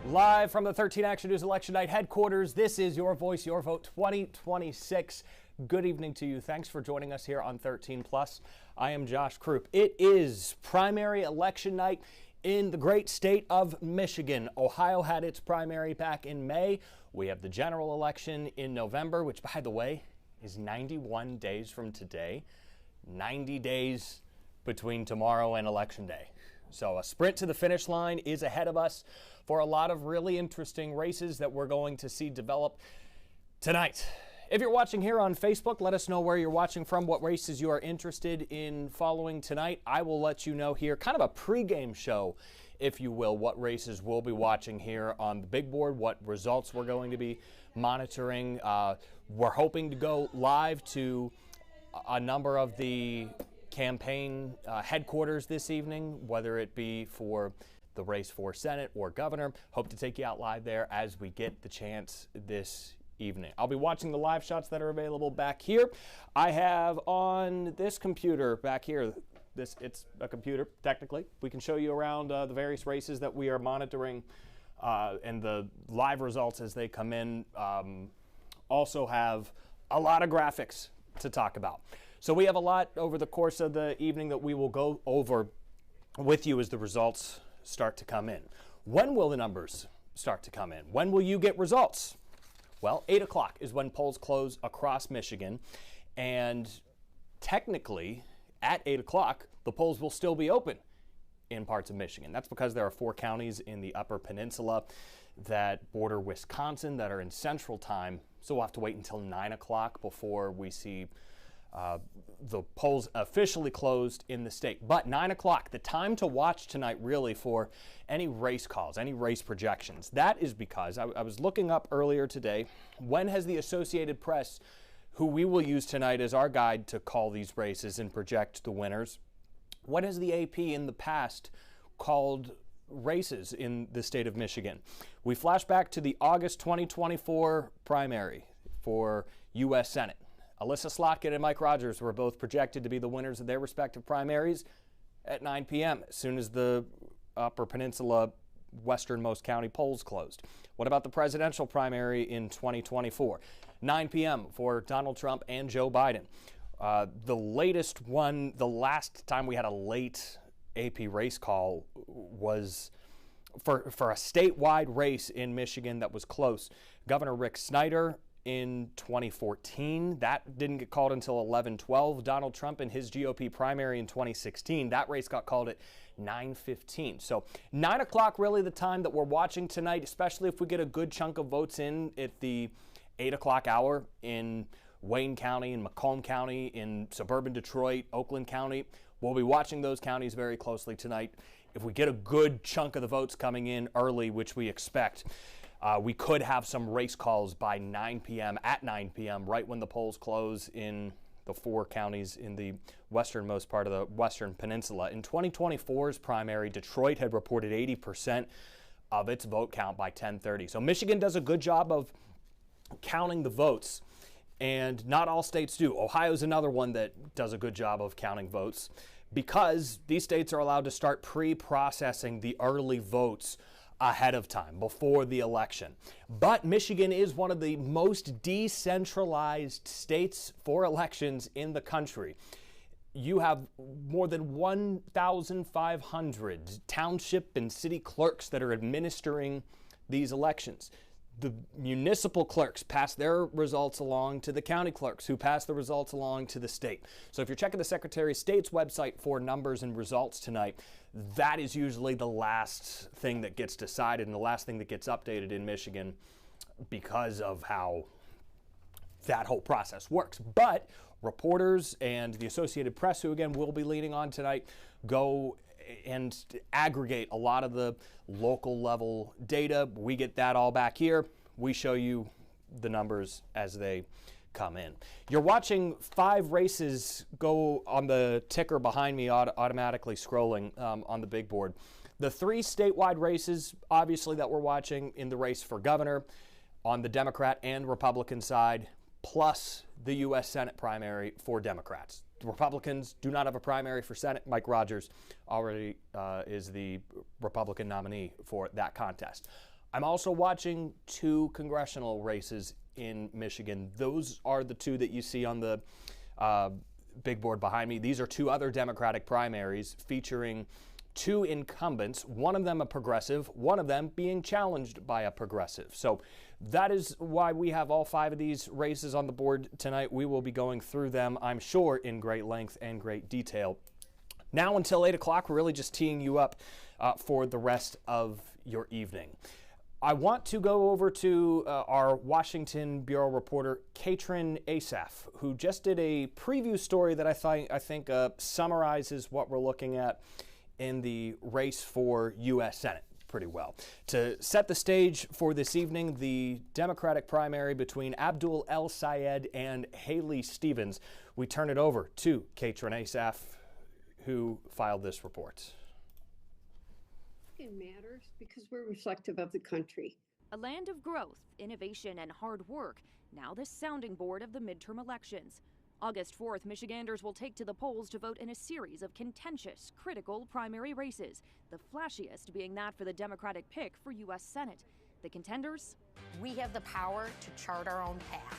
Live from the 13 Action News Election Night headquarters, this is Your Voice, Your Vote 2026. Good evening to you. Thanks for joining us here on 13 Plus. I am Josh Krupp. It is primary election night in the great state of Michigan. Ohio had its primary back in May. We have the general election in November, which, by the way, is 91 days from today. 90 days between tomorrow and Election Day. So a sprint to the finish line is ahead of us for a lot of really interesting races that we're going to see develop tonight. If you're watching here on Facebook, let us know where you're watching from, what races you are interested in following tonight. I will let you know here, kind of a pregame show, if you will, what races we'll be watching here on the big board, what results we're going to be monitoring. We're hoping to go live to a number of the campaign headquarters this evening, whether it be for the race for Senate or governor. Hope to take you out live there as we get the chance this evening. I'll be watching the live shots that are available back here. I have on this computer back here, it's a computer technically. We can show you around the various races that we are monitoring and the live results as they come in. Also have a lot of graphics to talk about. So we have a lot over the course of the evening that we will go over with you as the results start to come in. When will the numbers start to come in? When will you get results? Well, 8 o'clock is when polls close across Michigan. And technically, at 8 o'clock, the polls will still be open in parts of Michigan. That's because there are 4 counties in the Upper Peninsula that border Wisconsin that are in Central Time. So we'll have to wait until 9 o'clock before we see the polls officially closed in the state. But 9 o'clock, the time to watch tonight really for any race calls, any race projections. That is because I was looking up earlier today, when has the Associated Press, who we will use tonight as our guide to call these races and project the winners, when has the AP in the past called races in the state of Michigan? We flash back to the August 2024 primary for U.S. Senate. Alyssa Slotkin and Mike Rogers were both projected to be the winners of their respective primaries at 9 p.m. as soon as the Upper Peninsula westernmost county polls closed. What about the presidential primary in 2024? 9 p.m. for Donald Trump and Joe Biden. The latest one, the last time we had a late AP race call was for a statewide race in Michigan that was close. Governor Rick Snyder in 2014. That didn't get called until 11/12. Donald Trump in his GOP primary in 2016. That race got called at 9:15. So 9 o'clock really the time that we're watching tonight, especially if we get a good chunk of votes in at the 8 o'clock hour in Wayne County, in Macomb County, in suburban Detroit, Oakland County. We'll be watching those counties very closely tonight. If we get a good chunk of the votes coming in early, which we expect, we could have some race calls by 9 p.m., at 9 p.m., right when the polls close in the 4 counties in the westernmost part of the Western Peninsula. In 2024's primary, Detroit had reported 80% of its vote count by 10:30. So Michigan does a good job of counting the votes, and not all states do. Ohio's another one that does a good job of counting votes because these states are allowed to start pre-processing the early votes ahead of time, before the election. But Michigan is one of the most decentralized states for elections in the country. You have more than 1,500 township and city clerks that are administering these elections. The municipal clerks pass their results along to the county clerks, who pass the results along to the state. So if you're checking the Secretary of State's website for numbers and results tonight, that is usually the last thing that gets decided and the last thing that gets updated in Michigan because of how that whole process works. But reporters and the Associated Press, who again we'll be leaning on tonight, go and aggregate a lot of the local level data. We get that all back here. We show you the numbers as they come in. You're watching 5 races go on the ticker behind me, automatically scrolling on the big board. The 3 statewide races, obviously, that we're watching in the race for governor on the Democrat and Republican side, plus the U.S. Senate primary for Democrats. The Republicans do not have a primary for Senate. Mike Rogers already is the Republican nominee for that contest. I'm also watching 2 congressional races in Michigan. Those are the 2 that you see on the big board behind me. These are 2 other Democratic primaries featuring 2 incumbents, one of them a progressive, one of them being challenged by a progressive. So that is why we have all 5 of these races on the board tonight. We will be going through them, I'm sure, in great length and great detail. Now until 8 o'clock, we're really just teeing you up for the rest of your evening. I want to go over to our Washington Bureau reporter, Katrin Asaf, who just did a preview story that I think summarizes what we're looking at in the race for U.S. Senate pretty well. To set the stage for this evening, the Democratic primary between Abdul El-Sayed and Haley Stevens, we turn it over to Katrin Asaf, who filed this report. It matters because we're reflective of the country. A land of growth, innovation, and hard work, now the sounding board of the midterm elections. August 4th, Michiganders will take to the polls to vote in a series of contentious, critical primary races, the flashiest being that for the Democratic pick for U.S. Senate. The contenders? We have the power to chart our own path.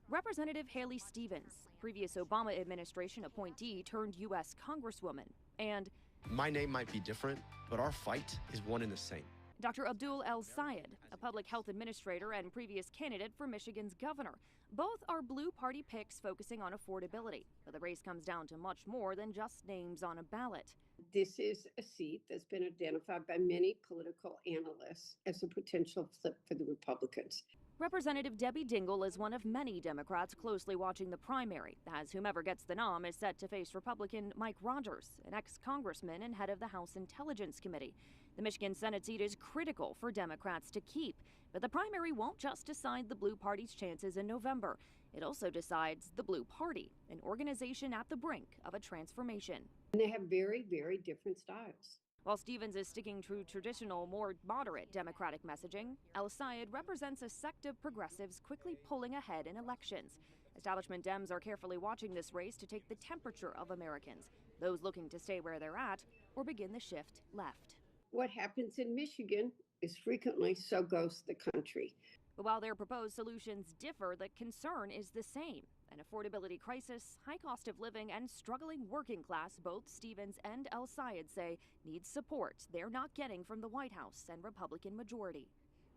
Representative Haley Stevens, previous Obama administration appointee turned U.S. Congresswoman, and my name might be different, but our fight is one and the same. Dr. Abdul El-Sayed, a public health administrator and previous candidate for Michigan's governor. Both are blue party picks focusing on affordability, but the race comes down to much more than just names on a ballot. This is a seat that's been identified by many political analysts as a potential flip for the Republicans. Representative Debbie Dingell is one of many Democrats closely watching the primary, as whomever gets the nom is set to face Republican Mike Rogers, an ex-congressman and head of the House Intelligence Committee. The Michigan Senate seat is critical for Democrats to keep, but the primary won't just decide the blue party's chances in November. It also decides the blue party, an organization at the brink of a transformation. And they have very, very different styles. While Stevens is sticking to traditional, more moderate Democratic messaging, El-Sayed represents a sect of progressives quickly pulling ahead in elections. Establishment Dems are carefully watching this race to take the temperature of Americans, those looking to stay where they're at or begin the shift left. What happens in Michigan is frequently so goes the country. But while their proposed solutions differ, the concern is the same. An affordability crisis, high cost of living, and struggling working class, both Stevens and El-Sayed say needs support they're not getting from the White House and Republican majority.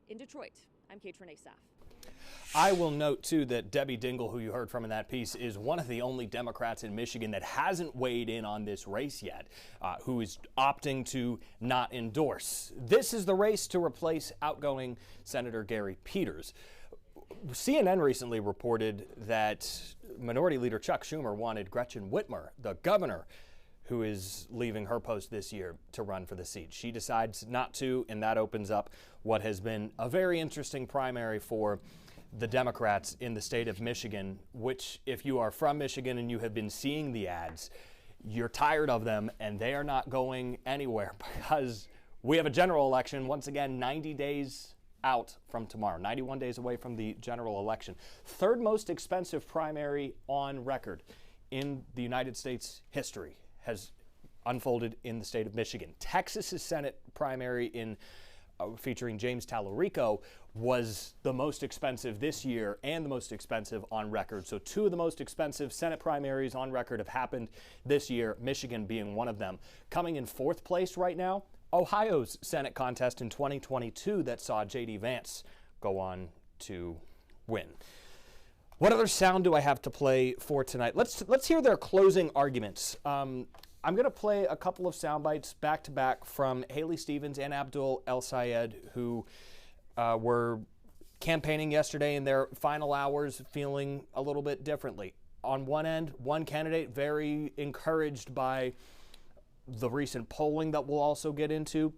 In Detroit, I'm Katrin Asaf. I will note, too, that Debbie Dingell, who you heard from in that piece, is one of the only Democrats in Michigan that hasn't weighed in on this race yet, who is opting to not endorse. This is the race to replace outgoing Senator Gary Peters. CNN recently reported that Minority Leader Chuck Schumer wanted Gretchen Whitmer, the governor, who is leaving her post this year, to run for the seat. She decides not to, and that opens up what has been a very interesting primary for the Democrats in the state of Michigan, which, if you are from Michigan and you have been seeing the ads, you're tired of them, and they are not going anywhere because we have a general election, once again, 90 days out from tomorrow, 91 days away from the general election. Third most expensive primary on record in the United States history has unfolded in the state of Michigan. Texas's Senate primary in featuring James Tallarico was the most expensive this year and the most expensive on record. So 2 of the most expensive Senate primaries on record have happened this year, Michigan being one of them. Coming in 4th place right now, Ohio's Senate contest in 2022 that saw J.D. Vance go on to win. What other sound do I have to play for tonight? Let's hear their closing arguments. I'm going to play a couple of sound bites back to back from Haley Stevens and Abdul El-Sayed, who were campaigning yesterday in their final hours, feeling a little bit differently. On one end, one candidate very encouraged by the recent polling that we'll also get into,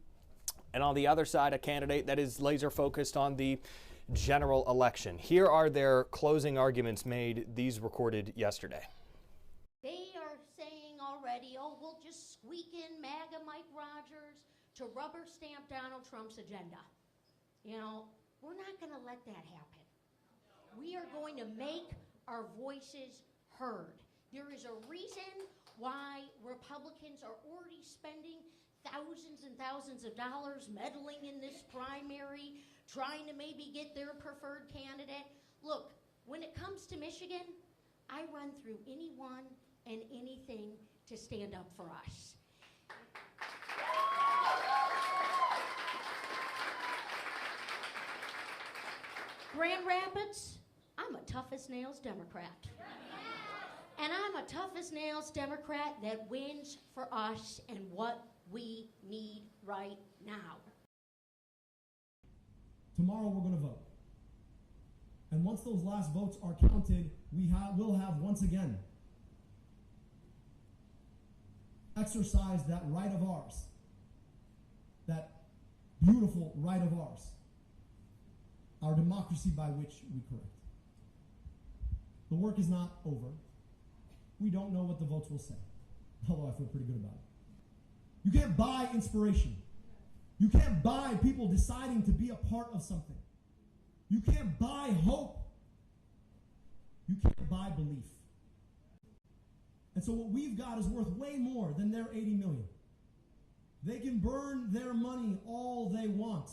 and on the other side, a candidate that is laser focused on the general election. Here are their closing arguments made, these recorded yesterday. They are saying already, oh, we'll just squeak in MAGA Mike Rogers to rubber stamp Donald Trump's agenda. You know, we're not going to let that happen. We are going to make our voices heard. There is a reason why Republicans are already spending thousands and thousands of dollars meddling in this primary, trying to maybe get their preferred candidate. Look, when it comes to Michigan, I run through anyone and anything to stand up for us. Grand Rapids, I'm a tough-as-nails Democrat. And I'm a tough-as-nails Democrat that wins for us and what we need right now. Tomorrow we're going to vote. And once those last votes are counted, we'll have once again exercised that right of ours, that beautiful right of ours, our democracy by which we correct. The work is not over. We don't know what the votes will say, although I feel pretty good about it. You can't buy inspiration. You can't buy people deciding to be a part of something. You can't buy hope. You can't buy belief. And so what we've got is worth way more than their $80 million. They can burn their money all they want.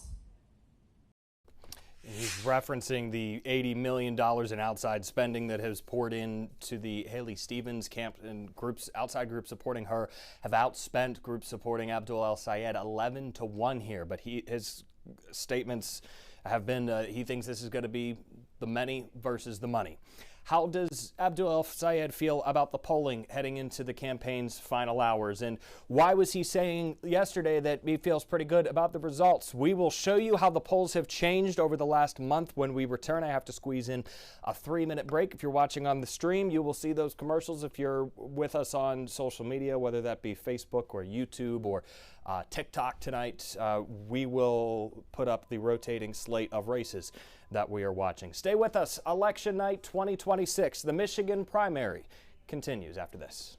He's referencing the $80 million in outside spending that has poured into the Haley Stevens camp, and groups, outside groups supporting her have outspent groups supporting Abdul El-Sayed 11-1 here. But his statements have been he thinks this is going to be the many versus the money. How does Abdul El-Sayed feel about the polling heading into the campaign's final hours? And why was he saying yesterday that he feels pretty good about the results? We will show you how the polls have changed over the last month when we return. I have to squeeze in a 3-minute break. If you're watching on the stream, you will see those commercials. If you're with us on social media, whether that be Facebook or YouTube or TikTok tonight, we will put up the rotating slate of races that we are watching. Stay with us. Election night 2026, the Michigan primary continues after this.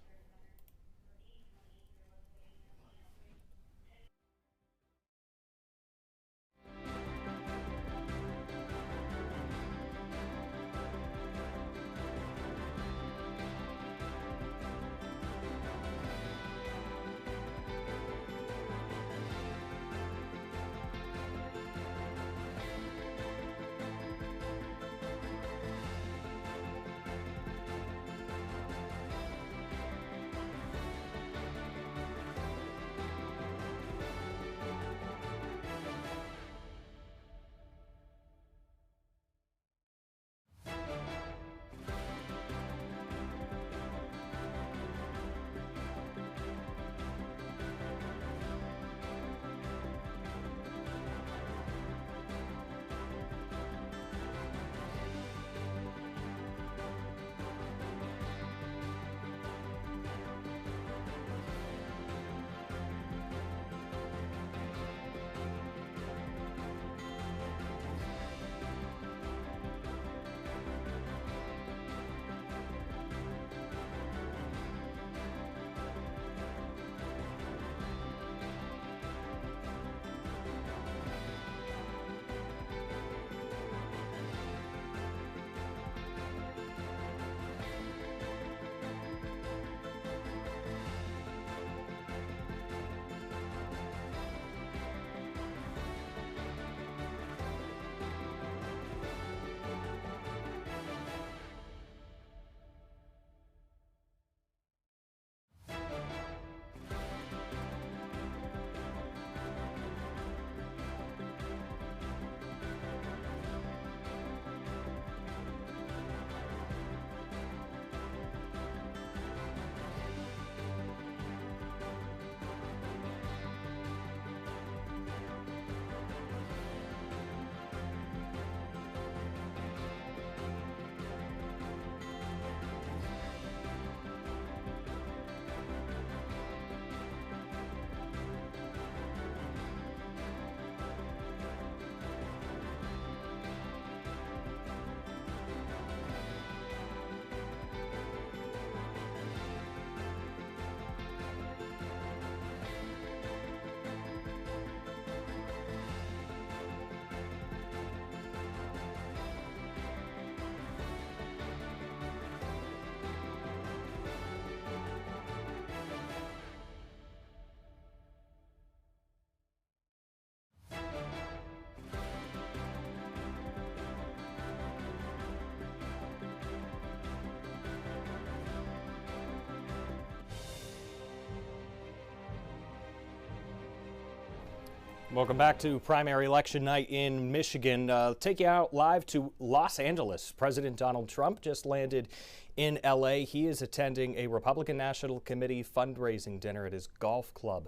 Welcome back to primary election night in Michigan. Take you out live to Los Angeles. President Donald Trump just landed in L.A. He is attending a Republican National Committee fundraising dinner at his golf club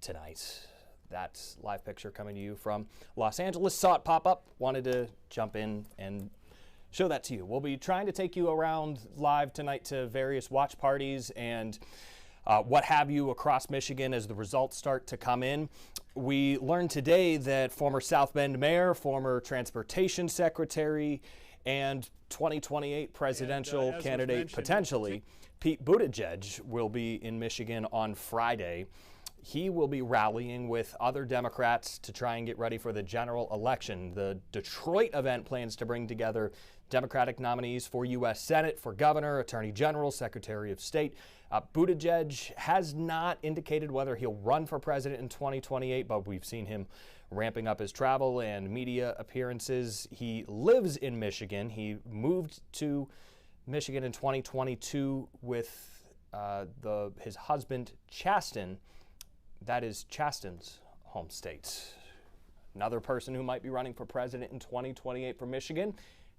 tonight. That's live picture coming to you from Los Angeles. Saw it pop up, wanted to jump in and show that to you. We'll be trying to take you around live tonight to various watch parties and what have you across Michigan as the results start to come in. We learned today that former South Bend mayor, former transportation secretary, and 2028 presidential candidate potentially, Pete Buttigieg, will be in Michigan on Friday. He will be rallying with other Democrats to try and get ready for the general election. The Detroit event plans to bring together Democratic nominees for U.S. Senate, for governor, attorney general, secretary of state. Buttigieg has not indicated whether he'll run for president in 2028, but we've seen him ramping up his travel and media appearances. He lives in Michigan. He moved to Michigan in 2022 with his husband, Chasten. That is Chasten's home state. Another person who might be running for president in 2028 for Michigan,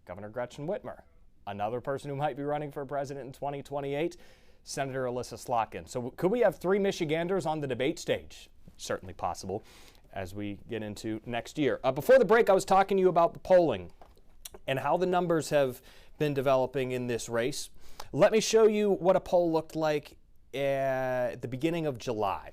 Governor Gretchen Whitmer. Another person who might be running for president in 2028, Senator Alyssa Slotkin. So could we have three Michiganders on the debate stage? Certainly possible as we get into next year. Before the break, I was talking to you about the polling and how the numbers have been developing in this race. Let me show you what a poll looked like at the beginning of July.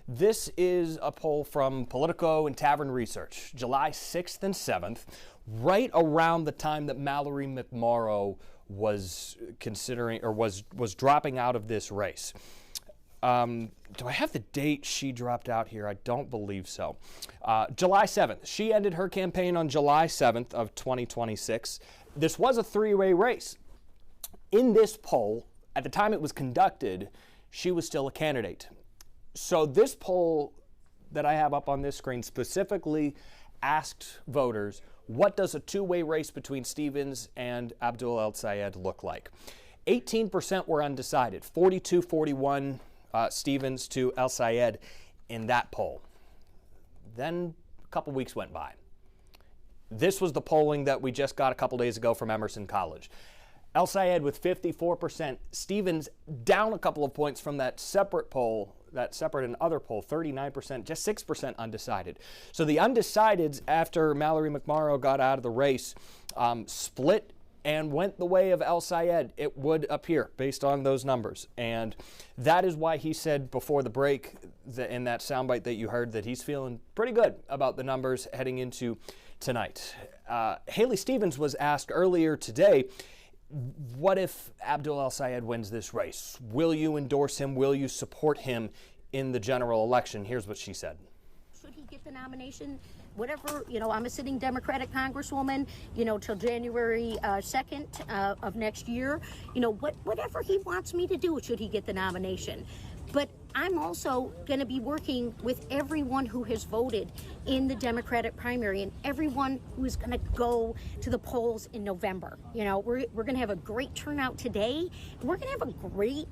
This is a poll from Politico and Tavern Research, July 6th and 7th, right around the time that Mallory McMorrow was considering or was dropping out of this race. Do I have the date she dropped out here? I don't believe so. July 7th. She ended her campaign on July 7th of 2026. This was a three-way race. In this poll, at the time it was conducted, she was still a candidate. So this poll that I have up on this screen specifically asked voters, what does a two-way race between Stevens and Abdul El-Sayed look like? 18% were undecided, 42-41 Stevens to El-Sayed in that poll. Then a couple weeks went by. This was the polling that we just got a couple days ago from Emerson College. El-Sayed with 54%, Stevens down a couple of points from that separate poll, that separate and other poll, 39%, just 6% undecided. So the undecideds, after Mallory McMorrow got out of the race, split and went the way of El-Sayed, it would appear, based on those numbers. And that is why he said before the break, in that soundbite that you heard, that he's feeling pretty good about the numbers heading into tonight. Haley Stevens was asked earlier today, what if Abdul El-Sayed wins this race? Will you endorse him? Will you support him in the general election? Here's what she said. Should he get the nomination? Whatever, I'm a sitting Democratic Congresswoman, till January 2nd of next year. Whatever he wants me to do, should he get the nomination. But I'm also going to be working with everyone who has voted in the Democratic primary and everyone who is going to go to the polls in November. We're going to have a great turnout today, and we're going to have a great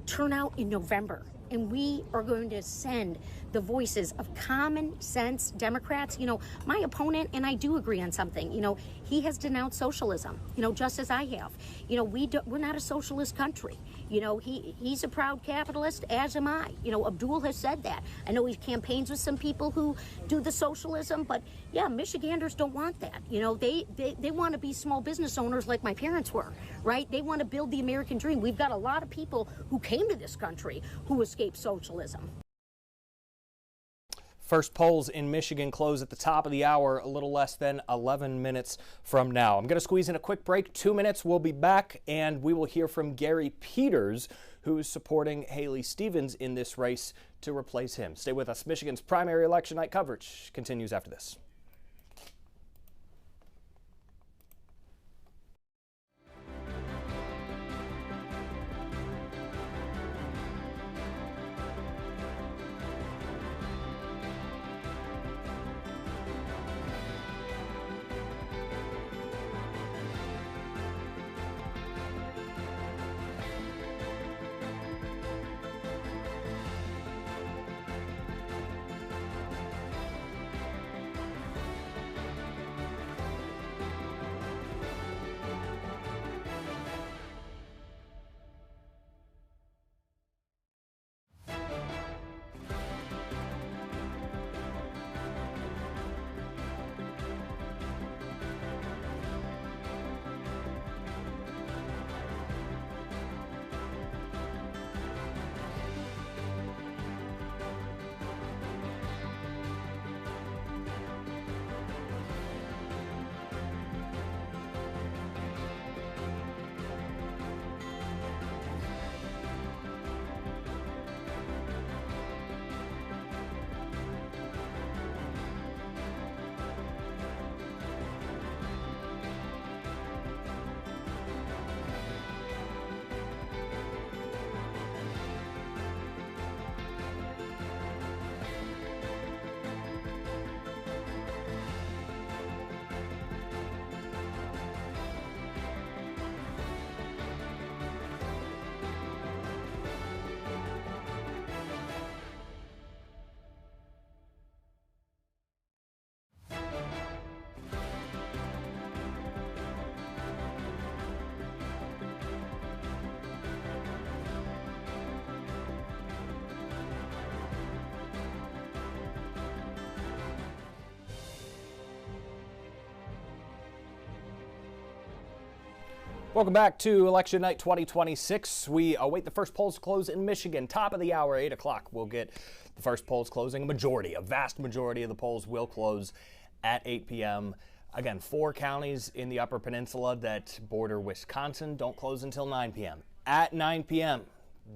turnout in November. And we are going to send the voices of common sense Democrats. My opponent, and I do agree on something, he has denounced socialism, just as I have. We're not a socialist country. He's a proud capitalist, as am I. Abdul has said that. I know he campaigns with some people who do the socialism, but yeah, Michiganders don't want that. They want to be small business owners like my parents were, right? They want to build the American dream. We've got a lot of people who came to this country who escaped socialism. First polls in Michigan close at the top of the hour, a little less than 11 minutes from now. I'm going to squeeze in a quick break. 2 minutes, we'll be back, and we will hear from Gary Peters, who is supporting Haley Stevens in this race to replace him. Stay with us. Michigan's primary election night coverage continues after this. Welcome back to Election Night 2026. We await the first polls to close in Michigan. Top of the hour, 8 o'clock. We'll get the first polls closing. A vast majority of the polls will close at 8 p.m. Again, 4 counties in the Upper Peninsula that border Wisconsin don't close until 9 p.m. At 9 p.m.,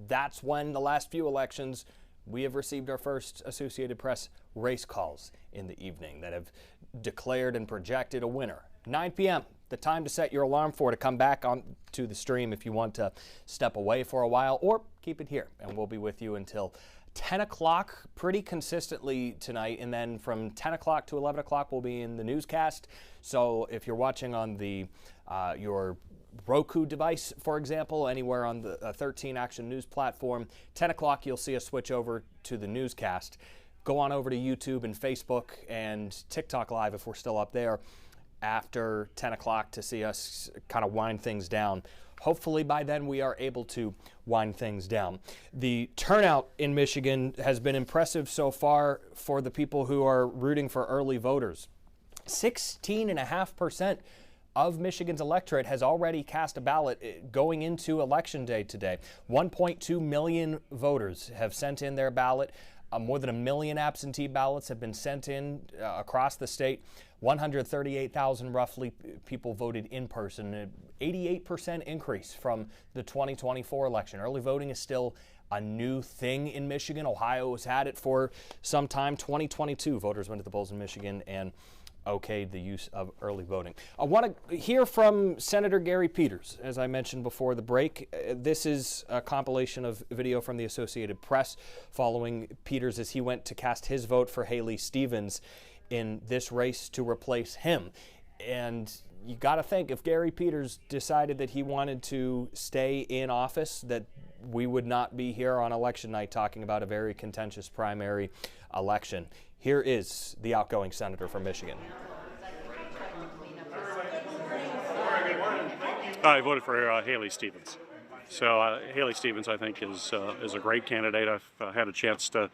that's when the last few elections, we have received our first Associated Press race calls in the evening that have declared and projected a winner. 9 p.m., the time to set your alarm for, to come back on to the stream if you want to step away for a while, or keep it here, and we'll be with you until 10 o'clock pretty consistently tonight, and then from 10 o'clock to 11 o'clock we'll be in the newscast. So if you're watching on the your Roku device, for example, anywhere on the 13 Action News platform, 10 o'clock you'll see us switch over to the newscast. Go on over to YouTube and Facebook and TikTok Live if we're still up there after 10 o'clock to see us kind of wind things down. Hopefully by then we are able to wind things down. The turnout in Michigan has been impressive so far for the people who are rooting for early voters. 16.5% of Michigan's electorate has already cast a ballot going into Election Day today. 1.2 million voters have sent in their ballot. More than 1 million absentee ballots have been sent in across the state. 138,000 roughly people voted in person, an 88% increase from the 2024 election. Early voting is still a new thing in Michigan. Ohio has had it for some time. 2022 voters went to the polls in Michigan and okayed the use of early voting. I want to hear from Senator Gary Peters. As I mentioned before the break, this is a compilation of video from the Associated Press following Peters as he went to cast his vote for Haley Stevens in this race to replace him. And you got to think, if Gary Peters decided that he wanted to stay in office, that we would not be here on election night talking about a very contentious primary election. Here is the outgoing senator from Michigan. I voted for Haley Stevens. So Haley Stevens, I think, is a great candidate. I've had a chance to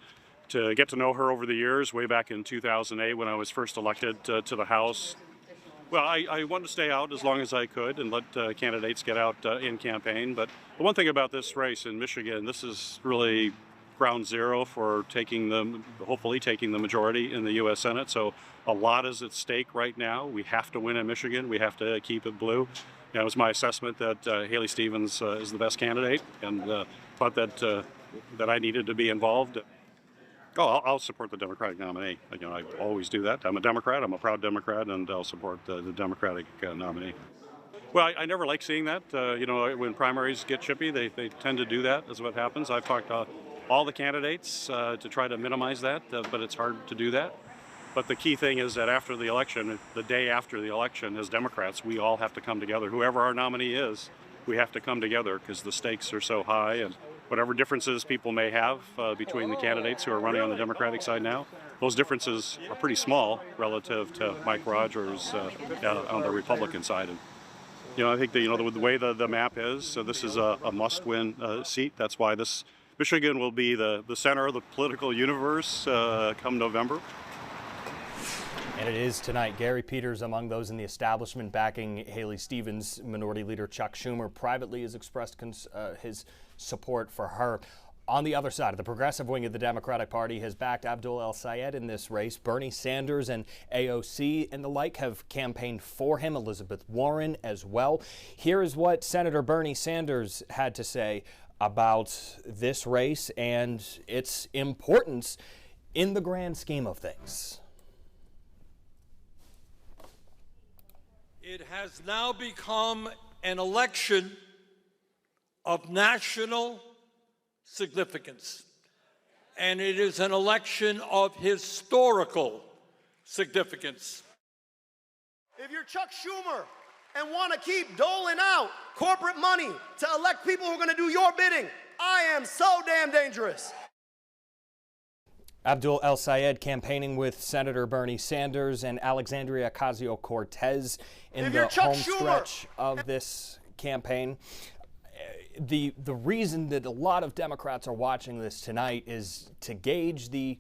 get to know her over the years, way back in 2008 when I was first elected to the House. Well, I wanted to stay out as long as I could and let candidates get out in campaign. But the one thing about this race in Michigan, this is really ground zero for hopefully taking the majority in the U.S. Senate. So a lot is at stake right now. We have to win in Michigan. We have to keep it blue. It was my assessment that Haley Stevens is the best candidate, and thought that I needed to be involved. I'll support the Democratic nominee. I always do that. I'm a Democrat. I'm a proud Democrat, and I'll support the Democratic nominee. Well, I never like seeing that. When primaries get chippy, they tend to do that. Is what happens. I've talked to all the candidates to try to minimize that, but it's hard to do that. But the key thing is that after the election, the day after the election, as Democrats, we all have to come together. Whoever our nominee is, we have to come together because the stakes are so high, and whatever differences people may have between the candidates who are running on the Democratic side now, those differences are pretty small relative to Mike Rogers on the Republican side. And I think the way the map is, so this is a must-win seat. That's why Michigan will be the center of the political universe come November. And it is tonight. Gary Peters, among those in the establishment backing Haley Stevens. Minority Leader Chuck Schumer privately has expressed his support for her. On the other side, of the progressive wing of the Democratic Party has backed Abdul El-Sayed in this race. Bernie Sanders and AOC and the like have campaigned for him. Elizabeth Warren as well. Here is what Senator Bernie Sanders had to say about this race and its importance in the grand scheme of things. It has now become an election of national significance, and it is an election of historical significance. If you're Chuck Schumer and want to keep doling out corporate money to elect people who are going to do your bidding, I am so damn dangerous. Abdul El-Sayed campaigning with Senator Bernie Sanders and Alexandria Ocasio-Cortez in the home stretch of this campaign. The reason that a lot of Democrats are watching this tonight is to gauge the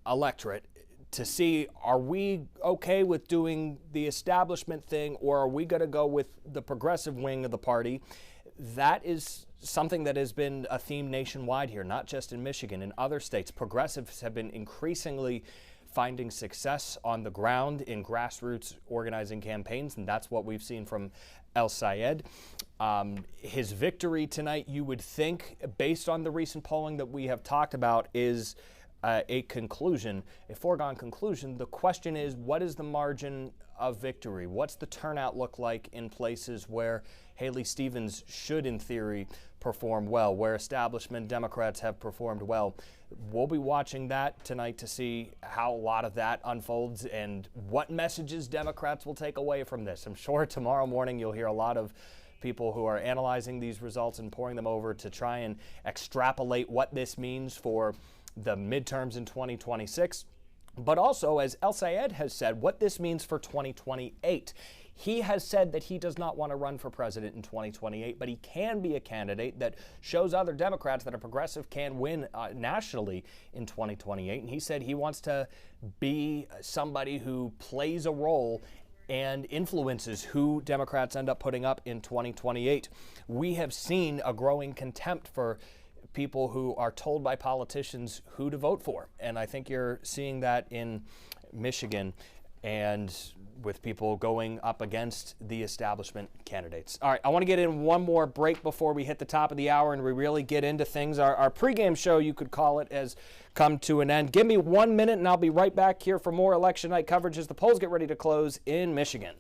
electorate, to see, are we okay with doing the establishment thing, or are we going to go with the progressive wing of the party? That is something that has been a theme nationwide here, not just in Michigan. In other states, progressives have been increasingly finding success on the ground in grassroots organizing campaigns, and that's what we've seen from El Sayed. His victory tonight, you would think, based on the recent polling that we have talked about, is a conclusion, a foregone conclusion. The question is, what is the margin of victory? What's the turnout look like in places where Haley Stevens should, in theory, perform well, where establishment Democrats have performed well? We'll be watching that tonight to see how a lot of that unfolds and what messages Democrats will take away from this. I'm sure tomorrow morning you'll hear a lot of people who are analyzing these results and pouring them over to try and extrapolate what this means for the midterms in 2026. But also, as El Sayed has said, what this means for 2028. He has said that he does not want to run for president in 2028, but he can be a candidate that shows other Democrats that a progressive can win nationally in 2028. And he said he wants to be somebody who plays a role and influences who Democrats end up putting up in 2028. We have seen a growing contempt for people who are told by politicians who to vote for. And I think you're seeing that in Michigan and with people going up against the establishment candidates. All right, I want to get in one more break before we hit the top of the hour and we really get into things. Our pregame show, you could call it, has come to an end. Give me 1 minute and I'll be right back here for more election night coverage as the polls get ready to close in Michigan.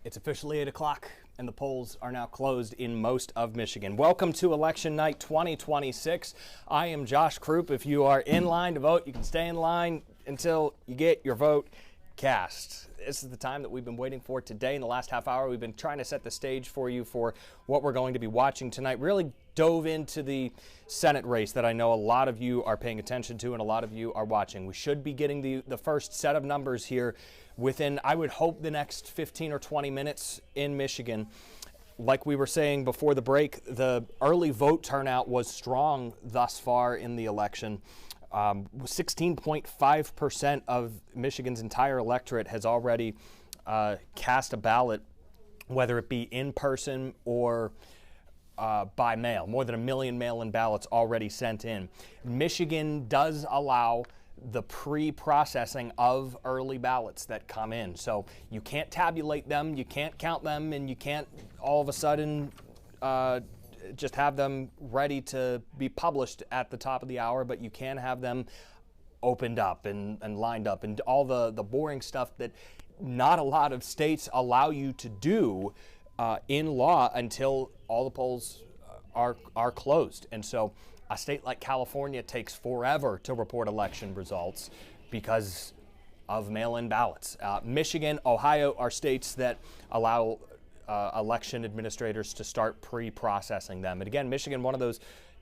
It's officially 8 o'clock, and the polls are now closed in most of Michigan. Welcome to Election Night 2026. I am Josh Krupp. If you are in line to vote, you can stay in line until you get your vote cast. This is the time that we've been waiting for today. In the last half hour, we've been trying to set the stage for you for what we're going to be watching tonight. Really dove into the Senate race that I know a lot of you are paying attention to and a lot of you are watching. We should be getting the first set of numbers here within, I would hope, the next 15 or 20 minutes in Michigan. Like we were saying before the break, the early vote turnout was strong thus far in the election. 16.5% of Michigan's entire electorate has already cast a ballot, whether it be in person or by mail. More than 1 million mail-in ballots already sent in. Michigan does allow the pre-processing of early ballots that come in. So you can't tabulate them, you can't count them, and you can't all of a sudden just have them ready to be published at the top of the hour, but you can have them opened up and lined up and all the boring stuff that not a lot of states allow you to do in law until all the polls are closed. And so a state like California takes forever to report election results because of mail-in ballots. Michigan, Ohio are states that allow election administrators to start pre-processing them. And again, Michigan, one of those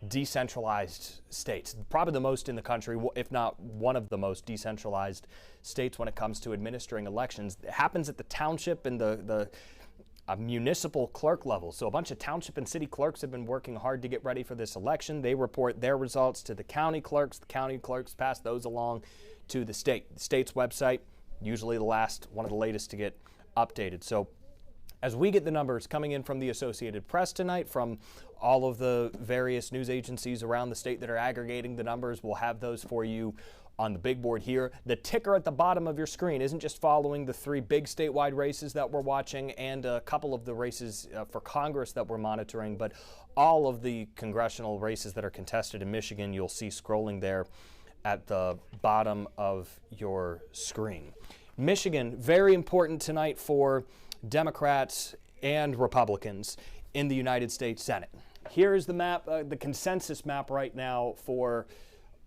decentralized states, probably the most in the country, if not one of the most decentralized states when it comes to administering elections. It happens at the township and the municipal clerk level. So a bunch of township and city clerks have been working hard to get ready for this election. They report their results to the county clerks. The county clerks pass those along to the state. The state's website, usually one of the latest to get updated. So As we get the numbers coming in from the Associated Press tonight, from all of the various news agencies around the state that are aggregating the numbers, we'll have those for you on the big board here. The ticker at the bottom of your screen isn't just following the 3 big statewide races that we're watching and a couple of the races for Congress that we're monitoring, but all of the congressional races that are contested in Michigan, you'll see scrolling there at the bottom of your screen. Michigan, very important tonight for Democrats and Republicans in the United States Senate. Here's the map, the consensus map right now for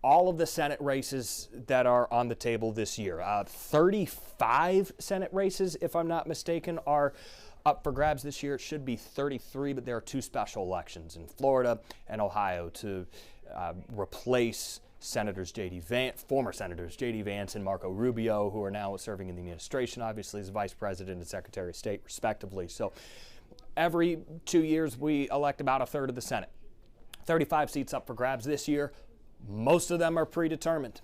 all of the Senate races that are on the table this year. 35 Senate races, if I'm not mistaken, are up for grabs this year. It should be 33, but there are 2 special elections in Florida and Ohio to replace former Senators J.D. Vance and Marco Rubio, who are now serving in the administration, obviously, as Vice President and Secretary of State, respectively. So every 2 years, we elect about a third of the Senate. 35 seats up for grabs this year. Most of them are predetermined.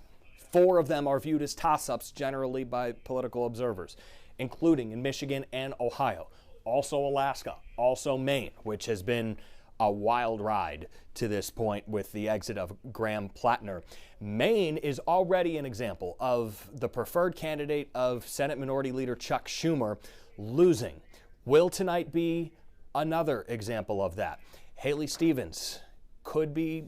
4 of them are viewed as toss-ups generally by political observers, including in Michigan and Ohio. Also Alaska, also Maine, which has been a wild ride to this point with the exit of Graham Plattner. Maine is already an example of the preferred candidate of Senate Minority Leader Chuck Schumer losing. Will tonight be another example of that? Haley Stevens could be,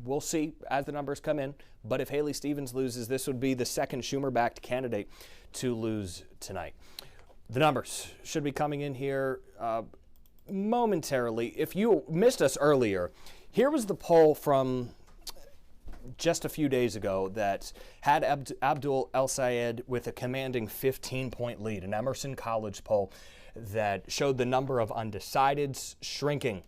we'll see as the numbers come in, but if Haley Stevens loses, this would be the second Schumer-backed candidate to lose tonight. The numbers should be coming in here momentarily. If you missed us earlier, here was the poll from just a few days ago that had Abdul El-Sayed with a commanding 15-point lead, an Emerson College poll that showed the number of undecideds shrinking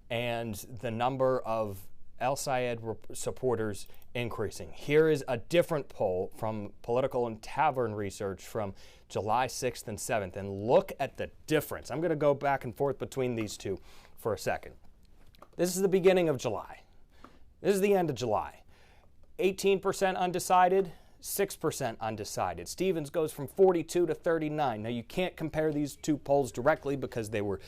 and the number of El-Sayed supporters increasing. Here is a different poll from Political and Tavern Research from July 6th and 7th, and look at the difference. I'm going to go back and forth between these two for a second. This is the beginning of July. This is the end of July. 18% undecided, 6% undecided. Stevens goes from 42 to 39. Now, you can't compare these 2 polls directly because they were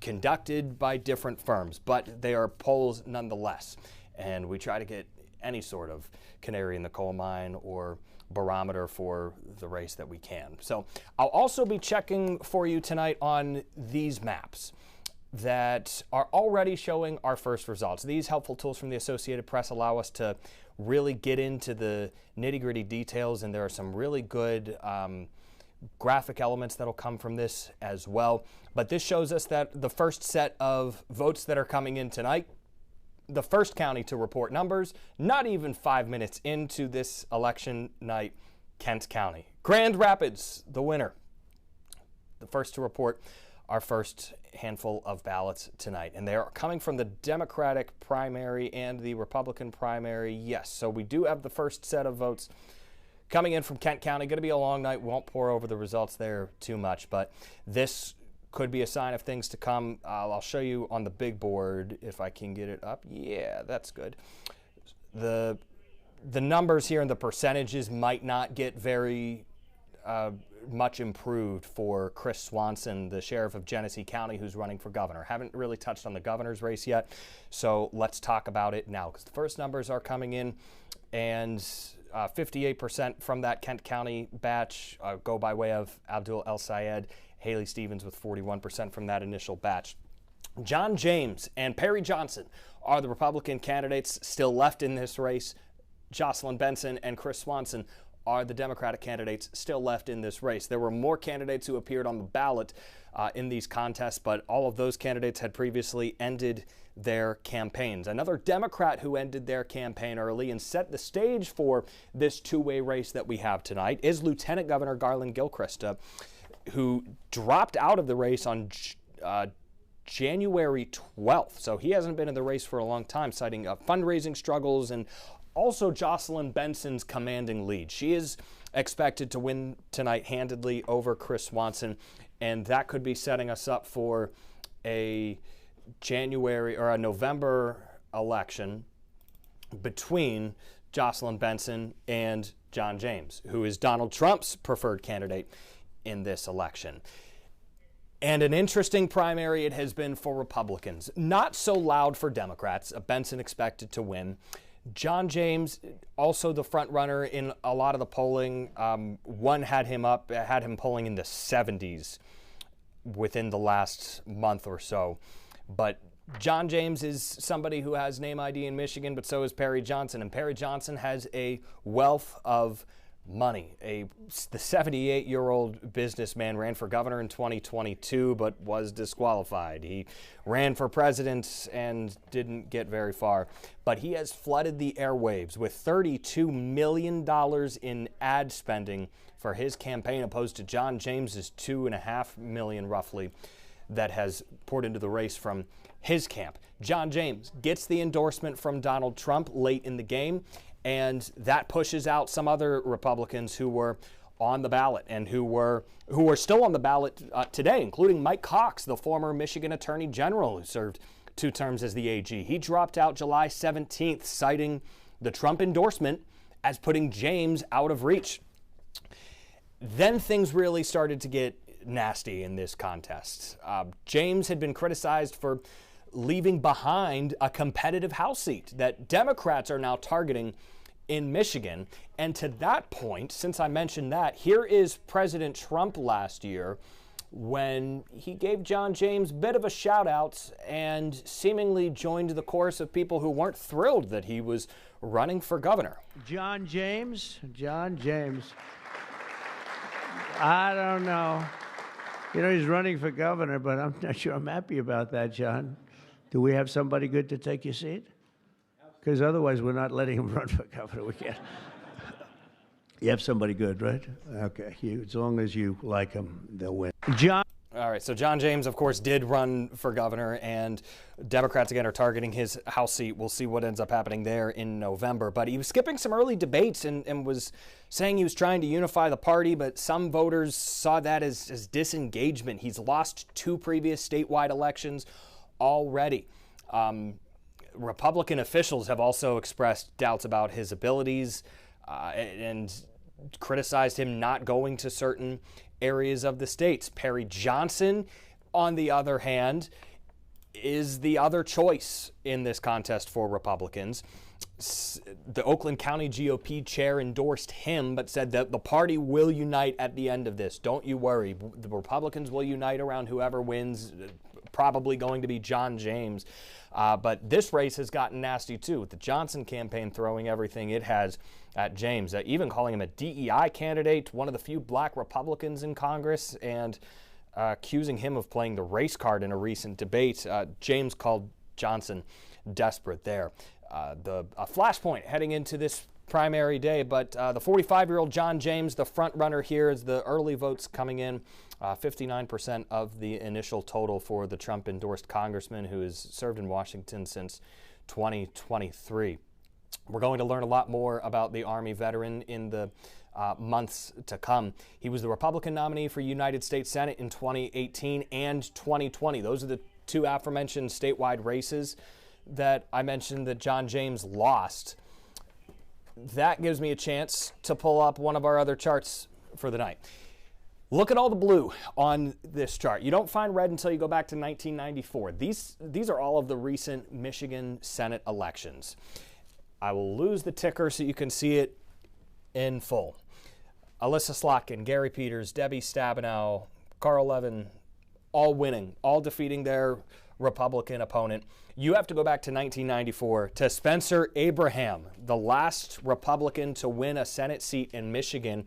conducted by different firms, but they are polls nonetheless. And we try to get any sort of canary in the coal mine or barometer for the race that we can. So I'll also be checking for you tonight on these maps that are already showing our first results. These helpful tools from the Associated Press allow us to really get into the nitty-gritty details, and there are some really good graphic elements that'll come from this as well. But this shows us that the first set of votes that are coming in tonight, the first county to report numbers, not even 5 minutes into this election night, Kent County. Grand Rapids, the winner. The first to report our first handful of ballots tonight. And they are coming from the Democratic primary and the Republican primary. Yes, so we do have the first set of votes coming in from Kent County. Going to be a long night. Won't pour over the results there too much, but this could be a sign of things to come. I'll show you on the big board if I can get it up. Yeah, that's good. The numbers here and the percentages might not get very much improved for Chris Swanson, the sheriff of Genesee County, who's running for governor. Haven't really touched on the governor's race yet, so let's talk about it now, because the first numbers are coming in, and 58% from that Kent County batch go by way of Abdul El-Sayed. Haley Stevens with 41% from that initial batch. John James and Perry Johnson are the Republican candidates still left in this race. Jocelyn Benson and Chris Swanson are the Democratic candidates still left in this race. There were more candidates who appeared on the ballot in these contests, but all of those candidates had previously ended their campaigns. Another Democrat who ended their campaign early and set the stage for this two-way race that we have tonight is Lieutenant Governor Garland Gilchrist, who dropped out of the race on January 12th. So he hasn't been in the race for a long time, citing fundraising struggles and also Jocelyn Benson's commanding lead. She is expected to win tonight handedly over Chris Swanson, and that could be setting us up for a January or a November election between Jocelyn Benson and John James, who is Donald Trump's preferred candidate in this election. And an interesting primary it has been for Republicans. Not so loud for Democrats. Benson expected to win. John James, also the front runner in a lot of the polling. One had him polling in the 70s within the last month or so. But John James is somebody who has name ID in Michigan, but so is Perry Johnson. And Perry Johnson has a wealth of money. The 78-year-old businessman ran for governor in 2022, but was disqualified. He ran for president and didn't get very far. But he has flooded the airwaves with $32 million in ad spending for his campaign, opposed to John James's $2.5 million roughly that has poured into the race from his camp. John James gets the endorsement from Donald Trump late in the game, and that pushes out some other Republicans who were on the ballot and who are still on the ballot today, including Mike Cox, the former Michigan Attorney General who served 2 terms as the AG. He dropped out July 17th, citing the Trump endorsement as putting James out of reach. Then things really started to get nasty in this contest. James had been criticized for leaving behind a competitive House seat that Democrats are now targeting in Michigan. And to that point, since I mentioned that, here is President Trump last year when he gave John James a bit of a shout out and seemingly joined the chorus of people who weren't thrilled that he was running for governor. John James, I don't know. You know, he's running for governor, but I'm not sure I'm happy about that, John. Do we have somebody good to take your seat? Because otherwise we're not letting him run for governor. We can't. You have somebody good, right? Okay. As long as you like him, they'll win. John. All right, so John James, of course, did run for governor, and Democrats, again, are targeting his House seat. We'll see what ends up happening there in November. But he was skipping some early debates and was saying he was trying to unify the party, but some voters saw that as disengagement. He's lost 2 previous statewide elections already. Republican officials have also expressed doubts about his abilities and criticized him not going to certain areas of the states. Perry Johnson, on the other hand, is the other choice in this contest for Republicans. The Oakland County GOP chair endorsed him, but said that the party will unite at the end of this. Don't you worry. The Republicans will unite around whoever wins, probably going to be John James. But this race has gotten nasty, too, with the Johnson campaign throwing everything it has at James, even calling him a DEI candidate, one of the few black Republicans in Congress, and accusing him of playing the race card in a recent debate. James called Johnson desperate there. A flashpoint heading into this primary day, but the 45-year-old John James, the front runner here, as the early votes coming in. 59% of the initial total for the Trump-endorsed congressman who has served in Washington since 2023. We're going to learn a lot more about the Army veteran in the months to come. He was the Republican nominee for United States Senate in 2018 and 2020. Those are the 2 aforementioned statewide races that I mentioned that John James lost. That gives me a chance to pull up one of our other charts for the night. Look at all the blue on this chart. You don't find red until you go back to 1994. These are all of the recent Michigan Senate elections. I will lose the ticker so you can see it in full. Alyssa Slotkin, Gary Peters, Debbie Stabenow, Carl Levin, all winning, all defeating their Republican opponent. You have to go back to 1994 to Spencer Abraham, the last Republican to win a Senate seat in Michigan.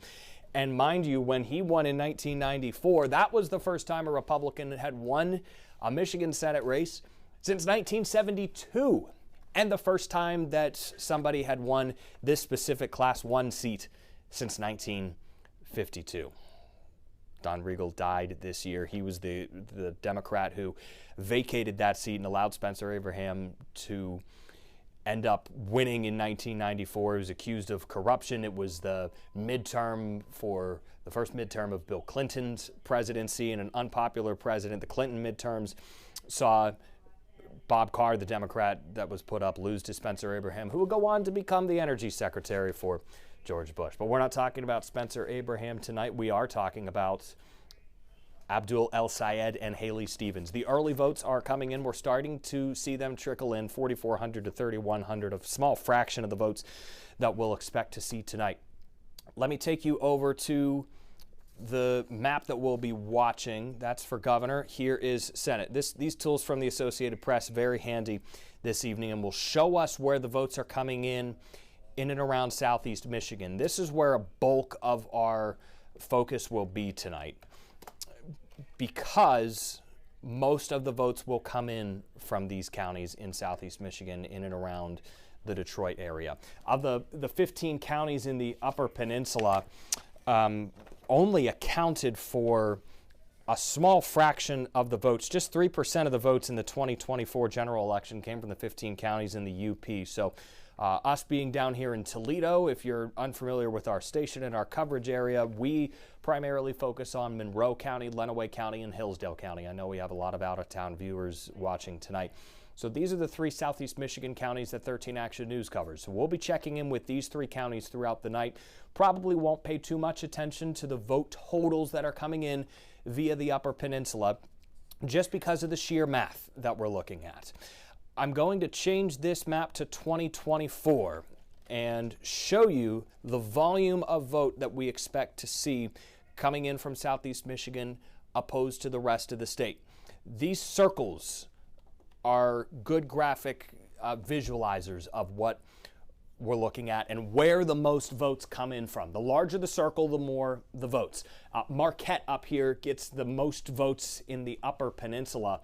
And mind you, when he won in 1994, that was the first time a Republican had won a Michigan Senate race since 1972. And the first time that somebody had won this specific Class 1 seat since 1952. Don Riegel died this year. He was the Democrat who vacated that seat and allowed Spencer Abraham to end up winning in 1994. He was accused of corruption. It was the first midterm of Bill Clinton's presidency, and an unpopular president. The Clinton midterms saw Bob Carr, the Democrat that was put up, lose to Spencer Abraham, who would go on to become the energy secretary for George Bush. But we're not talking about Spencer Abraham tonight. We are talking about Abdul El Sayed and Haley Stevens. The early votes are coming in. We're starting to see them trickle in, 4,400 to 3,100, a small fraction of the votes that we'll expect to see tonight. Let me take you over to the map that we'll be watching. That's for governor. Here is Senate. These tools from the Associated Press, very handy this evening, and will show us where the votes are coming in and around southeast Michigan. This is where a bulk of our focus will be tonight, because most of the votes will come in from these counties in southeast Michigan, in and around the Detroit area. Of the 15 counties in the Upper Peninsula, only accounted for a small fraction of the votes. Just 3% of the votes in the 2024 general election came from the 15 counties in the UP. So us being down here in Toledo, if you're unfamiliar with our station and our coverage area, we primarily focus on Monroe County, Lenawee County, and Hillsdale County. I know we have a lot of out-of-town viewers watching tonight. So these are the 3 southeast Michigan counties that 13 Action News covers. So we'll be checking in with these 3 counties throughout the night. Probably won't pay too much attention to the vote totals that are coming in via the Upper Peninsula, just because of the sheer math that we're looking at. I'm going to change this map to 2024 and show you the volume of vote that we expect to see coming in from southeast Michigan opposed to the rest of the state. These circles are good graphic visualizers of what we're looking at and where the most votes come in from. The larger the circle, the more the votes. Marquette up here gets the most votes in the Upper Peninsula.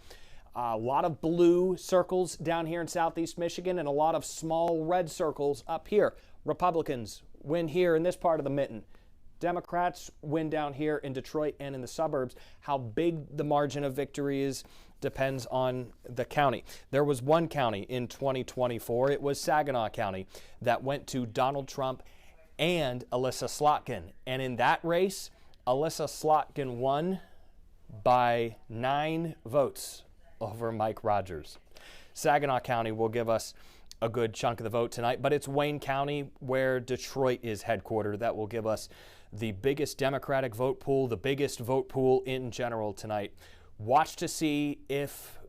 A lot of blue circles down here in southeast Michigan and a lot of small red circles up here. Republicans win here in this part of the mitten. Democrats win down here in Detroit and in the suburbs. How big the margin of victory is depends on the county. There was one county in 2024, it was Saginaw County, that went to Donald Trump and Alyssa Slotkin. And in that race, Alyssa Slotkin won by 9 votes over Mike Rogers. Saginaw County will give us a good chunk of the vote tonight, but it's Wayne County, where Detroit is headquartered, that will give us the biggest Democratic vote pool, the biggest vote pool in general tonight. Watch to see if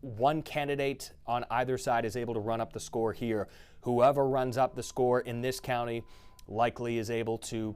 one candidate on either side is able to run up the score here. Whoever runs up the score in this county likely is able to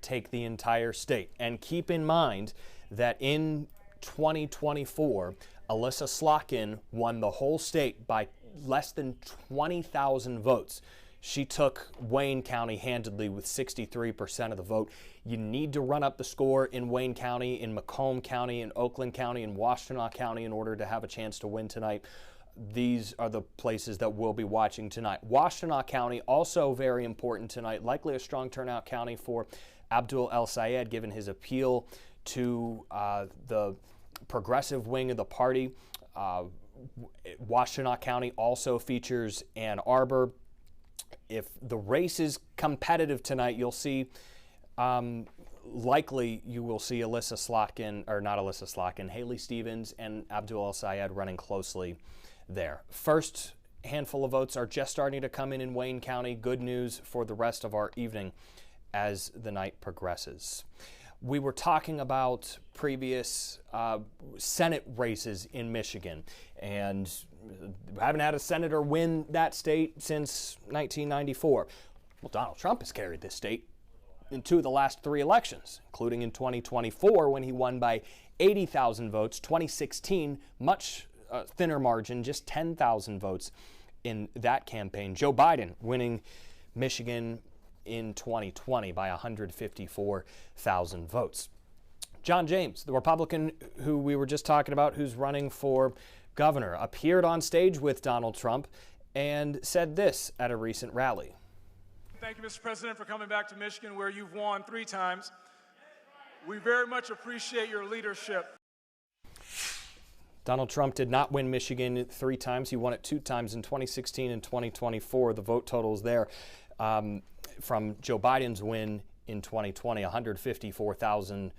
take the entire state. And keep in mind that in 2024, Alyssa Slotkin won the whole state by less than 20,000 votes. She took Wayne County handedly with 63% of the vote. You need to run up the score in Wayne County, in Macomb County, in Oakland County, in Washtenaw County in order to have a chance to win tonight. These are the places that we'll be watching tonight. Washtenaw County, also very important tonight, likely a strong turnout county for Abdul El Sayed, given his appeal to the progressive wing of the party. Washtenaw County also features Ann Arbor. If the race is competitive tonight, you'll see, likely you will see Alyssa Slotkin, or not Alyssa Slotkin, Haley Stevens and Abdul El Sayed running closely there. First handful of votes are just starting to come in Wayne County. Good news for the rest of our evening as the night progresses. We were talking about previous Senate races in Michigan, and we haven't had a senator win that state since 1994. Well, Donald Trump has carried this state in 2 of the last 3 elections, including in 2024 when he won by 80,000 votes. 2016, much thinner margin, just 10,000 votes in that campaign. Joe Biden winning Michigan in 2020 by 154,000 votes. John James, the Republican who we were just talking about, who's running for governor, appeared on stage with Donald Trump and said this at a recent rally. Thank you, Mr. President, for coming back to Michigan, where you've won 3 times. We very much appreciate your leadership. Donald Trump did not win Michigan 3 times. He won it 2 times in 2016 and 2024. The vote totals there from Joe Biden's win in 2020, 154,000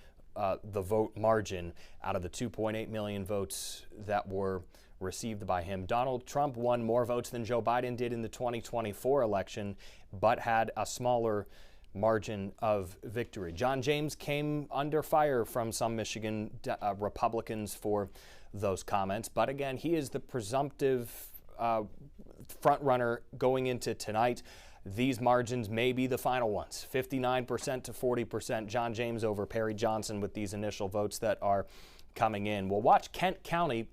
the vote margin out of the 2.8 million votes that were received by him. Donald Trump won more votes than Joe Biden did in the 2024 election, but had a smaller margin of victory. John James came under fire from some Michigan Republicans for those comments, but again, he is the presumptive front runner going into tonight. These margins may be the final ones, 59% to 40%. John James over Perry Johnson with these initial votes that are coming in. We'll watch Kent County,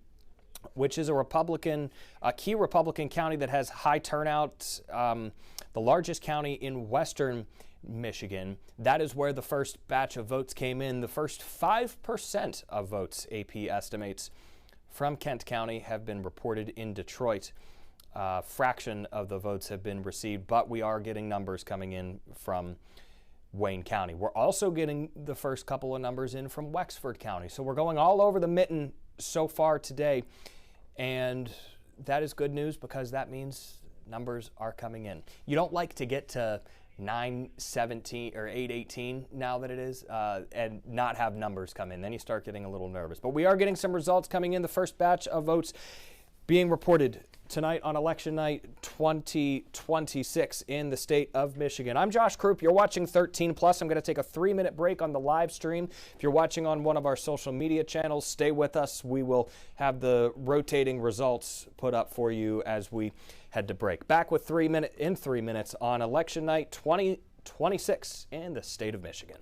which is a key Republican county that has high turnout, the largest county in western Michigan. That is where the first batch of votes came in. The first 5% of votes, AP estimates, from Kent County have been reported in Detroit. Fraction of the votes have been received, but we are getting numbers coming in from Wayne County. We're also getting the first couple of numbers in from Wexford County. So we're going all over the mitten so far today, and that is good news because that means numbers are coming in. You don't like to get to 917 or 818 now that it is and not have numbers come in. Then you start getting a little nervous. But we are getting some results coming in. The first batch of votes being reported tonight on election night 2026 in the state of Michigan. I'm Josh Krupp. You're watching 13 Plus. I'm going to take a 3-minute break on the live stream. If you're watching on one of our social media channels, stay with us. We will have the rotating results put up for you as we head to break. Back with 3 minutes on election night 2026 in the state of Michigan.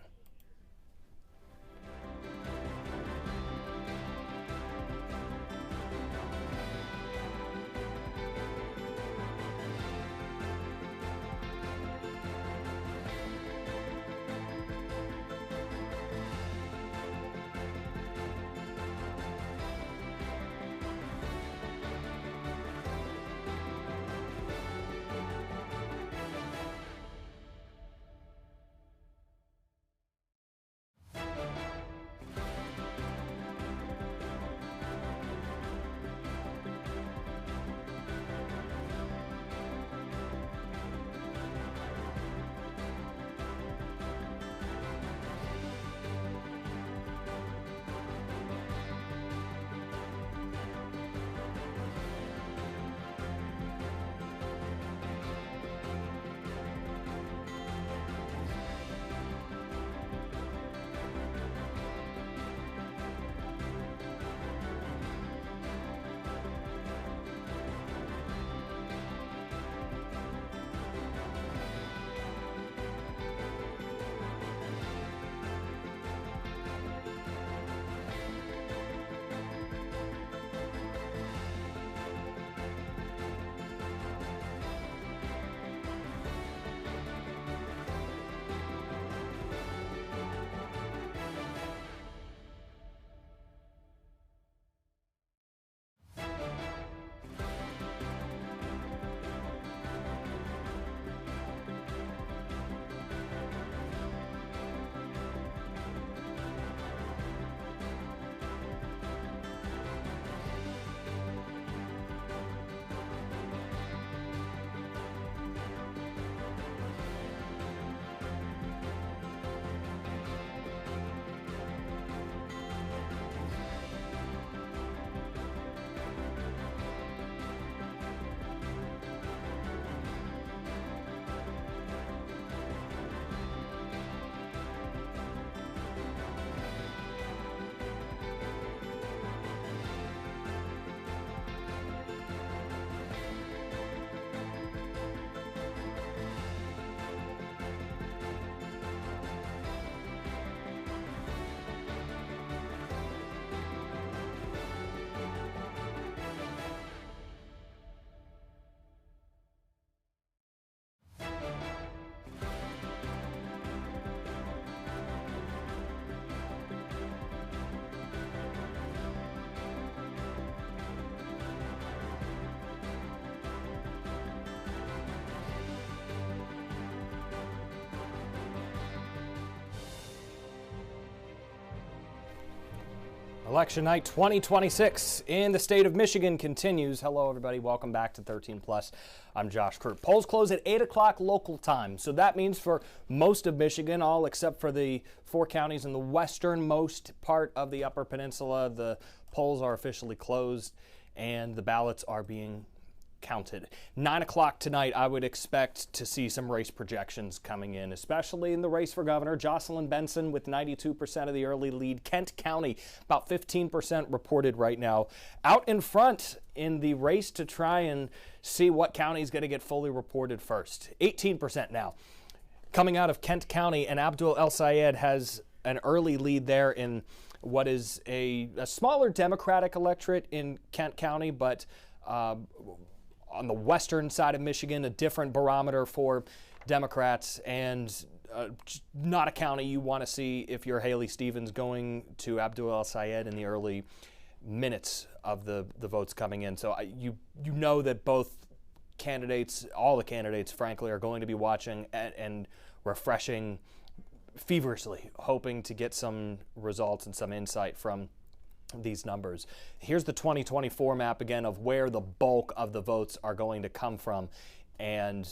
Election night 2026 in the state of Michigan continues. Hello, everybody. Welcome back to 13 Plus. I'm Josh Krupp. Polls close at 8 o'clock local time. So that means for most of Michigan, all except for the 4 counties in the westernmost part of the Upper Peninsula, the polls are officially closed and the ballots are being counted. 9 o'clock tonight, I would expect to see some race projections coming in, especially in the race for governor. Jocelyn Benson with 92% of the early lead. Kent County, about 15% reported right now. Out in front in the race to try and see what county is going to get fully reported first. 18% now. Coming out of Kent County, and Abdul El Sayed has an early lead there in what is a smaller Democratic electorate in Kent County, but on the western side of Michigan, a different barometer for Democrats, and not a county you want to see if you're Haley Stevens going to Abdul El Sayed in the early minutes of the votes coming in. So you know that both candidates, all the candidates, frankly, are going to be watching and refreshing feverishly, hoping to get some results and some insight from these numbers. Here's the 2024 map again of where the bulk of the votes are going to come from. And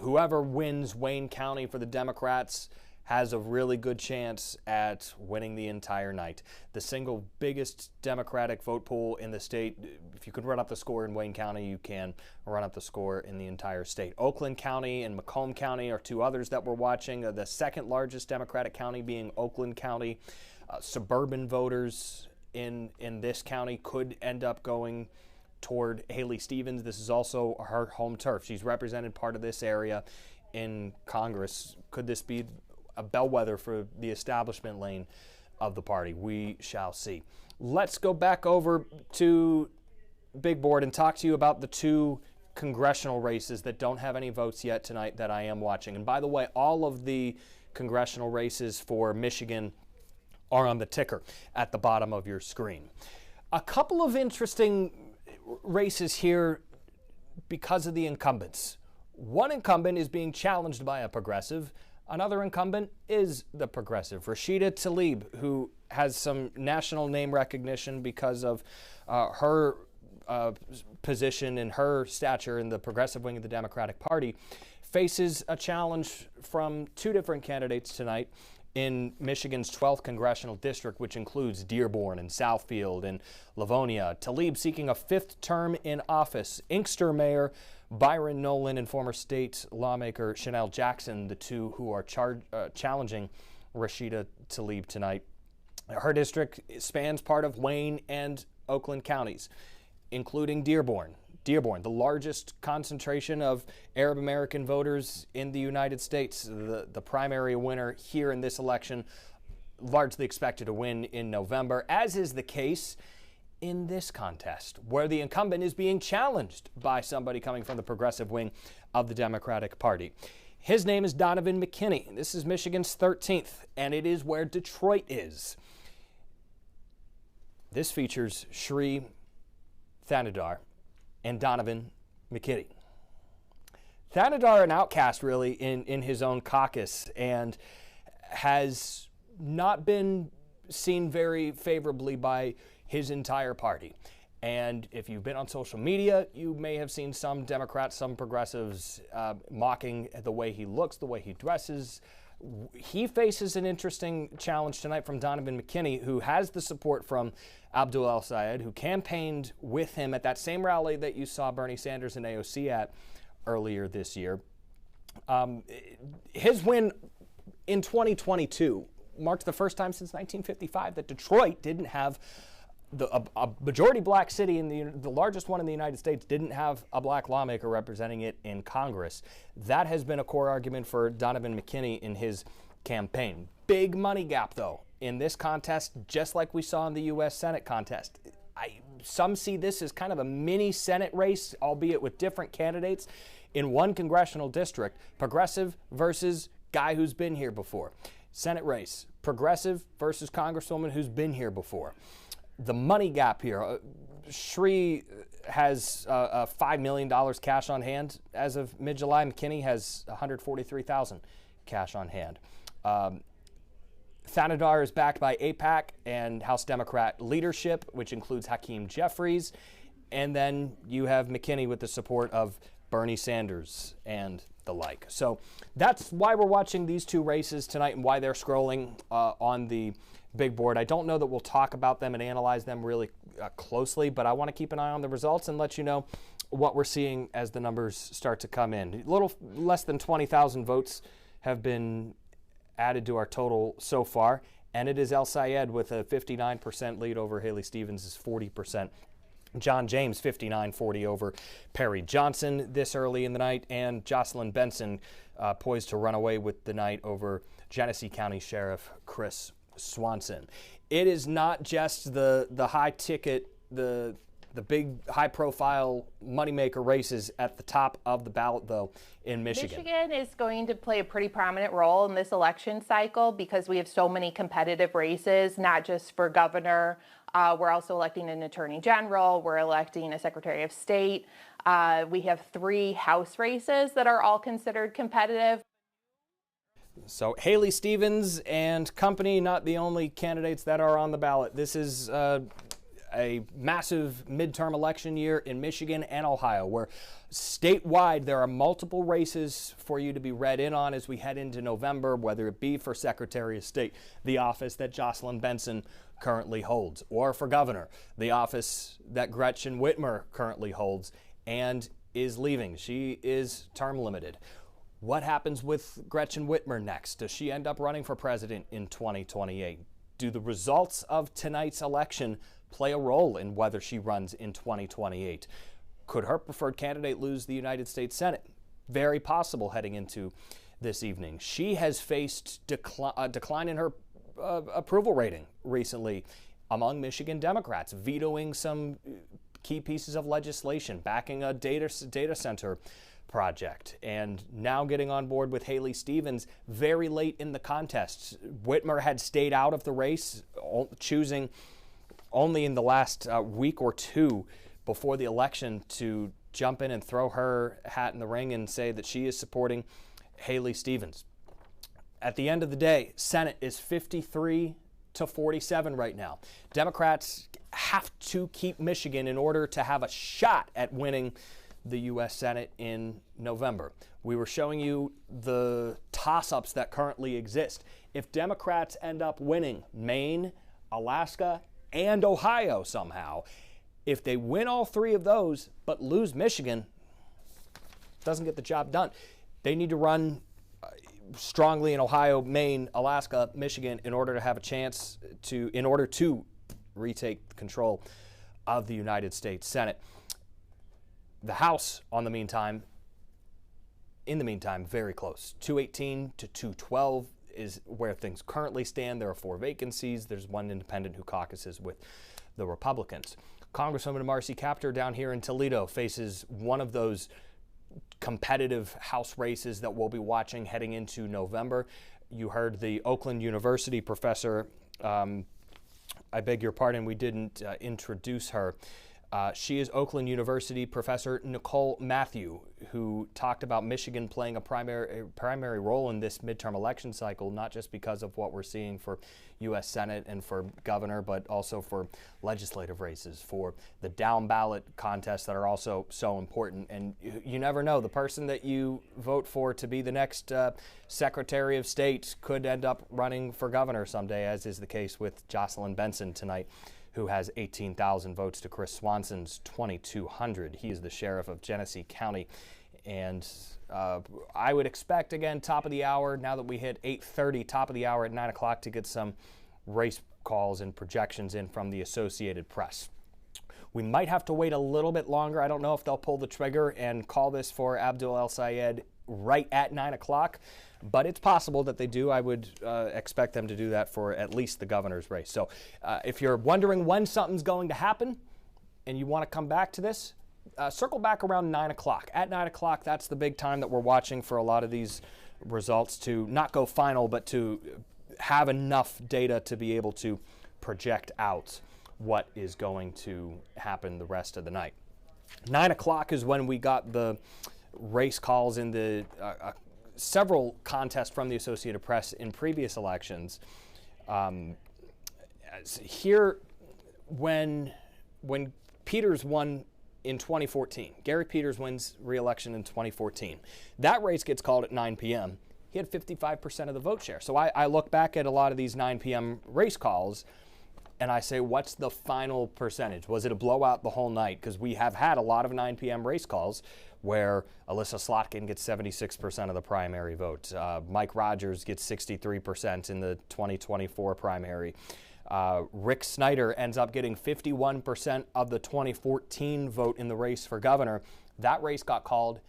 whoever wins Wayne County for the Democrats has a really good chance at winning the entire night. The single biggest Democratic vote pool in the state, if you could run up the score in Wayne County, you can run up the score in the entire state. Oakland County and Macomb County are two others that we're watching. The second largest Democratic county being Oakland County. Suburban voters in this county could end up going toward Haley Stevens. This is also her home turf. She's represented part of this area in Congress. Could this be a bellwether for the establishment lane of the party? We shall see. Let's go back over to Big Board and talk to you about the two congressional races that don't have any votes yet tonight that I am watching. And by the way, all of the congressional races for Michigan are on the ticker at the bottom of your screen. A couple of interesting races here because of the incumbents. One incumbent is being challenged by a progressive. Another incumbent is the progressive, Rashida Tlaib, who has some national name recognition because of her position and her stature in the progressive wing of the Democratic Party, faces a challenge from two different candidates tonight in Michigan's 12th congressional district, which includes Dearborn and Southfield and Livonia. Tlaib seeking a fifth term in office. Inkster Mayor Byron Nolan and former state lawmaker Chanel Jackson, the two who are challenging Rashida Tlaib tonight. Her district spans part of Wayne and Oakland counties, including Dearborn. Dearborn, the largest concentration of Arab American voters in the United States. The primary winner here in this election, largely expected to win in November, as is the case in this contest, where the incumbent is being challenged by somebody coming from the progressive wing of the Democratic Party. His name is Donovan McKinney. This is Michigan's 13th, and it is where Detroit is. This features Sri Thanedar and Donovan McKinney. Thanedar, an outcast really in his own caucus, and has not been seen very favorably by his entire party. And if you've been on social media, you may have seen some Democrats, some progressives mocking the way he looks, the way he dresses. He faces an interesting challenge tonight from Donovan McKinney, who has the support from Abdul El Sayed, who campaigned with him at that same rally that you saw Bernie Sanders and AOC at earlier this year. His win in 2022 marked the first time since 1955 that Detroit didn't have a majority black city in the largest one in the United States didn't have a black lawmaker representing it in Congress. That has been a core argument for Donovan McKinney in his campaign. Big money gap, though, in this contest, just like we saw in the U.S. Senate contest. Some see this as kind of a mini Senate race, albeit with different candidates in one congressional district. Progressive versus guy who's been here before. Senate race, progressive versus congresswoman who's been here before. The money gap here, Sri has $5 million cash on hand as of mid-July. McKinney has $143,000 cash on hand. Thanedar is backed by AIPAC and House Democrat leadership, which includes Hakeem Jeffries. And then you have McKinney with the support of Bernie Sanders and the like. So that's why we're watching these two races tonight and why they're scrolling on the big board. I don't know that we'll talk about them and analyze them really closely, but I want to keep an eye on the results and let you know what we're seeing as the numbers start to come in. A little less than 20,000 votes have been added to our total so far, and it is El Sayed with a 59% lead over Haley Stevens' 40%. John James 59-40 over Perry Johnson this early in the night, and Jocelyn Benson poised to run away with the night over Genesee County Sheriff Chris Swanson. It is not just the high ticket, the big high-profile moneymaker races at the top of the ballot, though, in Michigan. Michigan is going to play a pretty prominent role in this election cycle because we have so many competitive races, not just for governor. We're also electing an attorney general. We're electing a secretary of state. We have 3 House races that are all considered competitive. So Haley Stevens and company, not the only candidates that are on the ballot. This is a massive midterm election year in Michigan and Ohio, where statewide there are multiple races for you to be read in on as we head into November, whether it be for Secretary of State, the office that Jocelyn Benson currently holds, or for governor, the office that Gretchen Whitmer currently holds and is leaving. She is term limited. What happens with Gretchen Whitmer next? Does she end up running for president in 2028? Do the results of tonight's election play a role in whether she runs in 2028? Could her preferred candidate lose the United States Senate? Very possible heading into this evening. She has faced a decline in her approval rating recently among Michigan Democrats, vetoing some key pieces of legislation, backing a data center project, and now getting on board with Haley Stevens very late in the contest. Whitmer had stayed out of the race, choosing only in the last week or two before the election to jump in and throw her hat in the ring and say that she is supporting Haley Stevens. At the end of the day, Senate is 53-47 right now. Democrats have to keep Michigan in order to have a shot at winning the U.S. Senate in November. We were showing you the toss-ups that currently exist. If Democrats end up winning Maine, Alaska, and Ohio somehow, if they win all 3 of those but lose Michigan, doesn't get the job done. They need to run strongly in Ohio, Maine, Alaska, Michigan in order to have a chance to retake control of the United States Senate. The House, in the meantime, very close. 218 to 212 is where things currently stand. There are 4 vacancies. There's 1 independent who caucuses with the Republicans. Congresswoman Marcy Kaptur down here in Toledo faces one of those competitive House races that we'll be watching heading into November. You heard the Oakland University professor, I beg your pardon, we didn't introduce her. She is Oakland University professor Nicole Matthew, who talked about Michigan playing a primary role in this midterm election cycle, not just because of what we're seeing for U.S. Senate and for governor, but also for legislative races, for the down ballot contests that are also so important. And you never know, the person that you vote for to be the next Secretary of State could end up running for governor someday, as is the case with Jocelyn Benson tonight, who has 18,000 votes to Chris Swanson's 2,200. He is the sheriff of Genesee County. And I would expect, again, top of the hour, now that we hit 8:30, top of the hour at 9 o'clock, to get some race calls and projections in from the Associated Press. We might have to wait a little bit longer. I don't know if they'll pull the trigger and call this for Abdul El Sayed right at 9 o'clock. But it's possible that they do. I would expect them to do that for at least the governor's race. So if you're wondering when something's going to happen and you want to come back to this, circle back around 9 o'clock. At 9 o'clock, that's the big time that we're watching for a lot of these results to not go final, but to have enough data to be able to project out what is going to happen the rest of the night. 9 o'clock is when we got the race calls in the several contests from the Associated Press in previous elections. Here, when Peters won in 2014, Gary Peters wins re-election in 2014. That race gets called at 9 p.m. He had 55% of the vote share. So I look back at a lot of these 9 p.m. race calls, And I say, what's the final percentage? Was it a blowout the whole night? Because we have had a lot of 9 p.m. race calls where Alyssa Slotkin gets 76% of the primary vote. Mike Rogers gets 63% in the 2024 primary. Rick Snyder ends up getting 51% of the 2014 vote in the race for governor. That race got called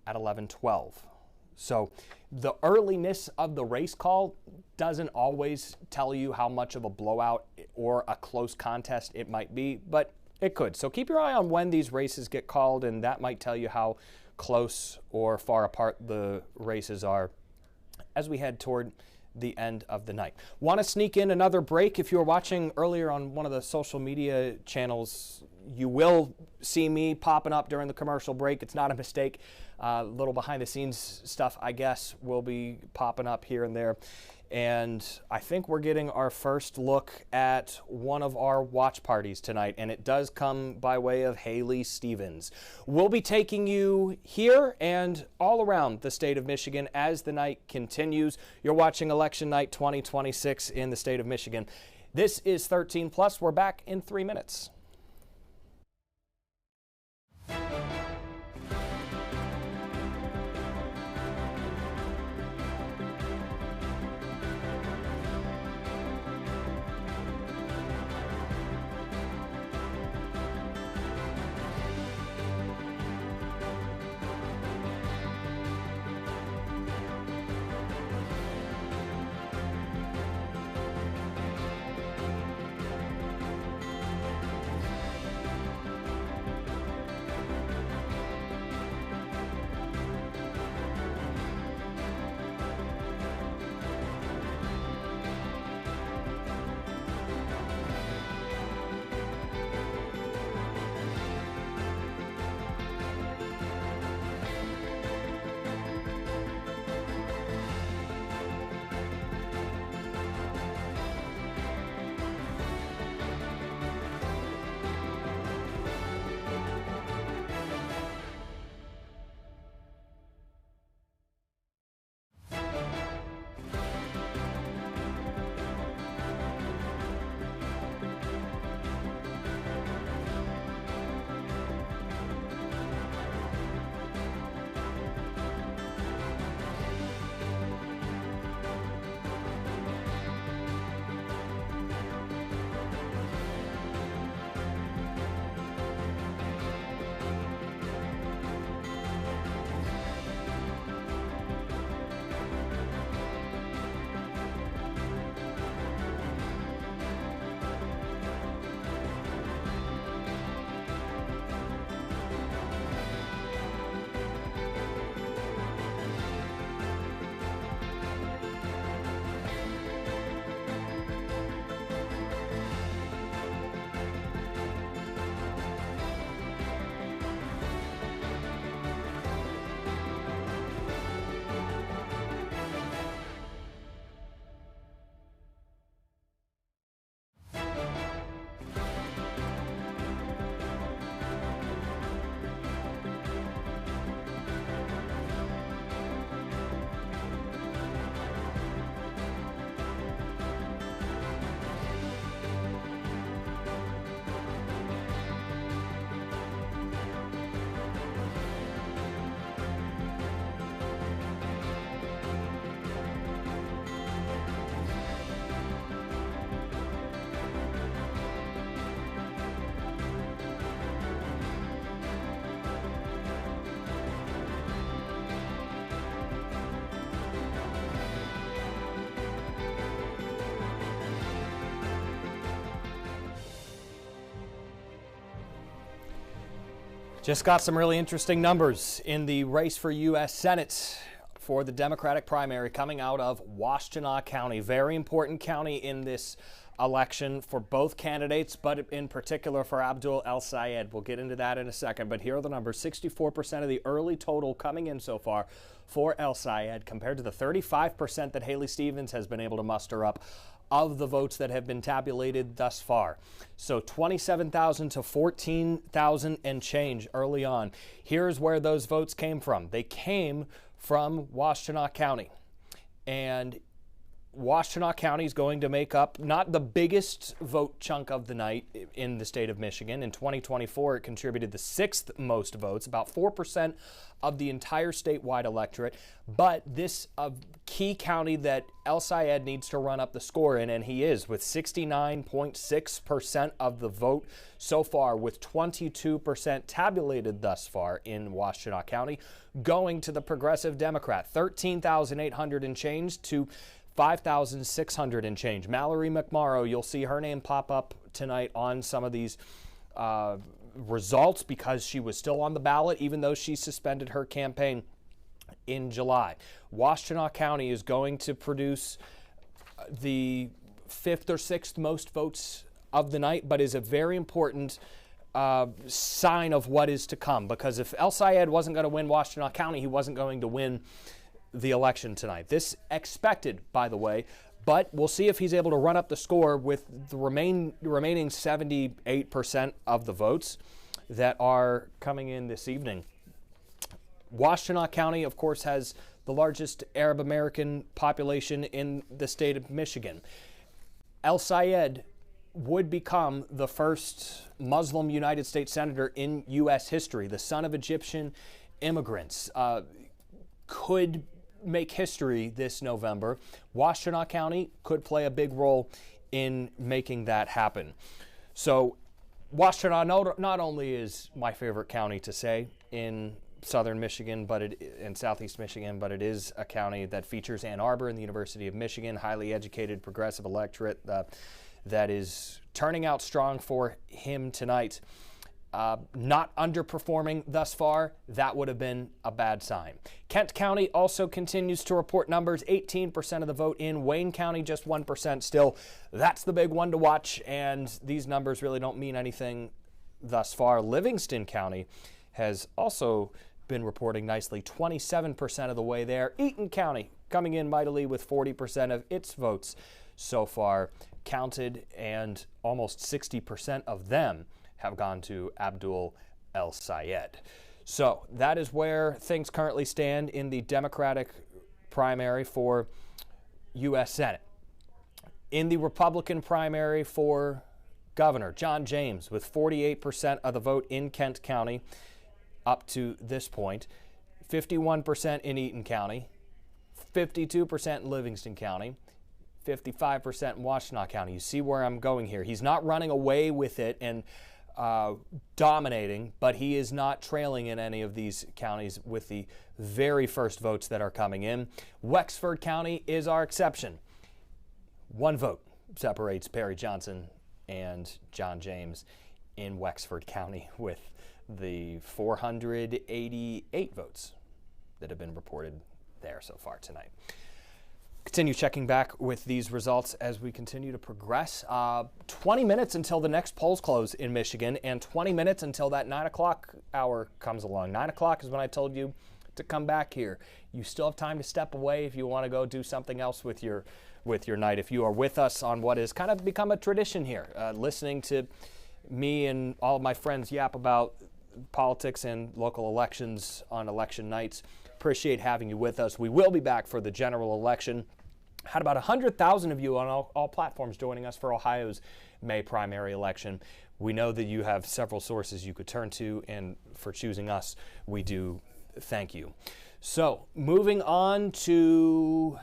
at 11:12. So the earliness of the race call doesn't always tell you how much of a blowout or a close contest it might be, but it could. So keep your eye on when these races get called, and that might tell you how close or far apart the races are as we head toward the end of the night. Want to sneak in another break? If you were watching earlier on one of the social media channels, you will see me popping up during the commercial break. It's not a mistake. Little behind the scenes stuff, I guess, will be popping up here and there. And I think we're getting our first look at one of our watch parties tonight, and it does come by way of Haley Stevens. We'll be taking you here and all around the state of Michigan as the night continues. You're watching Election Night 2026 in the state of Michigan. This is 13 Plus. We're back in 3 minutes. Just got some really interesting numbers in the race for U.S. Senate for the Democratic primary coming out of Washtenaw County. Very important county in this election for both candidates, but in particular for Abdul El-Sayed. We'll get into that in a second, but here are the numbers. 64% of the early total coming in so far for El-Sayed compared to the 35% that Haley Stevens has been able to muster up of the votes that have been tabulated thus far. So 27,000 to 14,000 and change early on. Here's where those votes came from. They came from Washtenaw County. And Washtenaw County is going to make up not the biggest vote chunk of the night in the state of Michigan. In 2024, it contributed the 6th most votes, about 4% of the entire statewide electorate. But this a key county that El Sayed needs to run up the score in, and he is, with 69.6% of the vote so far, with 22% tabulated thus far in Washtenaw County, going to the Progressive Democrat, 13,800 and change to 5,600 and change. Mallory McMorrow, you'll see her name pop up tonight on some of these results because she was still on the ballot, even though she suspended her campaign in July. Washtenaw County is going to produce the 5th or 6th most votes of the night, but is a very important sign of what is to come, because if El Sayed wasn't going to win Washtenaw County, he wasn't going to win the election tonight. This expected, by the way, but we'll see if he's able to run up the score with the remaining 78% of the votes that are coming in this evening. Washtenaw County, of course, has the largest Arab American population in the state of Michigan. El Sayed would become the first Muslim United States Senator in U.S. history. The son of Egyptian immigrants could make history this November. Washtenaw County could play a big role in making that happen. So Washtenaw not only is my favorite county to say in southern Michigan, but in southeast Michigan, but it is a county that features Ann Arbor and the University of Michigan, highly educated progressive electorate that is turning out strong for him tonight. Not underperforming thus far, that would have been a bad sign. Kent County also continues to report numbers, 18% of the vote in. Wayne County, just 1% still. That's the big one to watch, and these numbers really don't mean anything thus far. Livingston County has also been reporting nicely, 27% of the way there. Eaton County coming in mightily with 40% of its votes so far counted, and almost 60% of them have gone to Abdul El Sayed. So that is where things currently stand in the Democratic primary for U.S. Senate. In the Republican primary for governor, John James with 48% of the vote in Kent County up to this point, 51% in Eaton County, 52% in Livingston County, 55% in Washtenaw County. You see where I'm going here. He's not running away with it and dominating, but he is not trailing in any of these counties with the very first votes that are coming in. Wexford County is our exception. One vote separates Perry Johnson and John James in Wexford County, with the 488 votes that have been reported there so far tonight. Continue checking back with these results as we continue to progress. 20 minutes until the next polls close in Michigan, and 20 minutes until that 9 o'clock hour comes along. 9 o'clock is when I told you to come back here. You still have time to step away if you want to go do something else with your night. If you are with us on what has kind of become a tradition here, listening to me and all of my friends yap about politics and local elections on election nights. Appreciate having you with us. We will be back for the general election. Had about 100,000 of you on all platforms joining us for Ohio's May primary election. We know that you have several sources you could turn to, and for choosing us, we do thank you. So moving on to,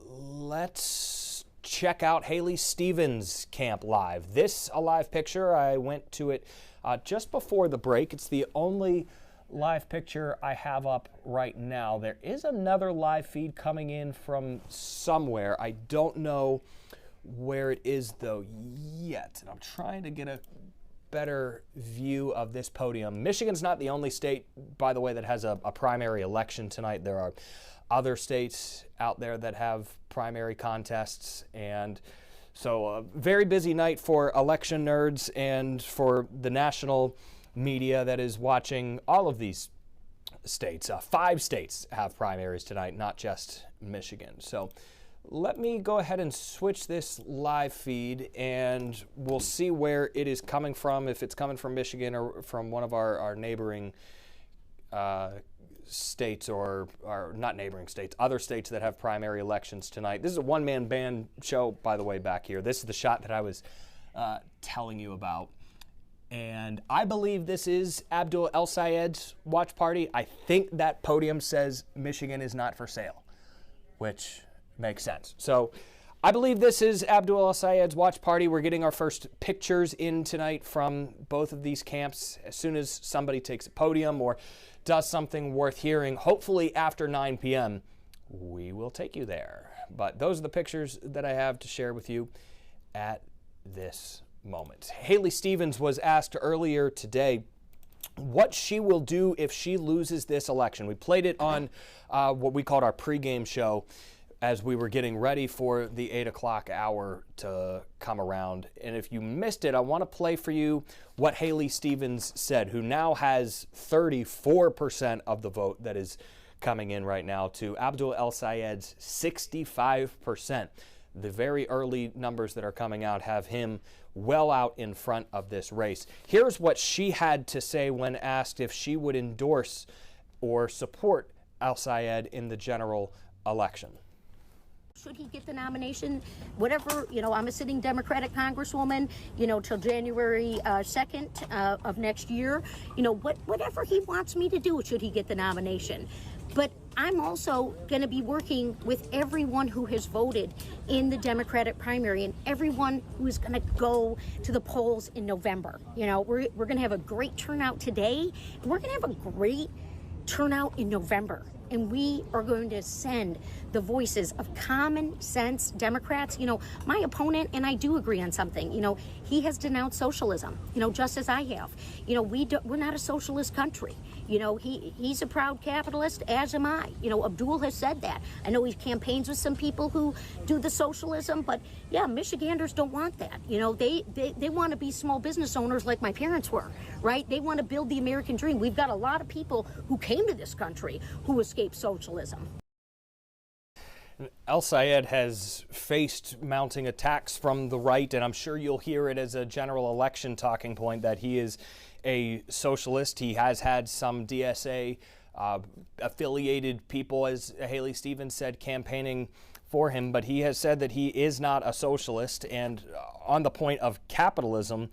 let's check out Haley Stevens' camp live. This a live picture. I went to it just before the break. It's the only live picture I have up right now. There is another live feed coming in from somewhere. I don't know where it is though yet, and I'm trying to get a better view of this podium. Michigan's not the only state, by the way, that has a primary election tonight. There are other states out there that have primary contests, and so a very busy night for election nerds and for the national media that is watching all of these states. 5 states have primaries tonight, not just Michigan. So let me go ahead and switch this live feed, and we'll see where it is coming from, if it's coming from Michigan or from one of our neighboring states or not neighboring states, other states that have primary elections tonight. This is a one-man band show, by the way, back here. This is the shot that I was telling you about. And I believe this is Abdul El-Sayed's watch party. I think that podium says Michigan is not for sale, which makes sense. So I believe this is Abdul El-Sayed's watch party. We're getting our first pictures in tonight from both of these camps. As soon as somebody takes a podium or does something worth hearing, hopefully after 9 p.m., we will take you there. But those are the pictures that I have to share with you at this moment. Haley Stevens was asked earlier today what she will do if she loses this election. We played it on what we called our pregame show as we were getting ready for the 8 o'clock hour to come around. And if you missed it, I want to play for you what Haley Stevens said, who now has 34% of the vote that is coming in right now to Abdul El-Sayed's 65%. The very early numbers that are coming out have him well out in front of this race. Here's what she had to say when asked if she would endorse or support El-Sayed in the general election. Should he get the nomination, whatever, I'm a sitting Democratic Congresswoman, till January 2nd of next year, whatever he wants me to do, should he get the nomination. But I'm also going to be working with everyone who has voted in the Democratic primary and everyone who is going to go to the polls in November. We're going to have a great turnout today. And we're going to have a great turnout in November. And we are going to send the voices of common sense Democrats. My opponent, and I do agree on something, he has denounced socialism, just as I have. We're not a socialist country. He's a proud capitalist, as am I. Abdul has said that. I know he campaigns with some people who do the socialism, but yeah, Michiganders don't want that. They want to be small business owners like my parents were, right? They want to build the American dream. We've got a lot of people who came to this country who escaped socialism. El-Sayed has faced mounting attacks from the right, and I'm sure you'll hear it as a general election talking point that he is a socialist. He has had some DSA affiliated people, as Haley Stevens said, campaigning for him, but he has said that he is not a socialist. And on the point of capitalism,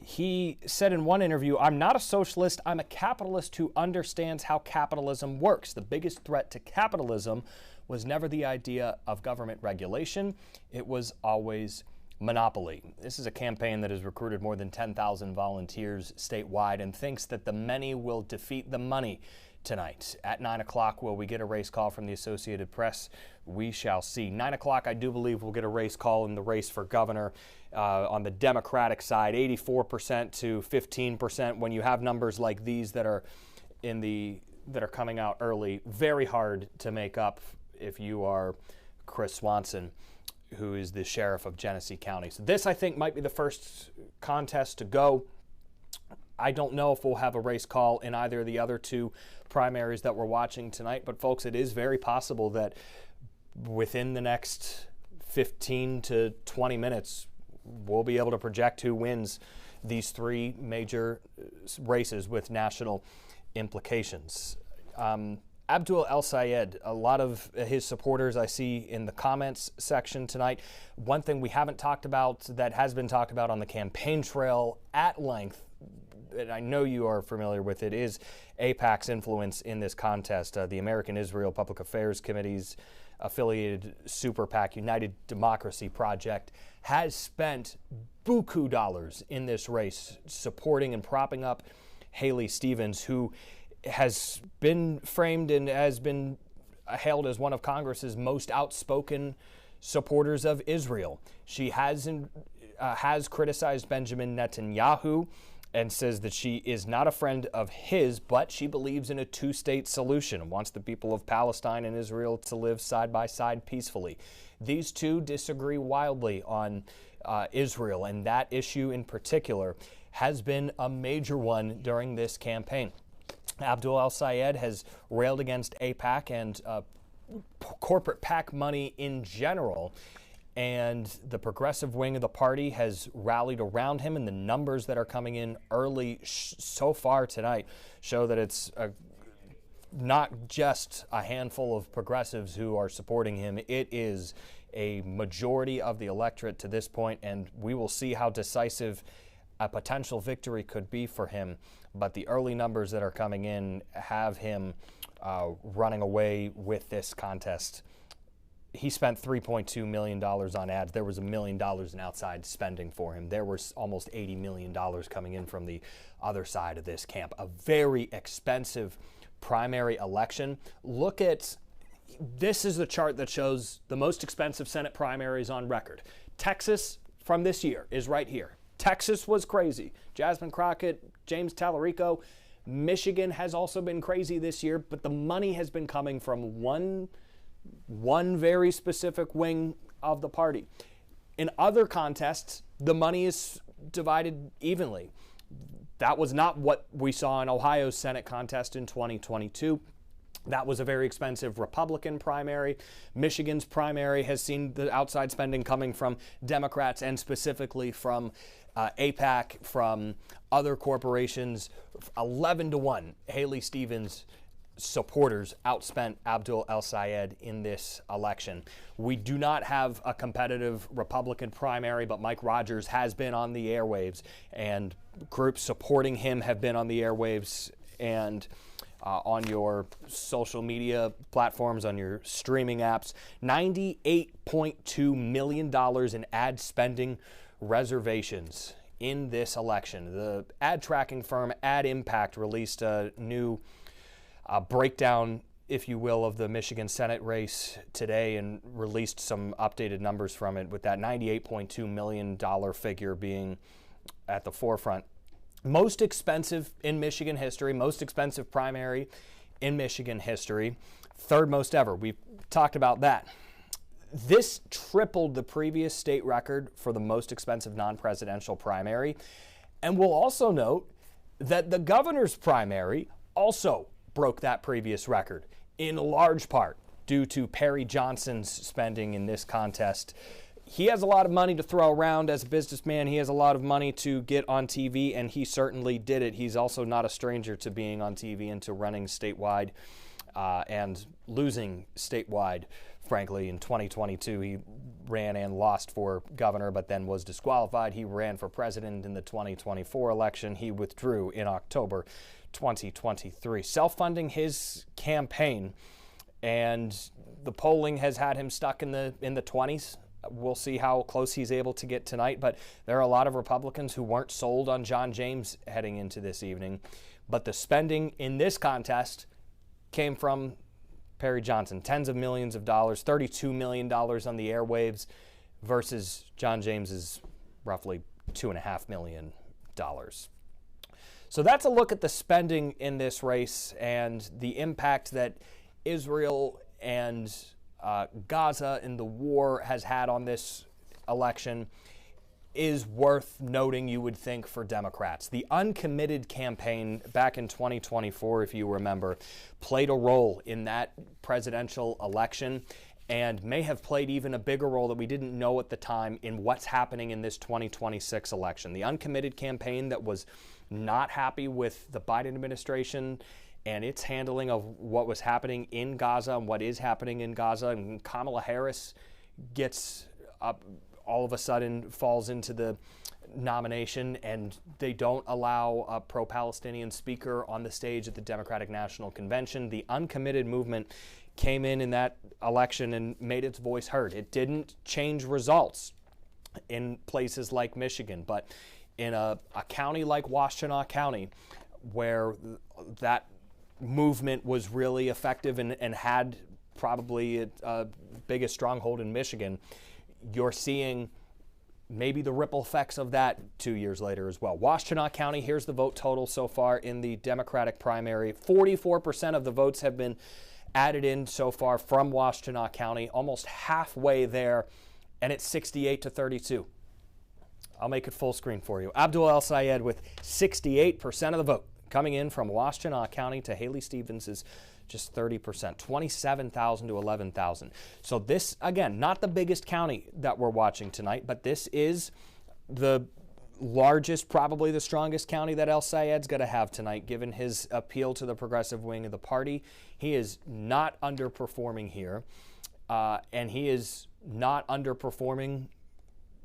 he said in one interview, "I'm not a socialist, I'm a capitalist who understands how capitalism works. The biggest threat to capitalism was never the idea of government regulation. It was always monopoly." This is a campaign that has recruited more than 10,000 volunteers statewide and thinks that the many will defeat the money tonight. At 9 o'clock, will we get a race call from the Associated Press? We shall see. 9 o'clock, I do believe we'll get a race call in the race for governor on the Democratic side, 84% to 15%. When you have numbers like these that are coming out early, very hard to make up if you are Chris Swanson, who is the sheriff of Genesee County. So this, I think, might be the first contest to go. I don't know if we'll have a race call in either of the other two primaries that we're watching tonight, but folks, it is very possible that within the next 15 to 20 minutes, we'll be able to project who wins these three major races with national implications. Abdul El-Sayed, a lot of his supporters I see in the comments section tonight. One thing we haven't talked about that has been talked about on the campaign trail at length, and I know you are familiar with it, is AIPAC's influence in this contest. The American Israel Public Affairs Committee's affiliated super PAC, United Democracy Project, has spent buku dollars in this race supporting and propping up Haley Stevens, who has been framed and has been hailed as one of Congress's most outspoken supporters of Israel. She has criticized Benjamin Netanyahu and says that she is not a friend of his, but she believes in a two-state solution and wants the people of Palestine and Israel to live side by side peacefully. These two disagree wildly on Israel, and that issue in particular has been a major one during this campaign. Abdul El-Sayed has railed against AIPAC and corporate PAC money in general, and the progressive wing of the party has rallied around him, and the numbers that are coming in early so far tonight show that it's not just a handful of progressives who are supporting him. It is a majority of the electorate to this point, and we will see how decisive a potential victory could be for him. But the early numbers that are coming in have him running away with this contest. He spent $3.2 million on ads. There was $1 million in outside spending for him. There was almost $80 million coming in from the other side of this camp. A very expensive primary election. Look at, this is the chart that shows the most expensive Senate primaries on record. Texas from this year is right here. Texas was crazy. Jasmine Crockett, James Tallarico. Michigan has also been crazy this year, but the money has been coming from one very specific wing of the party. In other contests, the money is divided evenly. That was not what we saw in Ohio's Senate contest in 2022. That was a very expensive Republican primary. Michigan's primary has seen the outside spending coming from Democrats and specifically from AIPAC, from other corporations. 11-1, Haley Stevens supporters outspent Abdul El-Sayed in this election. We do not have a competitive Republican primary, but Mike Rogers has been on the airwaves, and groups supporting him have been on the airwaves and on your social media platforms, on your streaming apps. $98.2 million in ad spending reservations in this election. The ad tracking firm Ad Impact released a new breakdown, if you will, of the Michigan Senate race today and released some updated numbers from it, with that $98.2 million figure being at the forefront. Most expensive in Michigan history, most expensive primary in Michigan history, third most ever. We've talked about that. This tripled the previous state record for the most expensive non-presidential primary. And we'll also note that the governor's primary also broke that previous record, in large part due to Perry Johnson's spending in this contest. He has a lot of money to throw around as a businessman. He has a lot of money to get on TV, and he certainly did it. He's also not a stranger to being on TV and to running statewide and losing statewide. Frankly, in 2022, he ran and lost for governor, but then was disqualified. He ran for president in the 2024 election. He withdrew in October 2023, self-funding his campaign, and the polling has had him stuck in the 20s. We'll see how close he's able to get tonight, but there are a lot of Republicans who weren't sold on John James heading into this evening. But the spending in this contest came from Perry Johnson, tens of millions of dollars, $32 million on the airwaves versus John James's roughly $2.5 million. So that's a look at the spending in this race and the impact that Israel and Gaza and the war has had on this election is worth noting, you would think, for Democrats. The uncommitted campaign back in 2024, if you remember, played a role in that presidential election and may have played even a bigger role that we didn't know at the time in what's happening in this 2026 election. The uncommitted campaign that was not happy with the Biden administration and its handling of what was happening in Gaza and what is happening in Gaza. And Kamala Harris gets up, all of a sudden falls into the nomination, and they don't allow a pro-Palestinian speaker on the stage at the Democratic National Convention. The uncommitted movement came in that election and made its voice heard. It didn't change results in places like Michigan, but in a county like Washtenaw County, where that movement was really effective and had probably a biggest stronghold in Michigan, you're seeing maybe the ripple effects of that 2 years later as well. Washtenaw County, here's the vote total so far in the Democratic primary. 44% of the votes have been added in so far from Washtenaw County, almost halfway there, and it's 68-32. I'll make it full screen for you. Abdul El-Sayed with 68% of the vote coming in from Washtenaw County to Haley Stevens is just 30%, 27,000 to 11,000. So this, again, not the biggest county that we're watching tonight, but this is the largest, probably the strongest county that El Sayed's going to have tonight, given his appeal to the progressive wing of the party. He is not underperforming here, and he is not underperforming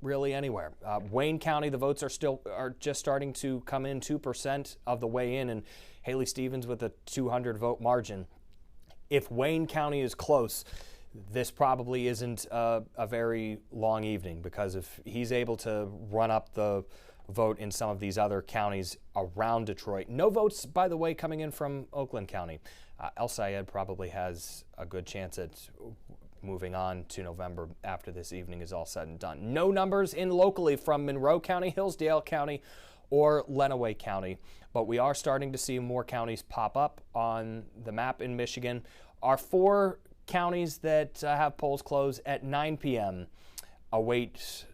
really anywhere. Wayne County, the votes are just starting to come in 2% of the way in, and Haley Stevens with a 200 vote margin. If Wayne County is close, this probably isn't a very long evening, because if he's able to run up the vote in some of these other counties around Detroit. No votes, by the way, coming in from Oakland County. El Sayed probably has a good chance at moving on to November after this evening is all said and done. No numbers in locally from Monroe County, Hillsdale County, or Lenawee County, but we are starting to see more counties pop up on the map in Michigan. Our 4 counties that have polls close at 9 p.m. await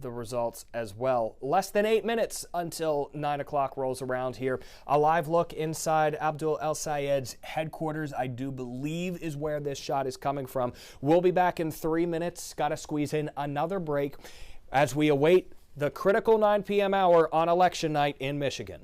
the results as well. Less than 8 minutes until 9 o'clock rolls around here. A live look inside Abdul El Sayed's headquarters, I do believe, is where this shot is coming from. We'll be back in 3 minutes. Got to squeeze in another break as we await the critical 9 p.m. hour on election night in Michigan.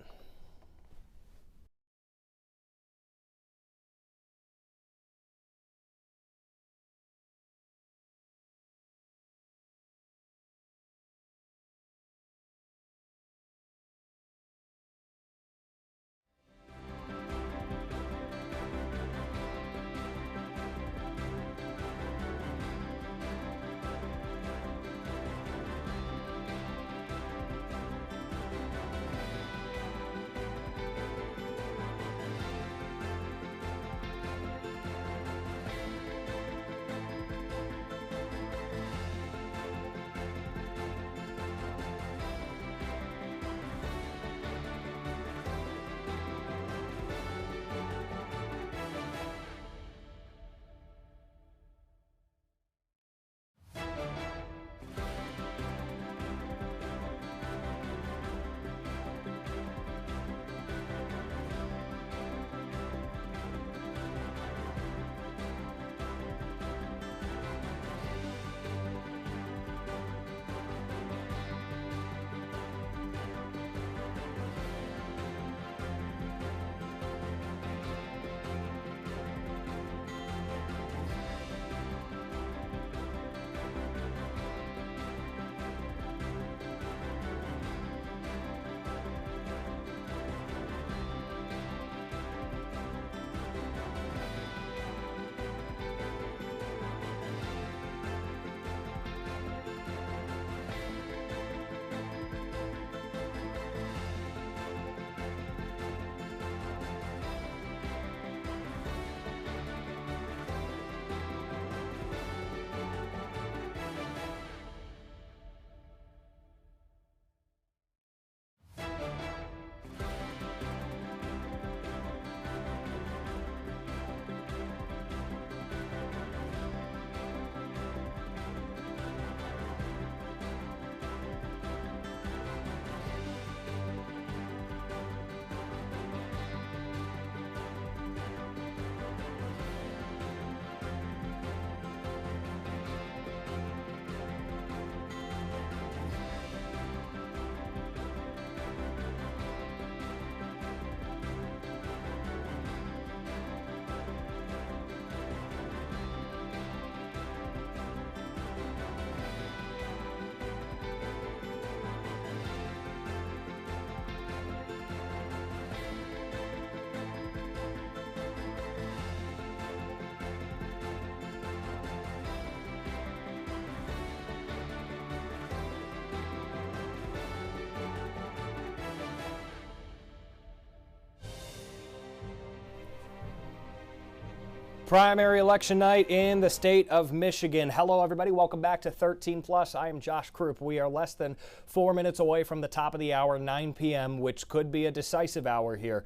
Primary election night in the state of Michigan. Hello, everybody. Welcome back to 13 Plus. I am Josh Krupp. We are less than 4 minutes away from the top of the hour, 9 p.m., which could be a decisive hour here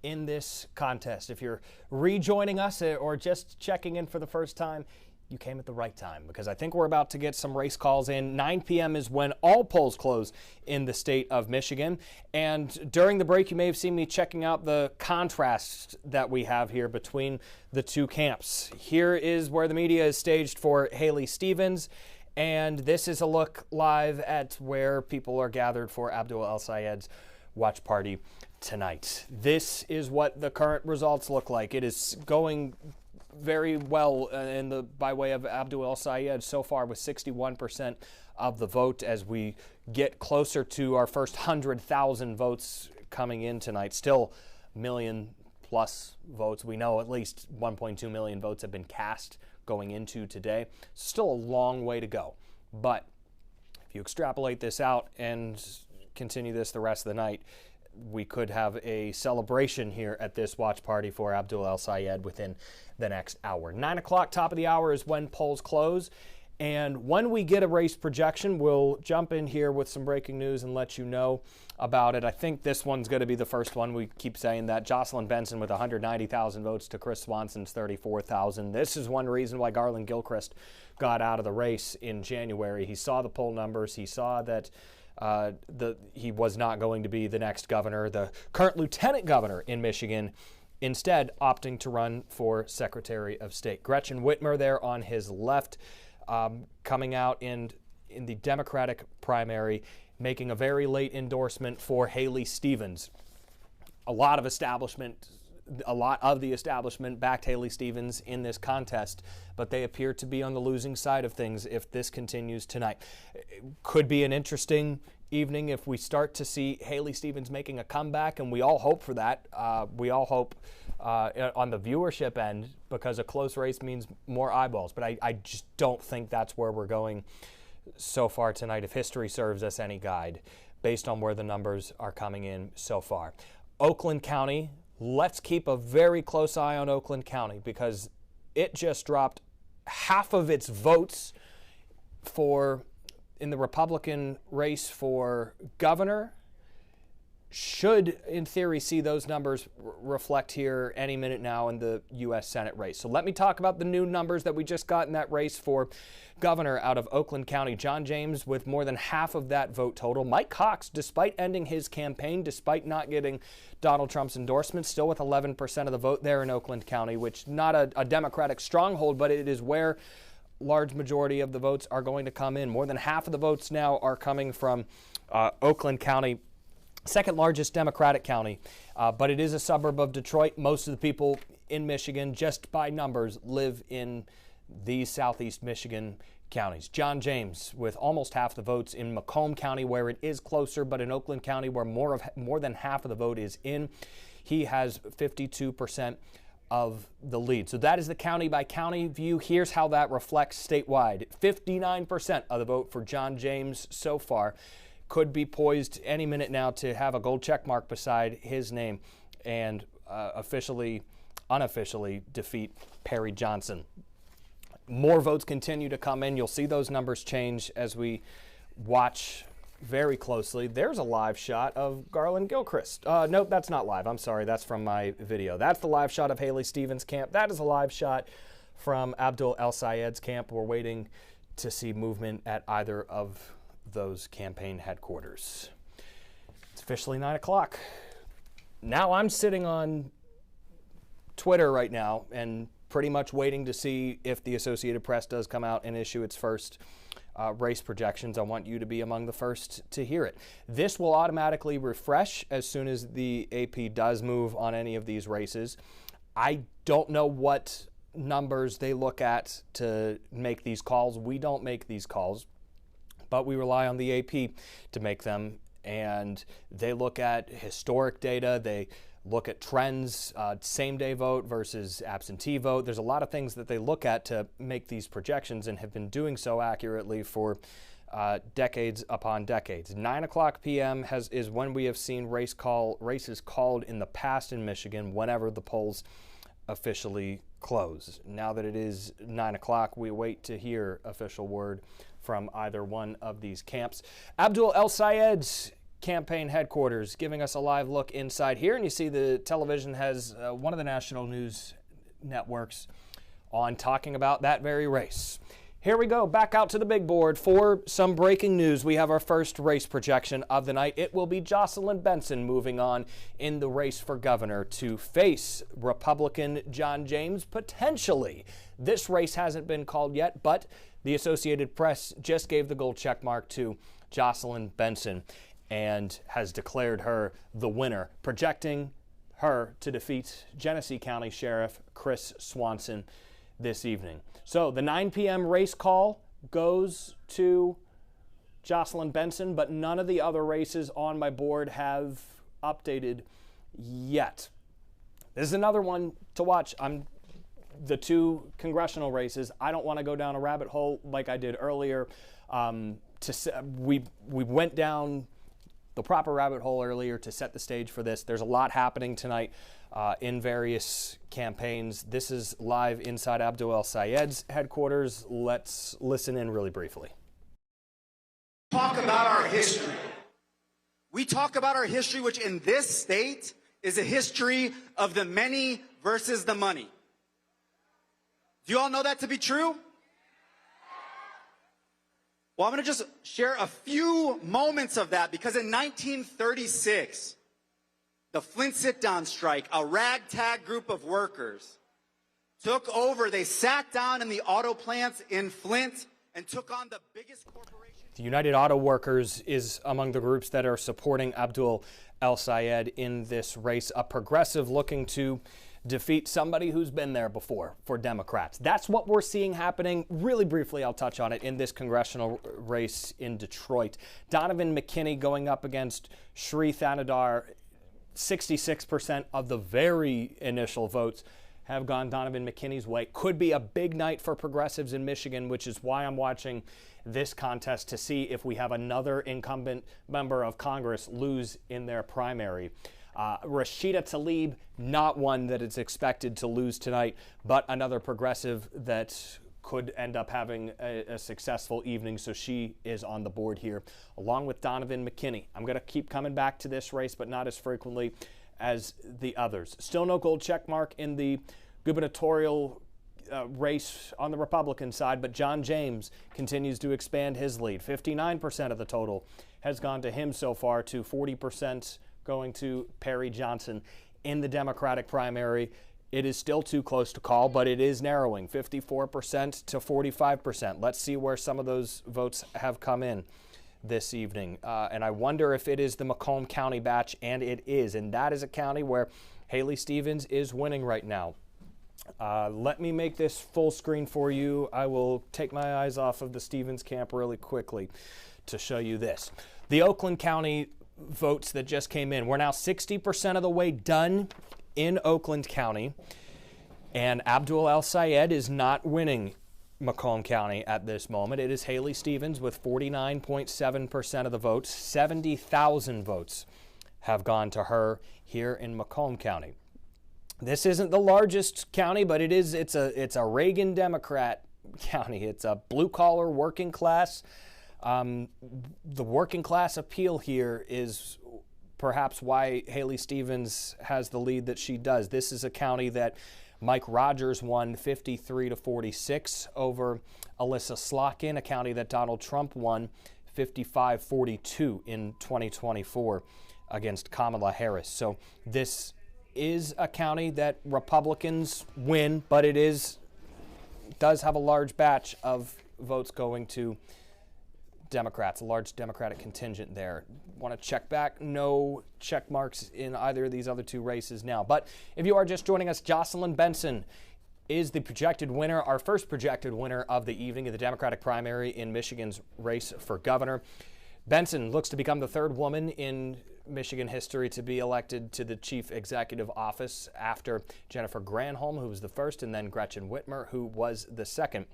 in this contest. If you're rejoining us or just checking in for the first time, you came at the right time, because I think we're about to get some race calls in. 9 p.m. is when all polls close in the state of Michigan. And during the break, you may have seen me checking out the contrast that we have here between the two camps. Here is where the media is staged for Haley Stevens, And this is a look live at where people are gathered for Abdul El-Sayed's watch party tonight. This is what the current results look like. It is going very well by way of Abdul El-Sayed so far, with 61% of the vote, as we get closer to our first 100,000 votes coming in tonight. Still million plus votes. We know at least 1.2 million votes have been cast going into today. Still a long way to go. But if you extrapolate this out and continue this the rest of the night, we could have a celebration here at this watch party for Abdul El-Sayed within the next hour. 9 o'clock, top of the hour, is when polls close. And when we get a race projection, we'll jump in here with some breaking news and let you know about it. I think this one's going to be the first one. We keep saying that. Jocelyn Benson with 190,000 votes to Chris Swanson's 34,000. This is one reason why Garland Gilchrist got out of the race in January. He saw the poll numbers. He saw that he was not going to be the next governor, the current lieutenant governor in Michigan, instead opting to run for Secretary of State. Gretchen Whitmer there on his left, coming out in the Democratic primary, making a very late endorsement for Haley Stevens. A lot of the establishment backed Haley Stevens in this contest, but they appear to be on the losing side of things if this continues tonight. It could be an interesting evening if we start to see Haley Stevens making a comeback, and we all hope for that. We all hope on the viewership end, because a close race means more eyeballs. But I just don't think that's where we're going so far tonight, if history serves us any guide, based on where the numbers are coming in so far. Oakland County, let's keep a very close eye on Oakland County, because it just dropped half of its votes in the Republican race for governor. Should, in theory, see those numbers reflect here any minute now in the U.S. Senate race. So let me talk about the new numbers that we just got in that race for governor out of Oakland County. John James with more than half of that vote total. Mike Cox, despite ending his campaign, despite not getting Donald Trump's endorsement, still with 11% of the vote there in Oakland County, which not a Democratic stronghold, but it is where large majority of the votes are going to come in. More than half of the votes now are coming from Oakland County. Second largest Democratic county, but it is a suburb of Detroit. Most of the people in Michigan, just by numbers, live in these southeast Michigan counties. John James with almost half the votes in Macomb County, where it is closer, but in Oakland County, where more than half of the vote is in, he has 52% of the lead. So that is the county by county view. Here's how that reflects statewide. 59% of the vote for John James so far. Could be poised any minute now to have a gold check mark beside his name and unofficially defeat Perry Johnson. More votes continue to come in. You'll see those numbers change as we watch very closely. There's a live shot of Garland Gilchrist. Nope, that's not live. I'm sorry. That's from my video. That's the live shot of Haley Stevens' camp. That is a live shot from Abdul El-Sayed's camp. We're waiting to see movement at either of those campaign headquarters. It's officially 9 o'clock. Now I'm sitting on Twitter right now and pretty much waiting to see if the Associated Press does come out and issue its first race projections. I want you to be among the first to hear it. This will automatically refresh as soon as the AP does move on any of these races. I don't know what numbers they look at to make these calls. We don't make these calls, but we rely on the AP to make them, and they look at historic data, they look at trends, same-day vote versus absentee vote. There's a lot of things that they look at to make these projections, and have been doing so accurately for decades upon decades. 9 o'clock p.m. is when we have seen races called in the past in Michigan, whenever the polls officially close. Now that it is 9 o'clock, we wait to hear official word from either one of these camps. Abdul El-Sayed's campaign headquarters giving us a live look inside here, and you see the television has one of the national news networks on talking about that very race. Here we go, back out to the big board for some breaking news. We have our first race projection of the night. It will be Jocelyn Benson moving on in the race for governor to face Republican John James, potentially. This race hasn't been called yet, but the Associated Press just gave the gold check mark to Jocelyn Benson and has declared her the winner, projecting her to defeat Genesee County Sheriff Chris Swanson this evening. So the 9 p.m. race call goes to Jocelyn Benson, but none of the other races on my board have updated yet. This is another one to watch. The two congressional races. I don't want to go down a rabbit hole like I did earlier. We went down the proper rabbit hole earlier to set the stage for this. There's a lot happening tonight in various campaigns. This is live inside Abdul El-Sayed's headquarters. Let's listen in really briefly. Talk about our history. We talk about our history, which in this state is a history of the many versus the money. Do you all know that to be true? Well, I'm going to just share a few moments of that, because in 1936, the Flint sit-down strike, a ragtag group of workers took over. They sat down in the auto plants in Flint and took on the biggest corporation. The United Auto Workers is among the groups that are supporting Abdul El-Sayed in this race, a progressive looking to defeat somebody who's been there before for Democrats. That's what we're seeing happening. Really briefly, I'll touch on it in this congressional race in Detroit. Donovan McKinney going up against Shri Thanadar. 66% of the very initial votes have gone Donovan McKinney's way. Could be a big night for progressives in Michigan, which is why I'm watching this contest to see if we have another incumbent member of Congress lose in their primary. Rashida Tlaib, not one that is expected to lose tonight, but another progressive that could end up having a successful evening, so she is on the board here, along with Donovan McKinney. I'm going to keep coming back to this race, but not as frequently as the others. Still no gold check mark in the gubernatorial race on the Republican side, but John James continues to expand his lead. 59% of the total has gone to him so far, to 40% going to Perry Johnson. In the Democratic primary, it is still too close to call, but it is narrowing, 54% to 45%. Let's see where some of those votes have come in this evening. And I wonder if it is the Macomb County batch, and it is. And that is a county where Haley Stevens is winning right now. Let me make this full screen for you. I will take my eyes off of the Stevens camp really quickly to show you this. The Oakland County votes that just came in. We're now 60% of the way done in Oakland County, and Abdul El-Sayed is not winning Macomb County at this moment. It is Haley Stevens with 49.7% of the votes. 70,000 votes have gone to her here in Macomb County. This isn't the largest county, but it's a Reagan Democrat county. It's a blue-collar working class. The working class appeal here is perhaps why Haley Stevens has the lead that she does. This is a county that Mike Rogers won 53-46 over Alyssa Slotkin, a county that Donald Trump won 55-42 in 2024 against Kamala Harris. So this is a county that Republicans win, but it does have a large batch of votes going to Democrats, a large Democratic contingent there. Want to check back? No check marks in either of these other two races now. But if you are just joining us, Jocelyn Benson is the projected winner, our first projected winner of the evening in the Democratic primary in Michigan's race for governor. Benson looks to become the third woman in Michigan history to be elected to the chief executive office, after Jennifer Granholm, who was the first, and then Gretchen Whitmer, who was the second.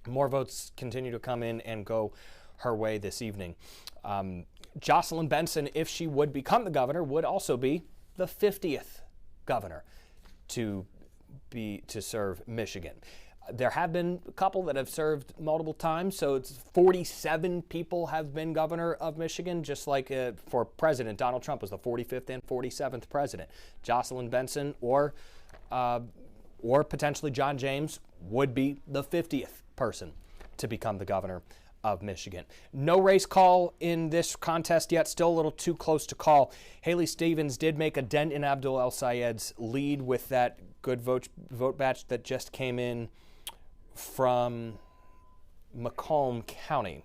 More votes continue to come in and go her way this evening. Jocelyn Benson, if she would become the governor, would also be the 50th governor to serve Michigan. There have been a couple that have served multiple times, so it's 47 people have been governor of Michigan, just like for president. Donald Trump was the 45th and 47th president. Jocelyn Benson or potentially John James would be the 50th person to become the governor of Michigan. No race call in this contest yet, still a little too close to call. Haley Stevens did make a dent in Abdul El-Sayed's lead with that good vote batch that just came in from Macomb County.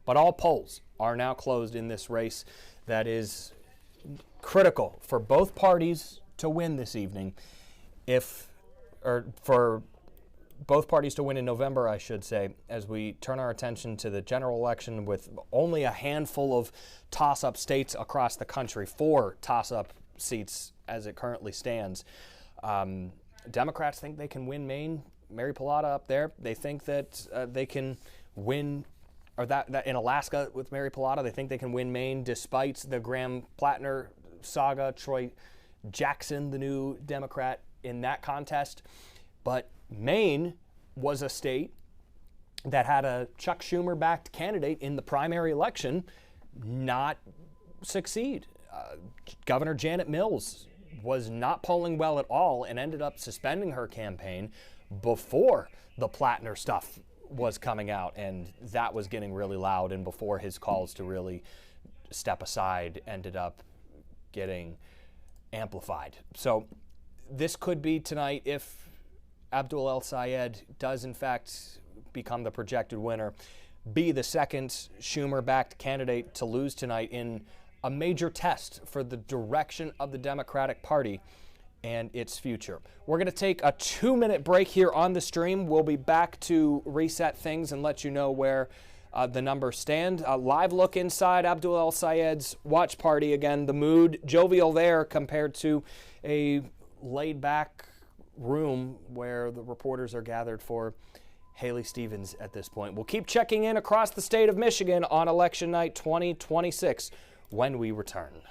But all polls are now closed in this race that is critical for both parties to win this evening, for both parties to win in November, I should say, as we turn our attention to the general election with only a handful of toss-up states across the country, 4 toss-up seats as it currently stands. Democrats think they can win Maine. Mary Pilata up there, they think that they can win, or that in Alaska with Mary Pilata, they think they can win Maine despite the Graham Plattner saga, Troy Jackson, the new Democrat in that contest. But Maine was a state that had a Chuck Schumer-backed candidate in the primary election not succeed. Governor Janet Mills was not polling well at all and ended up suspending her campaign before the Plattner stuff was coming out, and that was getting really loud, and before his calls to really step aside ended up getting amplified. So this could be tonight, if Abdul El Sayed does in fact become the projected winner, be the second Schumer-backed candidate to lose tonight in a major test for the direction of the Democratic Party and its future. We're going to take a 2-minute break here on the stream. We'll be back to reset things and let you know where the numbers stand. A live look inside Abdul El Sayed's watch party. Again, the mood jovial there compared to a laid-back room where the reporters are gathered for Haley Stevens at this point. We'll keep checking in across the state of Michigan on election night 2026 when we return.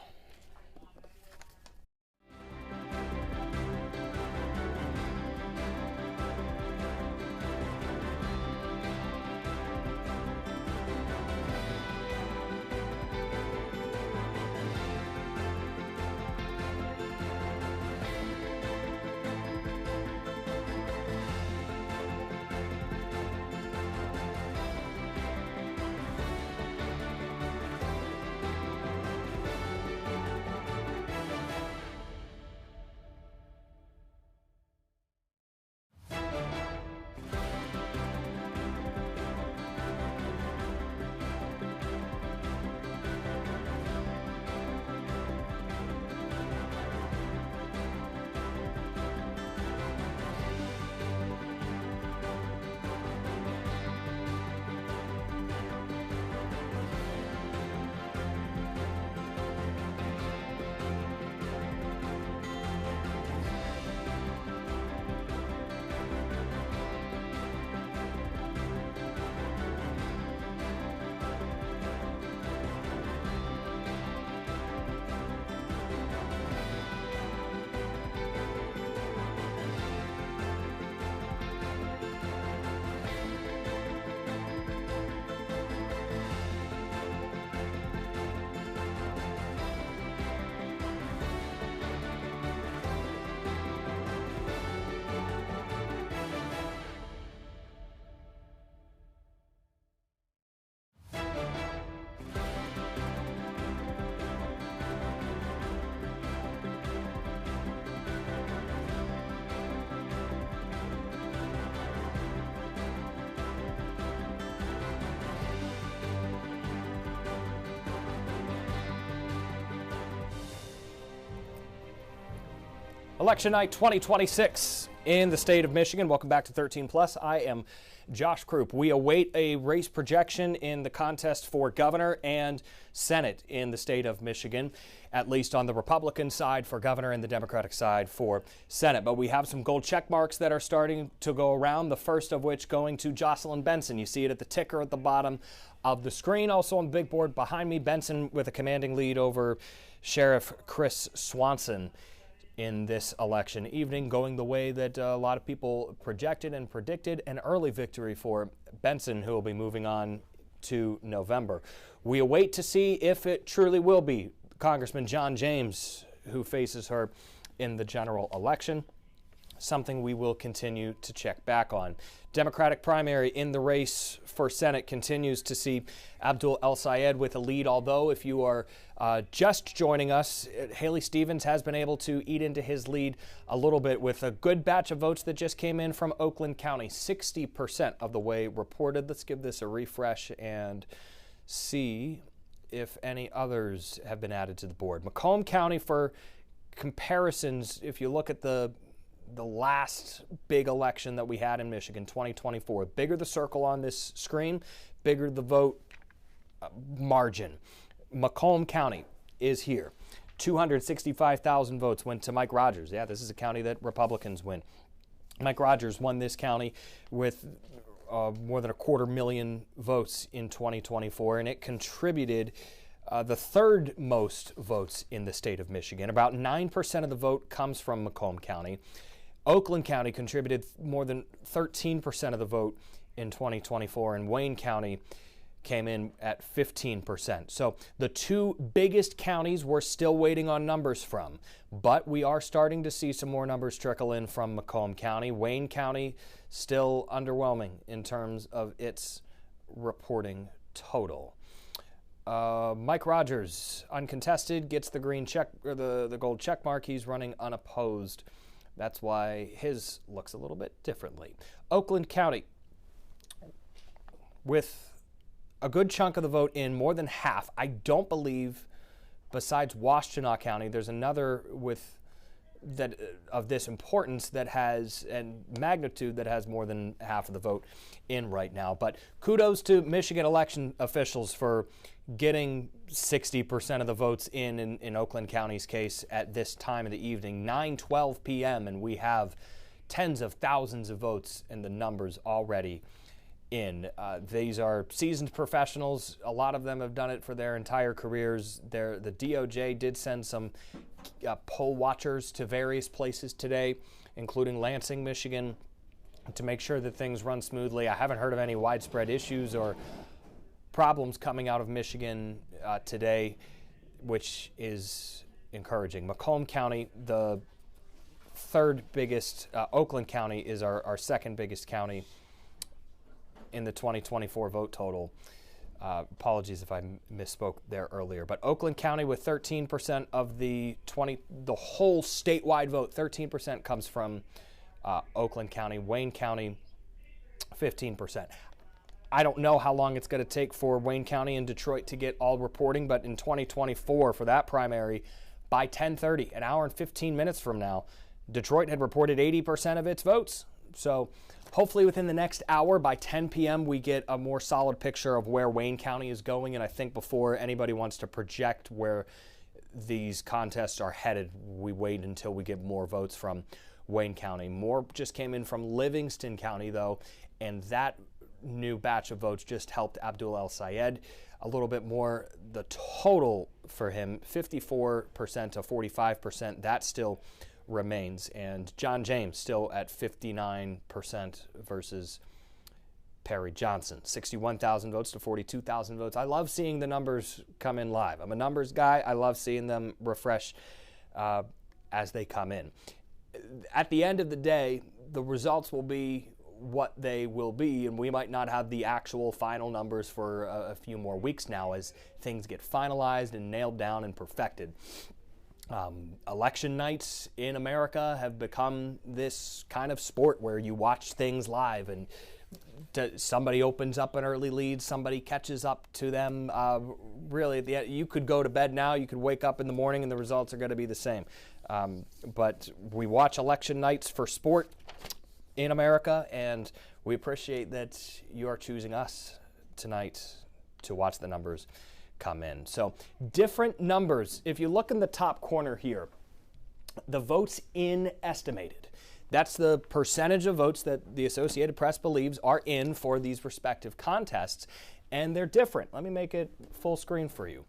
Election night 2026 in the state of Michigan. Welcome back to 13 Plus. I am Josh Krupp. We await a race projection in the contest for governor and Senate in the state of Michigan, at least on the Republican side for governor and the Democratic side for Senate. But we have some gold check marks that are starting to go around, the first of which going to Jocelyn Benson. You see it at the ticker at the bottom of the screen. Also on the big board behind me, Benson with a commanding lead over Sheriff Chris Swanson in this election evening, going the way that a lot of people projected and predicted, an early victory for Benson, who will be moving on to November. We await to see if it truly will be Congressman John James who faces her in the general election. something we will continue to check back on. Democratic primary in the race for Senate continues to see Abdul El-Sayed with a lead, although if you are just joining us, Haley Stevens has been able to eat into his lead a little bit with a good batch of votes that just came in from Oakland County, 60% of the way reported. Let's give this a refresh and see if any others have been added to the board. Macomb County, for comparisons, if you look at the last big election that we had in Michigan, 2024. Bigger the circle on this screen, bigger the vote margin. Macomb County is here. 265,000 votes went to Mike Rogers. Yeah, this is a county that Republicans win. Mike Rogers won this county with more than 250,000 votes in 2024, and it contributed the third most votes in the state of Michigan. About 9% of the vote comes from Macomb County. Oakland County contributed more than 13% of the vote in 2024, and Wayne County came in at 15%. So the two biggest counties we're still waiting on numbers from, but we are starting to see some more numbers trickle in from Macomb County. Wayne County still underwhelming in terms of its reporting total. Mike Rogers, uncontested, gets the green check or the gold check mark. He's running unopposed. That's why his looks a little bit differently. Oakland County, with a good chunk of the vote in, more than half. I don't believe, besides Washtenaw County, there's another of this importance that has, and magnitude, that has more than half of the vote in right now. But kudos to Michigan election officials for getting 60% of the votes in Oakland County's case at this time of the evening, 9:12 p.m., and we have tens of thousands of votes and the numbers already in. These are seasoned professionals. A lot of them have done it for their entire careers. The DOJ did send some poll watchers to various places today, including Lansing, Michigan, to make sure that things run smoothly. I haven't heard of any widespread issues or problems coming out of Michigan today, which is encouraging. Macomb County, the third biggest. Oakland County is our second biggest county in the 2024 vote total. Apologies if I misspoke there earlier, but Oakland County with 13% of the whole statewide vote, 13% comes from Oakland County. Wayne County, 15%. I don't know how long it's going to take for Wayne County and Detroit to get all reporting, but in 2024, for that primary, by 10:30, an hour and 15 minutes from now, Detroit had reported 80% of its votes. So hopefully within the next hour, by 10 p.m., we get a more solid picture of where Wayne County is going. And I think before anybody wants to project where these contests are headed, we wait until we get more votes from Wayne County. More just came in from Livingston County, though, and that new batch of votes just helped Abdul El-Sayed a little bit more. The total for him, 54% to 45%, that still remains. And John James still at 59% versus Perry Johnson. 61,000 votes to 42,000 votes. I love seeing the numbers come in live. I'm a numbers guy. I love seeing them refresh as they come in. At the end of the day, the results will be what they will be, and we might not have the actual final numbers for a few more weeks now as things get finalized and nailed down and perfected. Election nights in America have become this kind of sport where you watch things live, and somebody opens up an early lead, somebody catches up to them. Really, you could go to bed now, you could wake up in the morning, and the results are going to be the same. But we watch election nights for sport in America, and we appreciate that you are choosing us tonight to watch the numbers come in. So different numbers. If you look in the top corner here, the votes in estimated. That's the percentage of votes that the Associated Press believes are in for these respective contests, and they're different. Let me make it full screen for you.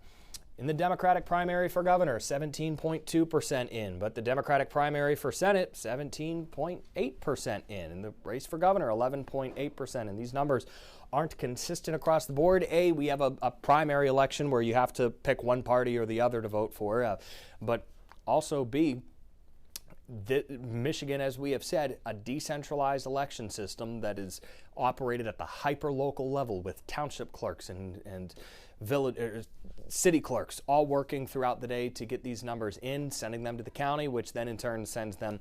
In the Democratic primary for governor, 17.2% in, but the Democratic primary for Senate, 17.8% in. In the race for governor, 11.8%. And these numbers aren't consistent across the board. A, we have a primary election where you have to pick one party or the other to vote for. But also B, Michigan, as we have said, a decentralized election system that is operated at the hyper-local level with township clerks and village, city clerks all working throughout the day to get these numbers in, sending them to the county, which then in turn sends them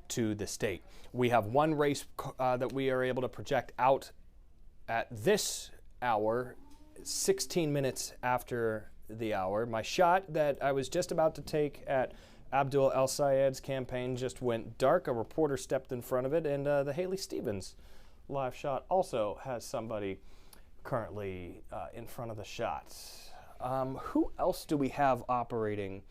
to the state. We have one race that we are able to project out at this hour, 16 minutes after the hour. My shot that I was just about to take at Abdul El Sayed's campaign just went dark. A reporter stepped in front of it, and the Haley Stevens live shot also has somebody currently in front of the shot. Who else do we have operating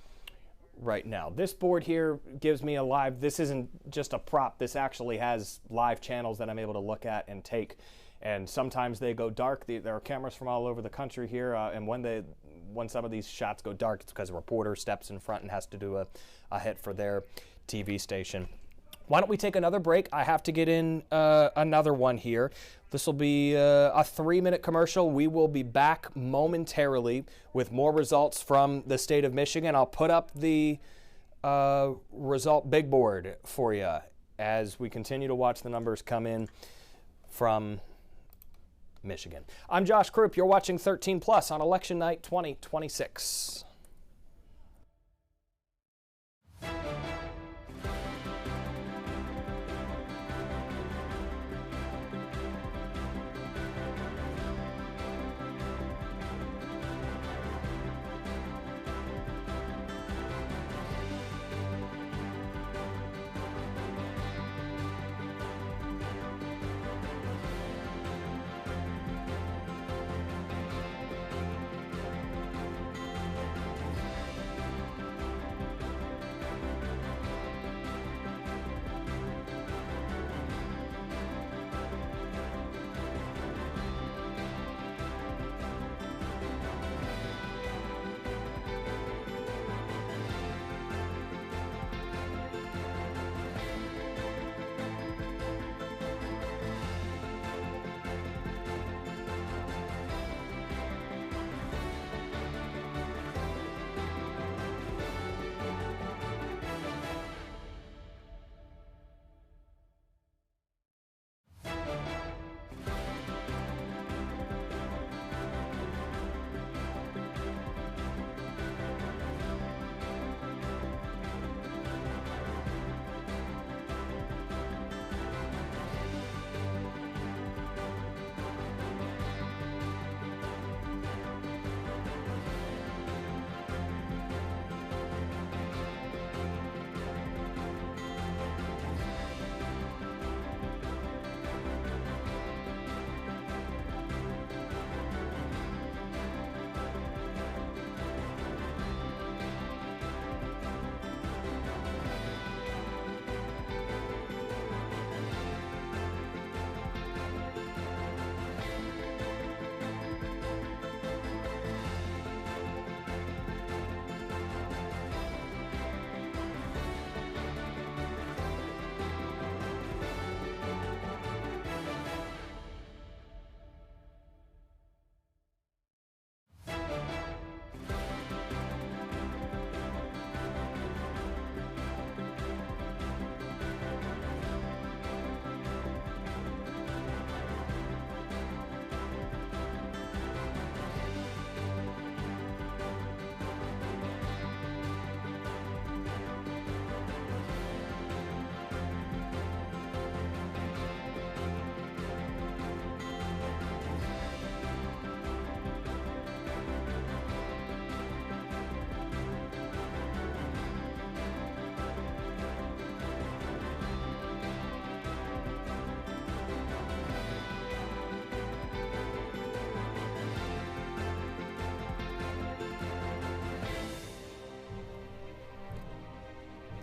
right now? This board here gives me a live, this isn't just a prop, this actually has live channels that I'm able to look at and take. And sometimes they go dark. There are cameras from all over the country here, and when some of these shots go dark, it's because a reporter steps in front and has to do a hit for their TV station. Why don't we take another break? I have to get in another one here. This will be a 3-minute commercial. We will be back momentarily with more results from the state of Michigan. I'll put up the result big board for you as we continue to watch the numbers come in from Michigan. I'm Josh Krupp. You're watching 13 Plus on Election Night 2026.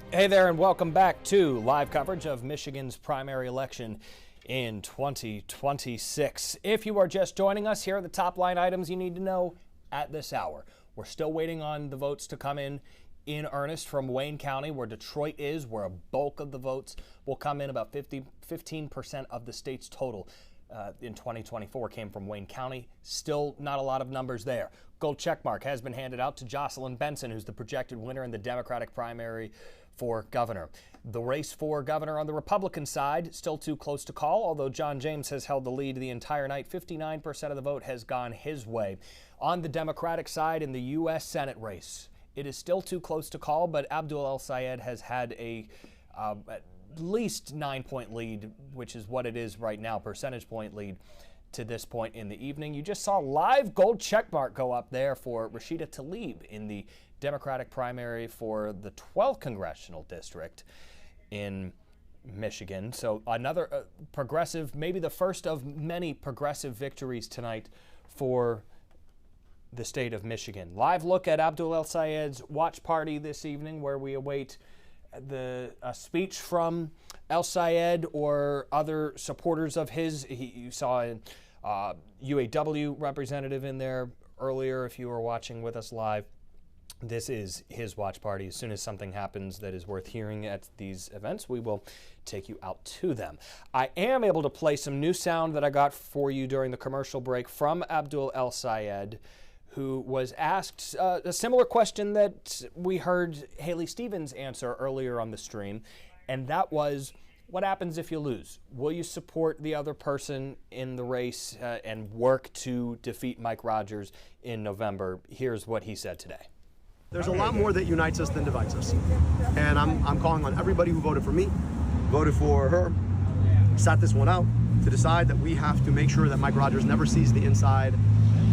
Hey there, and welcome back to live coverage of Michigan's primary election in 2026. If you are just joining us, here are the top line items you need to know at this hour. We're still waiting on the votes to come in earnest from Wayne County, where Detroit is, where a bulk of the votes will come in, about 15% of the state's total. in 2024 came from Wayne County. Still not a lot of numbers there. Gold checkmark has been handed out to Jocelyn Benson, who's the projected winner in the Democratic primary for governor. The race for governor on the Republican side, still too close to call, although John James has held the lead the entire night. 59% of the vote has gone his way. On the Democratic side, in the U.S. Senate race, it is still too close to call, but Abdul El-Sayed has had a at least 9-point lead, which is what it is right now, percentage point lead to this point in the evening. You just saw live gold checkmark go up there for Rashida Tlaib in the Democratic primary for the 12th congressional district in Michigan. So another progressive, maybe the first of many progressive victories tonight for the state of Michigan. Live look at Abdul El-Sayed's watch party this evening, where we await a speech from El-Sayed or other supporters of his. You saw a UAW representative in there earlier if you were watching with us live. This is his watch party. As soon as something happens that is worth hearing at these events, we will take you out to them. I am able to play some new sound that I got for you during the commercial break from Abdul El-Sayed, who was asked a similar question that we heard Haley Stevens answer earlier on the stream, and that was, what happens if you lose? Will you support the other person in the race and work to defeat Mike Rogers in November? Here's what he said today. There's a lot more that unites us than divides us. And I'm calling on everybody who voted for me, voted for her, sat this one out, to decide that we have to make sure that Mike Rogers never sees the inside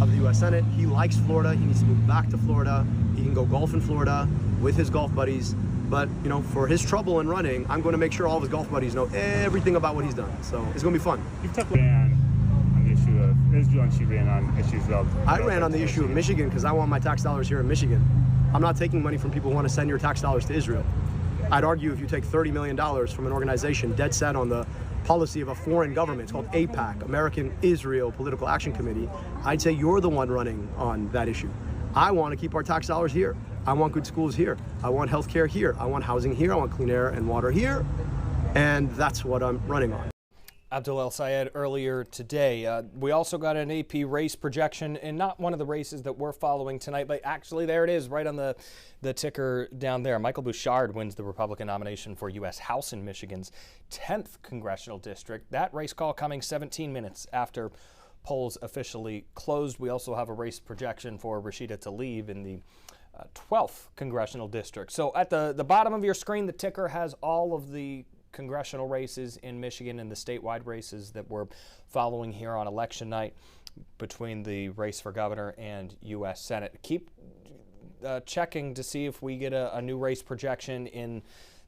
of the U.S. Senate. He likes Florida. He needs to move back to Florida. He can go golf in Florida with his golf buddies. But, you know, for his trouble in running, I'm going to make sure all of his golf buddies know everything about what he's done. So it's going to be fun. You ran on the issue of Israel, and she ran on issues of... I ran on the issue of Michigan because I want my tax dollars here in Michigan. I'm not taking money from people who want to send your tax dollars to Israel. I'd argue if you take $30 million from an organization dead set on the policy of a foreign government, it's called AIPAC, American Israel Political Action Committee, I'd say you're the one running on that issue. I want to keep our tax dollars here. I want good schools here. I want health care here. I want housing here. I want clean air and water here. And that's what I'm running on. Abdul El-Sayed earlier today. We also got an AP race projection, and not one of the races that we're following tonight, but actually there it is right on the ticker down there. Michael Bouchard wins the Republican nomination for U.S. House in Michigan's 10th congressional district. That race call coming 17 minutes after polls officially closed. We also have a race projection for Rashida Tlaib in the 12th congressional district. So at the bottom of your screen, the ticker has all of the congressional races in Michigan and the statewide races that we're following here on election night between the race for governor and U.S. Senate. Keep checking to see if we get a new race projection in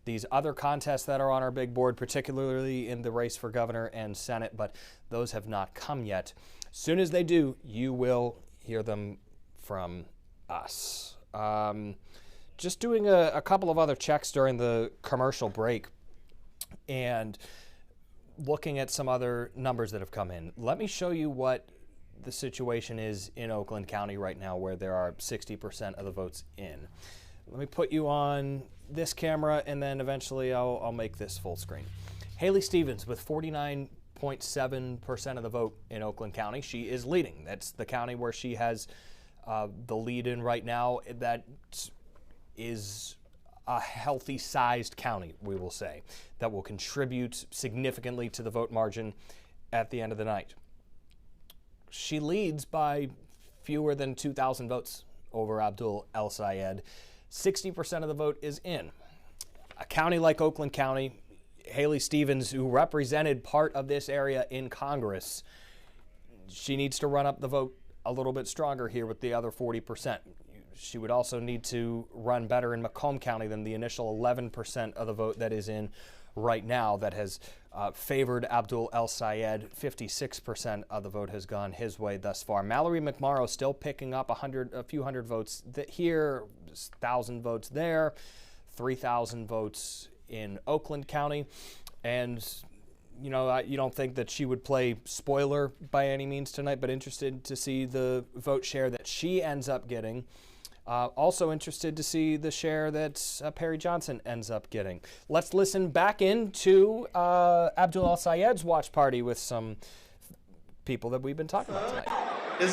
these other contests that are on our big board, particularly in the race for governor and Senate, but those have not come yet. As soon as they do, you will hear them from us. Just doing a couple of other checks during the commercial break and looking at some other numbers that have come in. Let me show you what the situation is in Oakland County right now, where there are 60% of the votes in. Let me put you on this camera, and then eventually I'll make this full screen. Haley Stevens with 49.7% of the vote in Oakland County. She is leading. That's the county where she has the lead in right now. That is a healthy-sized county, we will say, that will contribute significantly to the vote margin at the end of the night. She leads by fewer than 2,000 votes over Abdul El-Sayed. 60% of the vote is in. A county like Oakland County, Haley Stevens, who represented part of this area in Congress, she needs to run up the vote a little bit stronger here with the other 40%. She would also need to run better in Macomb County than the initial 11% of the vote that is in right now that has favored Abdul El-Sayed. 56% of the vote has gone his way thus far. Mallory McMorrow still picking up a few hundred votes here, 1,000 votes there, 3,000 votes in Oakland County. And, you know, you don't think that she would play spoiler by any means tonight, but interested to see the vote share that she ends up getting. Also interested to see the share that Perry Johnson ends up getting. Let's listen back into Abdul El-Sayed's watch party with some people that we've been talking about tonight. It's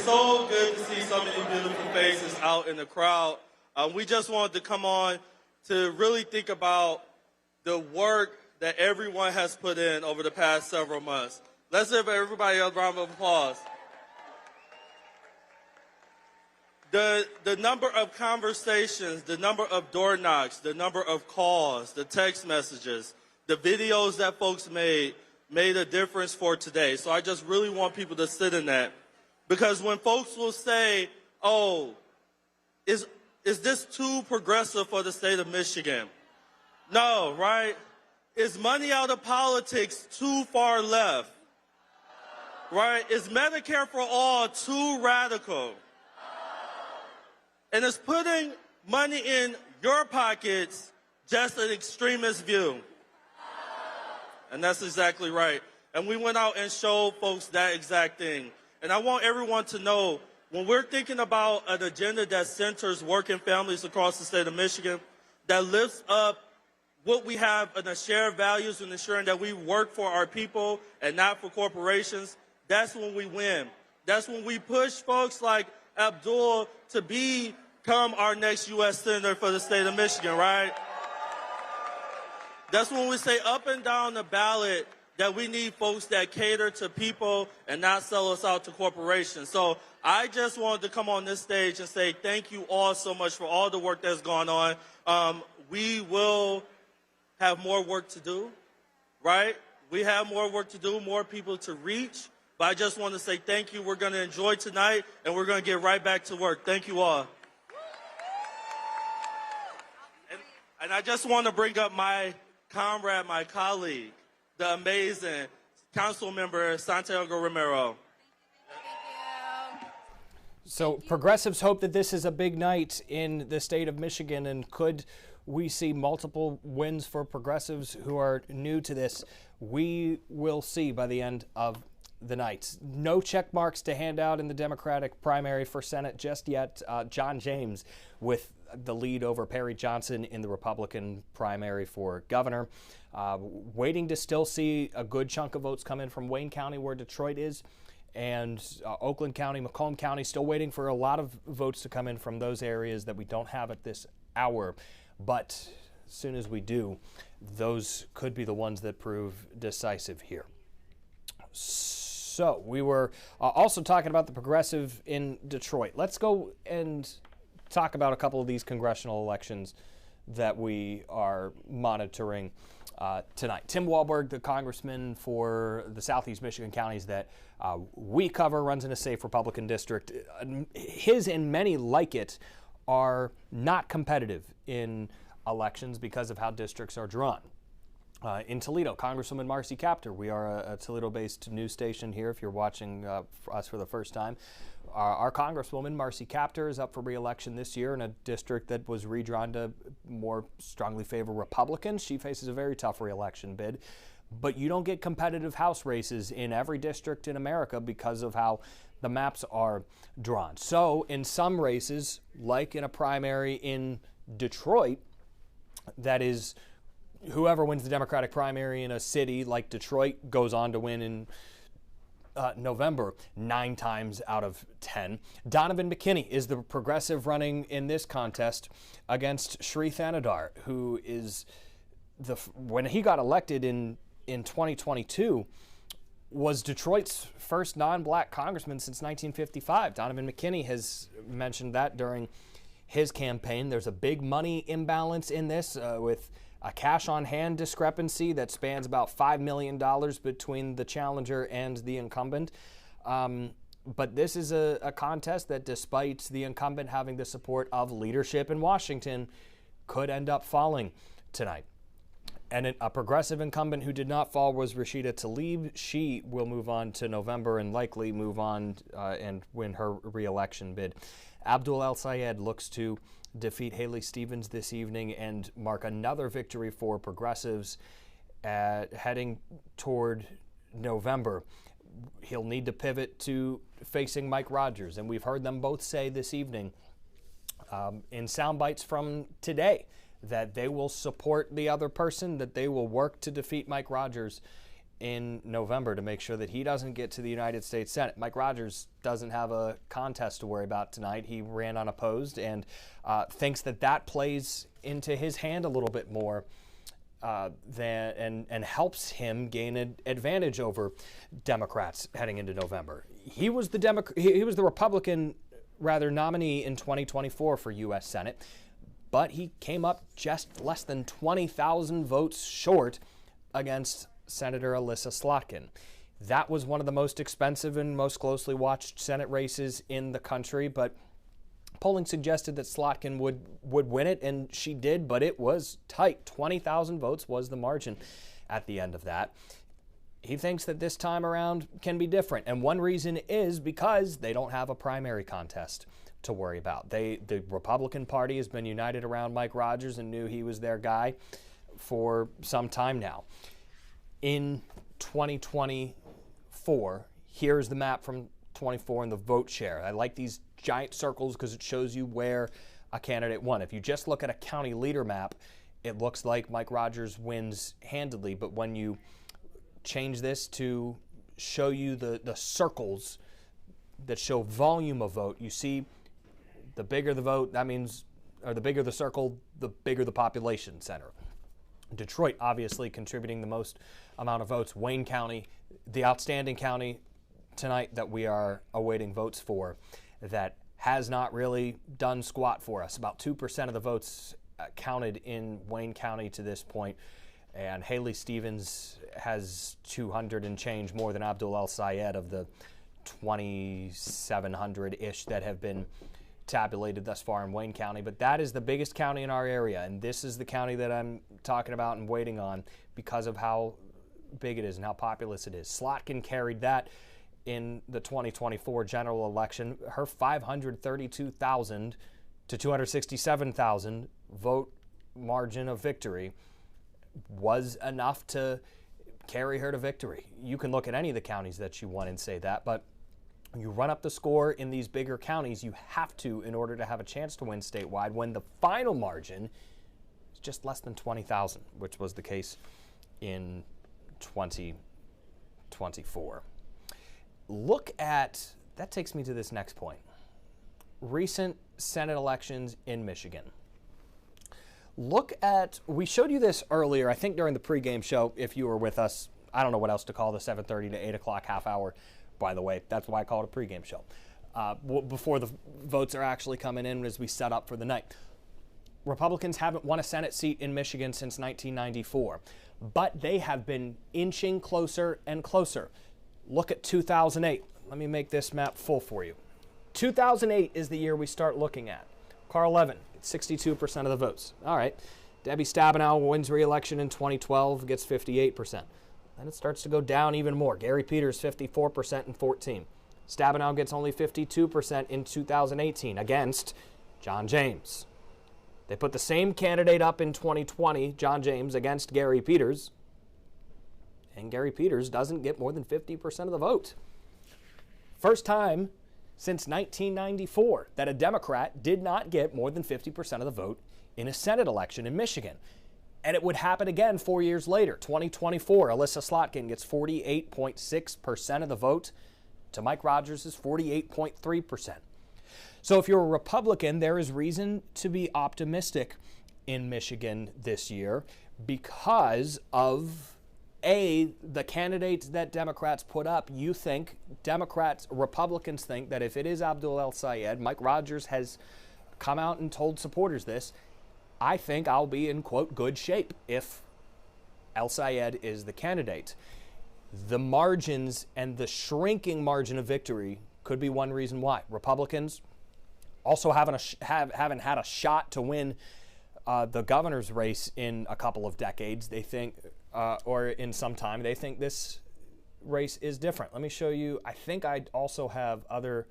so good to see so many beautiful faces out in the crowd. We just wanted to come on to really think about the work that everyone has put in over the past several months. Let's give everybody a round of applause. The number of conversations, the number of door knocks, the number of calls, the text messages, the videos that folks made a difference for today. So I just really want people to sit in that. Because when folks will say, oh, is this too progressive for the state of Michigan? No, right? Is money out of politics too far left? Right? Is Medicare for all too radical? And is putting money in your pockets just an extremist view? And that's exactly right. And we went out and showed folks that exact thing. And I want everyone to know, when we're thinking about an agenda that centers working families across the state of Michigan, that lifts up what we have in the shared values and ensuring that we work for our people and not for corporations, that's when we win. That's when we push folks like Abdul to become our next U.S. Senator for the state of Michigan, right? That's when we say up and down the ballot that we need folks that cater to people and not sell us out to corporations. So I just wanted to come on this stage and say thank you all so much for all the work that's gone on. We will have more work to do, right? We have more work to do, more people to reach. But I just want to say thank you. We're going to enjoy tonight, and we're going to get right back to work. Thank you all. And I just want to bring up my comrade, my colleague, the amazing council member, Santiago Romero. So progressives hope that this is a big night in the state of Michigan, and could we see multiple wins for progressives who are new to this? We will see by the end of the night. No check marks to hand out in the Democratic primary for Senate just yet. John James with the lead over Perry Johnson in the Republican primary for governor. Waiting to still see a good chunk of votes come in from Wayne County, where Detroit is, and Oakland County, Macomb County, still waiting for a lot of votes to come in from those areas that we don't have at this hour. But as soon as we do, those could be the ones that prove decisive here. So we were also talking about the progressive in Detroit. Let's go and talk about a couple of these congressional elections that we are monitoring tonight. Tim Walberg, the congressman for the Southeast Michigan counties that we cover, runs in a safe Republican district. His and many like it are not competitive in elections because of how districts are drawn. In Toledo, Congresswoman Marcy Kaptur, we are a Toledo-based news station here if you're watching us for the first time. Our Congresswoman Marcy Kaptur is up for re-election this year in a district that was redrawn to more strongly favor Republicans. She faces a very tough re-election bid. But you don't get competitive House races in every district in America because of how the maps are drawn. So in some races, like in a primary in Detroit, that is, whoever wins the Democratic primary in a city like Detroit goes on to win in November 9 times out of 10. Donovan McKinney is the progressive running in this contest against Shri Thanadar, who is when he got elected in 2022, was Detroit's first non-black congressman since 1955. Donovan McKinney has mentioned that during his campaign. There's a big money imbalance in this with a cash-on-hand discrepancy that spans about $5 million between the challenger and the incumbent. But this is a contest that, despite the incumbent having the support of leadership in Washington, could end up falling tonight. And a progressive incumbent who did not fall was Rashida Tlaib. She will move on to November and likely move on and win her re-election bid. Abdul El-Sayed looks to defeat Haley Stevens this evening and mark another victory for progressives heading toward November. He'll need to pivot to facing Mike Rogers, and we've heard them both say this evening in sound bites from today that they will support the other person, that they will work to defeat Mike Rogers in November to make sure that he doesn't get to the United States Senate. Mike Rogers doesn't have a contest to worry about tonight. He ran unopposed and thinks that that plays into his hand a little bit more and helps him gain an advantage over Democrats heading into November. He was the Republican nominee in 2024 for U.S. Senate, but he came up just less than 20,000 votes short against Senator Alyssa Slotkin. That was one of the most expensive and most closely watched Senate races in the country, but polling suggested that Slotkin would win it, and she did, but it was tight. 20,000 votes was the margin at the end of that. He thinks that this time around can be different, and one reason is because they don't have a primary contest to worry about. The Republican Party has been united around Mike Rogers and knew he was their guy for some time now. In 2024, here's the map from 24 and the vote share. I like these giant circles because it shows you where a candidate won. If you just look at a county leader map, it looks like Mike Rogers wins handedly, but when you change this to show you the circles that show volume of vote, you see the bigger the vote, that means, or the bigger the circle, the bigger the population center. Detroit obviously contributing the most amount of votes. Wayne County, the outstanding county tonight that we are awaiting votes for, that has not really done squat for us. About 2% of the votes counted in Wayne County to this point, and Haley Stevens has 200 and change more than Abdul El Sayed of the 2,700-ish that have been tabulated thus far in Wayne County. But that is the biggest county in our area, and this is the county that I'm talking about and waiting on because of how big it is and how populous it is. Slotkin carried that in the 2024 general election. Her 532,000 to 267,000 vote margin of victory was enough to carry her to victory. You can look at any of the counties that she won and say that, but you run up the score in these bigger counties, you have to in order to have a chance to win statewide, when the final margin is just less than 20,000, which was the case in 2024. Look at, that takes me to this next point. Recent Senate elections in Michigan. Look at, we showed you this earlier, I think during the pregame show, if you were with us. I don't know what else to call the 7:30 to 8 o'clock half hour, by the way. That's why I call it a pregame show. Before the votes are actually coming in as we set up for the night. Republicans haven't won a Senate seat in Michigan since 1994, but they have been inching closer and closer. Look at 2008. Let me make this map full for you. 2008 is the year we start looking at. Carl Levin, 62% of the votes. All right. Debbie Stabenow wins re-election in 2012, gets 58%. Then it starts to go down even more. Gary Peters, 54% in 14. Stabenow gets only 52% in 2018 against John James. They put the same candidate up in 2020, John James, against Gary Peters, and Gary Peters doesn't get more than 50% of the vote. First time since 1994 that a Democrat did not get more than 50% of the vote in a Senate election in Michigan. And it would happen again 4 years later. 2024, Alyssa Slotkin gets 48.6% of the vote to Mike Rogers' 48.3%. So if you're a Republican, there is reason to be optimistic in Michigan this year because of, A, the candidates that Democrats put up. You think, Republicans think that if it is Abdul El Sayed, Mike Rogers has come out and told supporters this, I think I'll be in, quote, good shape if El Sayed is the candidate. The margins and the shrinking margin of victory could be one reason why. Republicans also haven't had a shot to win the governor's race in a couple of decades. They think, or in some time, they think this race is different. Let me show you. I think I also have other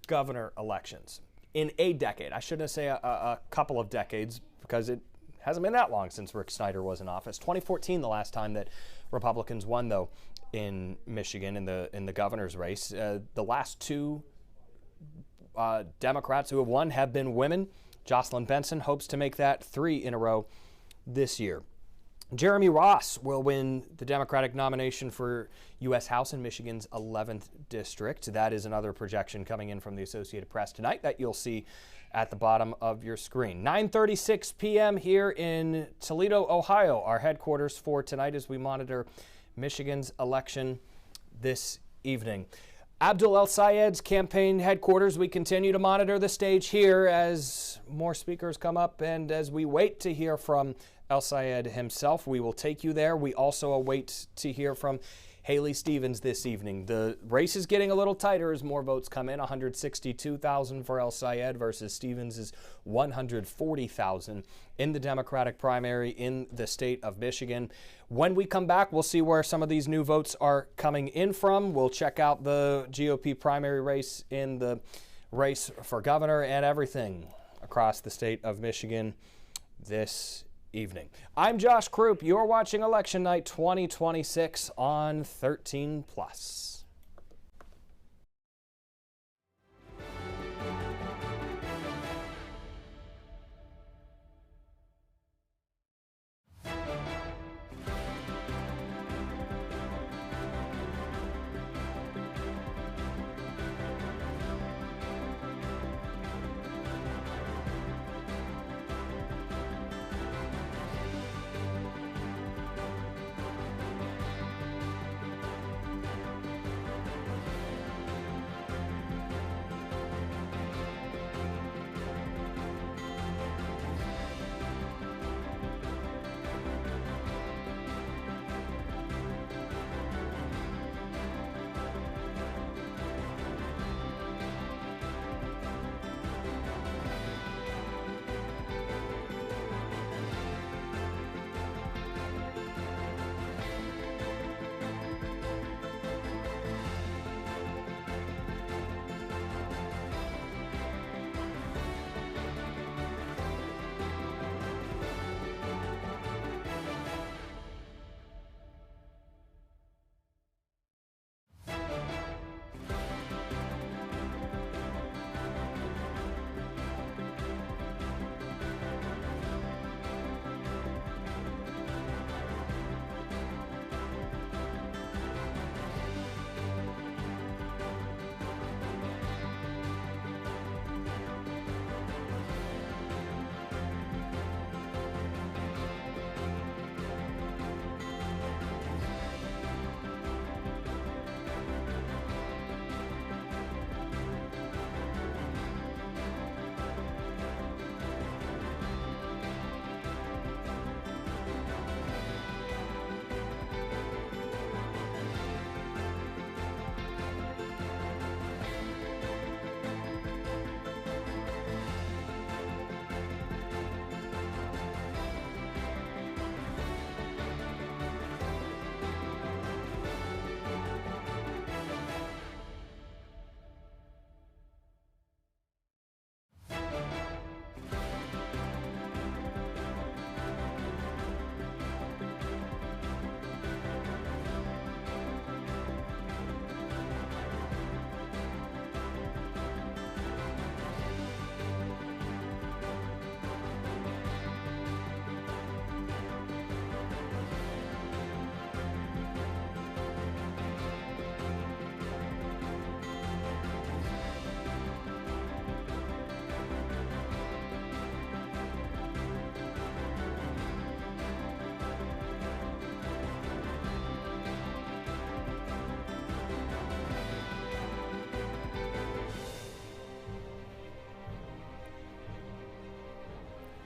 governor elections in a decade. I shouldn't say a couple of decades because it hasn't been that long since Rick Snyder was in office. 2014, the last time that Republicans won, though, in Michigan in the governor's race. The last two Democrats who have won have been women. Jocelyn Benson hopes to make that 3 in a row this year. Jeremy Ross will win the Democratic nomination for U.S. House in Michigan's 11th district. That is another projection coming in from the Associated Press tonight that you'll see at the bottom of your screen. 9:36 p.m. here in Toledo, Ohio, our headquarters for tonight as we monitor Michigan's election this evening. Abdul El-Sayed's campaign headquarters. We continue to monitor the stage here as more speakers come up and as we wait to hear from El-Sayed himself. We will take you there. We also await to hear from Haley Stevens this evening. The race is getting a little tighter as more votes come in. 162,000 for El-Sayed versus Stevens' 140,000 in the Democratic primary in the state of Michigan. When we come back, we'll see where some of these new votes are coming in from. We'll check out the GOP primary race in the race for governor and everything across the state of Michigan this evening. I'm Josh Krupp. You're watching Election Night 2026 on 13+.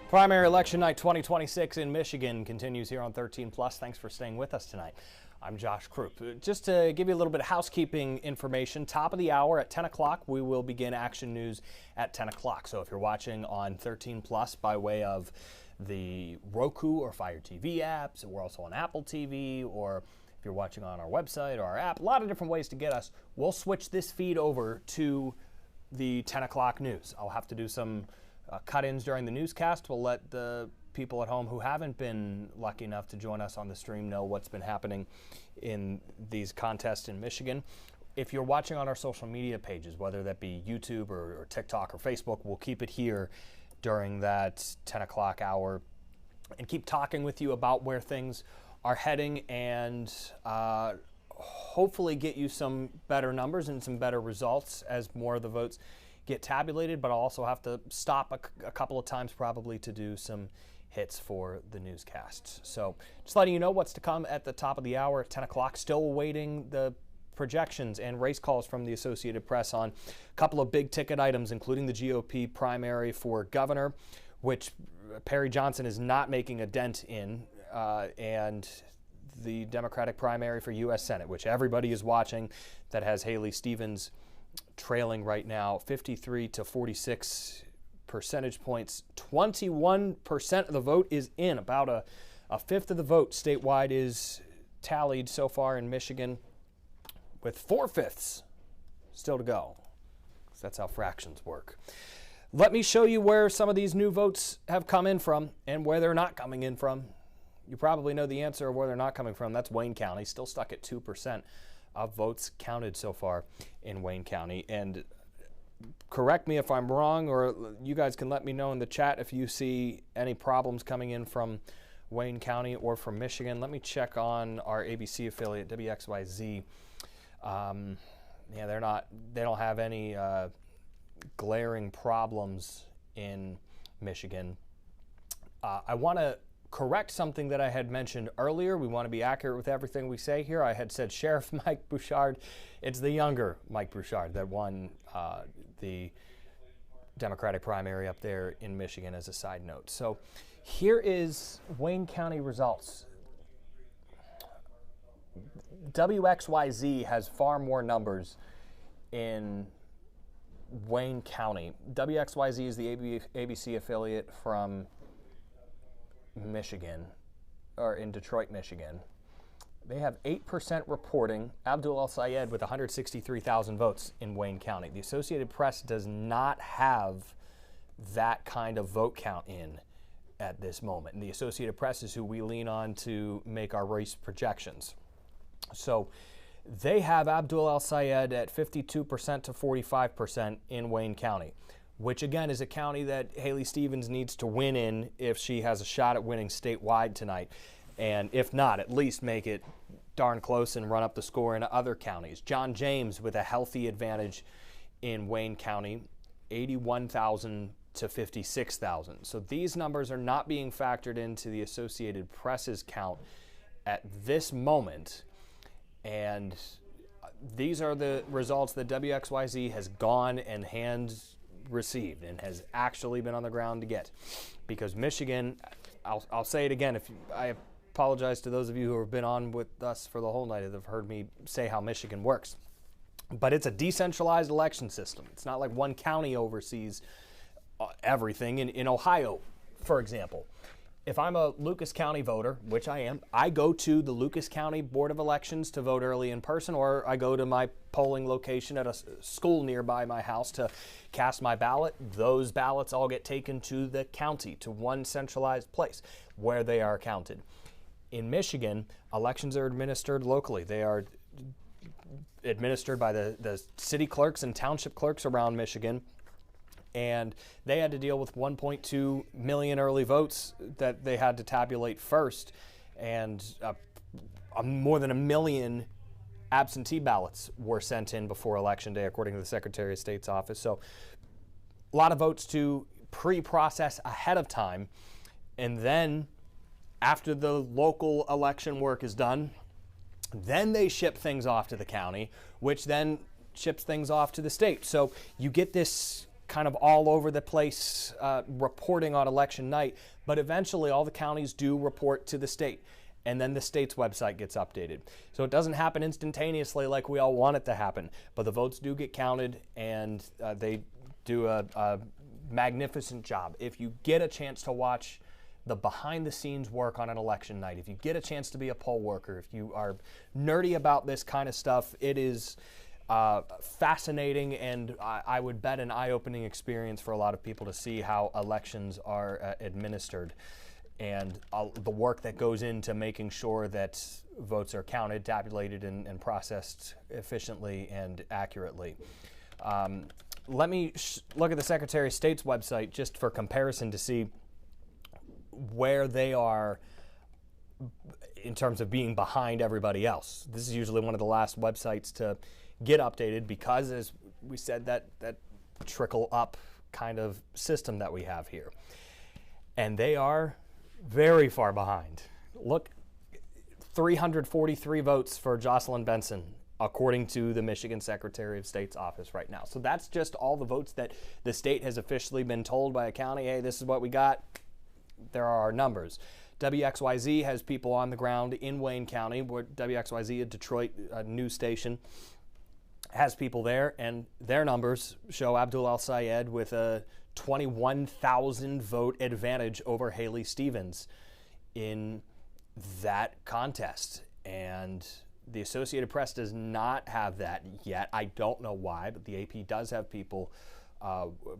Primary Election Night 2026 in Michigan continues here on 13+. Thanks for staying with us tonight. I'm Josh Krupp. Just to give you a little bit of housekeeping information, top of the hour at 10 o'clock, we will begin Action News at 10 o'clock. So if you're watching on 13+ by way of the Roku or Fire TV apps, we're also on Apple TV, or if you're watching on our website or our app, a lot of different ways to get us. We'll switch this feed over to the 10 o'clock news. I'll have to do some cut-ins during the newscast. We'll let the people at home who haven't been lucky enough to join us on the stream know what's been happening in these contests in Michigan. If you're watching on our social media pages, whether that be YouTube or TikTok or Facebook, we'll keep it here during that 10 o'clock hour and keep talking with you about where things are heading, and hopefully get you some better numbers and some better results as more of the votes get tabulated. But I'll also have to stop a couple of times probably to do some hits for the newscasts. So just letting you know what's to come at the top of the hour at 10 o'clock. Still awaiting the projections and race calls from the Associated Press on a couple of big ticket items, including the GOP primary for governor, which Perry Johnson is not making a dent in, and the Democratic primary for U.S. Senate, which everybody is watching, that has Haley Stevens trailing right now 53 to 46 percentage points. 21% of the vote is in. About a fifth of the vote statewide is tallied so far in Michigan, with 4/5 still to go. That's how fractions work. Let me show you where some of these new votes have come in from and where they're not coming in from. You probably know the answer of where they're not coming from. That's Wayne County, still stuck at 2% of votes counted so far in Wayne County. And correct me if I'm wrong, or you guys can let me know in the chat if you see any problems coming in from Wayne County or from Michigan. Let me check on our ABC affiliate, WXYZ. Yeah, they don't have any glaring problems in Michigan. I want to correct something that I had mentioned earlier. We want to be accurate with everything we say here. I had said Sheriff Mike Bouchard. It's the younger Mike Bouchard that won the Democratic primary up there in Michigan, as a side note. So here is Wayne County results. WXYZ has far more numbers in Wayne County. WXYZ is the ABC affiliate from Michigan, or in Detroit, Michigan. They have 8% reporting. Abdul El-Sayed with 163,000 votes in Wayne County. The Associated Press does not have that kind of vote count in at this moment. And the Associated Press is who we lean on to make our race projections. So they have Abdul El-Sayed at 52% to 45% in Wayne County, which again is a county that Haley Stevens needs to win in if she has a shot at winning statewide tonight. And if not, at least make it darn close and run up the score in other counties. John James with a healthy advantage in Wayne County, 81,000 to 56,000. So these numbers are not being factored into the Associated Press's count at this moment. And these are the results that WXYZ has gone and received and has actually been on the ground to get. Because Michigan, I'll say it again, I apologize to those of you who have been on with us for the whole night and have heard me say how Michigan works. But it's a decentralized election system. It's not like one county oversees everything. In Ohio, for example, if I'm a Lucas County voter, which I am, I go to the Lucas County Board of Elections to vote early in person, or I go to my polling location at a school nearby my house to cast my ballot. Those ballots all get taken to the county, to one centralized place where they are counted. In Michigan, elections are administered locally. They are administered by the city clerks and township clerks around Michigan. And they had to deal with 1.2 million early votes that they had to tabulate first, and more than 1 million absentee ballots were sent in before Election Day, according to the Secretary of State's office. So a lot of votes to pre-process ahead of time, and then after the local election work is done, then they ship things off to the county, which then ships things off to the state. So you get this kind of all over the place reporting on election night, but eventually all the counties do report to the state, and then the state's website gets updated. So it doesn't happen instantaneously like we all want it to happen, but the votes do get counted, and they do a magnificent job. If you get a chance to watch the behind-the-scenes work on an election night, if you get a chance to be a poll worker, if you are nerdy about this kind of stuff, it is fascinating, and I would bet an eye-opening experience for a lot of people to see how elections are administered, and the work that goes into making sure that votes are counted, tabulated, and processed efficiently and accurately. Let me look at the Secretary of State's website just for comparison to see where they are in terms of being behind everybody else. This is usually one of the last websites to get updated because, as we said, that trickle up kind of system that we have here. And they are very far behind. Look, 343 votes for Jocelyn Benson, according to the Michigan Secretary of State's office right now. So that's just all the votes that the state has officially been told by a county, hey, this is what we got. There are our numbers. WXYZ has people on the ground in Wayne County, where WXYZ, a Detroit news station, has people there, and their numbers show Abdul El-Sayed with a 21,000 vote advantage over Haley Stevens in that contest. And the Associated Press does not have that yet. I don't know why, but the AP does have people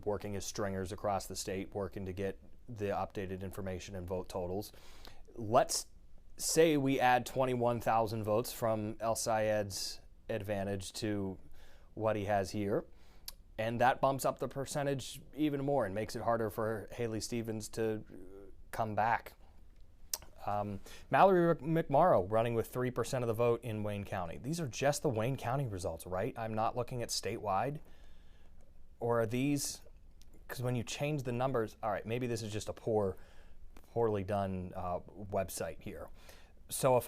working as stringers across the state, working to get the updated information and vote totals. Let's say we add 21,000 votes from El-Sayed's advantage to what he has here, and that bumps up the percentage even more and makes it harder for Haley Stevens to come back. Mallory McMorrow running with 3% of the vote in Wayne County. These are just the Wayne County results, right? I'm not looking at statewide. Or are these, because when you change the numbers, all right, maybe this is just a poorly done website here. So if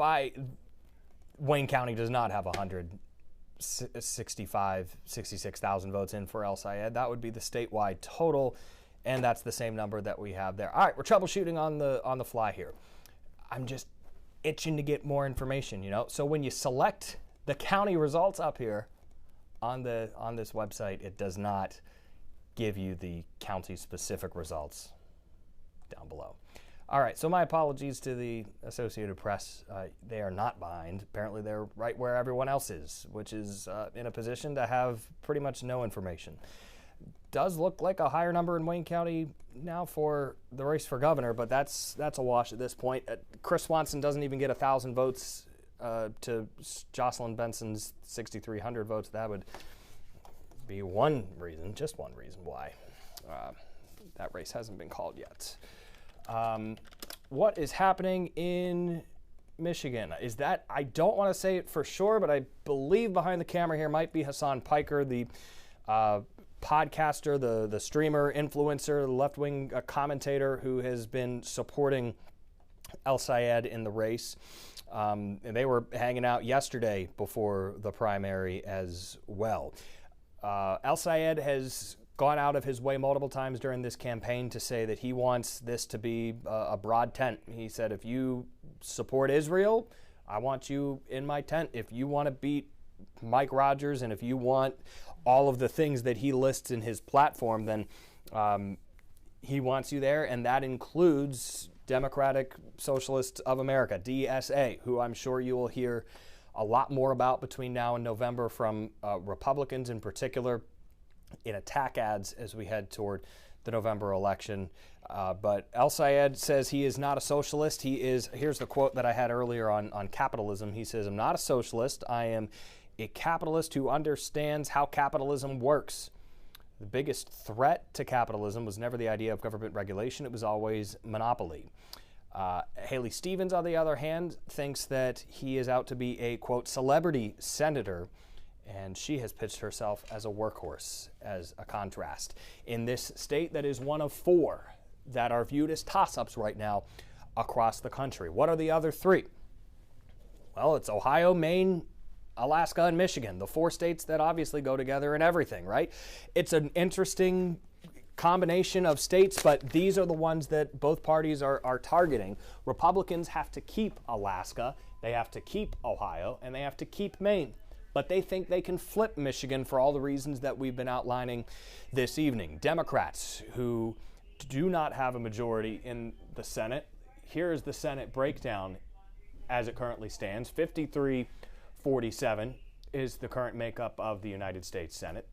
Wayne County does not have 66,000 votes in for El-Sayed, that would be the statewide total, and that's the same number that we have there. All right, we're troubleshooting on the fly here. I'm just itching to get more information, you know? So when you select the county results up here on this website, it does not give you the county-specific results down below. All right, so my apologies to the Associated Press. They are not behind. Apparently they're right where everyone else is, which is in a position to have pretty much no information. Does look like a higher number in Wayne County now for the race for governor, but that's a wash at this point. Chris Swanson doesn't even get 1,000 votes to Jocelyn Benson's 6,300 votes. That would be one reason, just one reason why that race hasn't been called yet. What is happening in Michigan is that, I don't want to say it for sure, but I believe behind the camera here might be Hassan Piker, the podcaster, the streamer, influencer, the left-wing commentator who has been supporting El-Sayed in the race. And they were hanging out yesterday before the primary as well. El-Sayed has gone out of his way multiple times during this campaign to say that he wants this to be a broad tent. He said, if you support Israel, I want you in my tent. If you want to beat Mike Rogers and if you want all of the things that he lists in his platform, then he wants you there, and that includes Democratic Socialists of America, DSA, who I'm sure you will hear a lot more about between now and November from Republicans in particular in attack ads as we head toward the November election. But El-Sayed says he is not a socialist. He is, here's the quote that I had earlier on capitalism. He says, I'm not a socialist. I am a capitalist who understands how capitalism works. The biggest threat to capitalism was never the idea of government regulation. It was always monopoly. Haley Stevens, on the other hand, thinks that he is out to be a, quote, celebrity senator, and she has pitched herself as a workhorse, as a contrast. In this state that is one of 4 that are viewed as toss-ups right now across the country. What are the other 3? Well, it's Ohio, Maine, Alaska, and Michigan, the 4 states that obviously go together in everything, right? It's an interesting combination of states, but these are the ones that both parties are targeting. Republicans have to keep Alaska, they have to keep Ohio, and they have to keep Maine. But they think they can flip Michigan for all the reasons that we've been outlining this evening. Democrats who do not have a majority in the Senate. Here is the Senate breakdown as it currently stands. 53-47 is the current makeup of the United States Senate.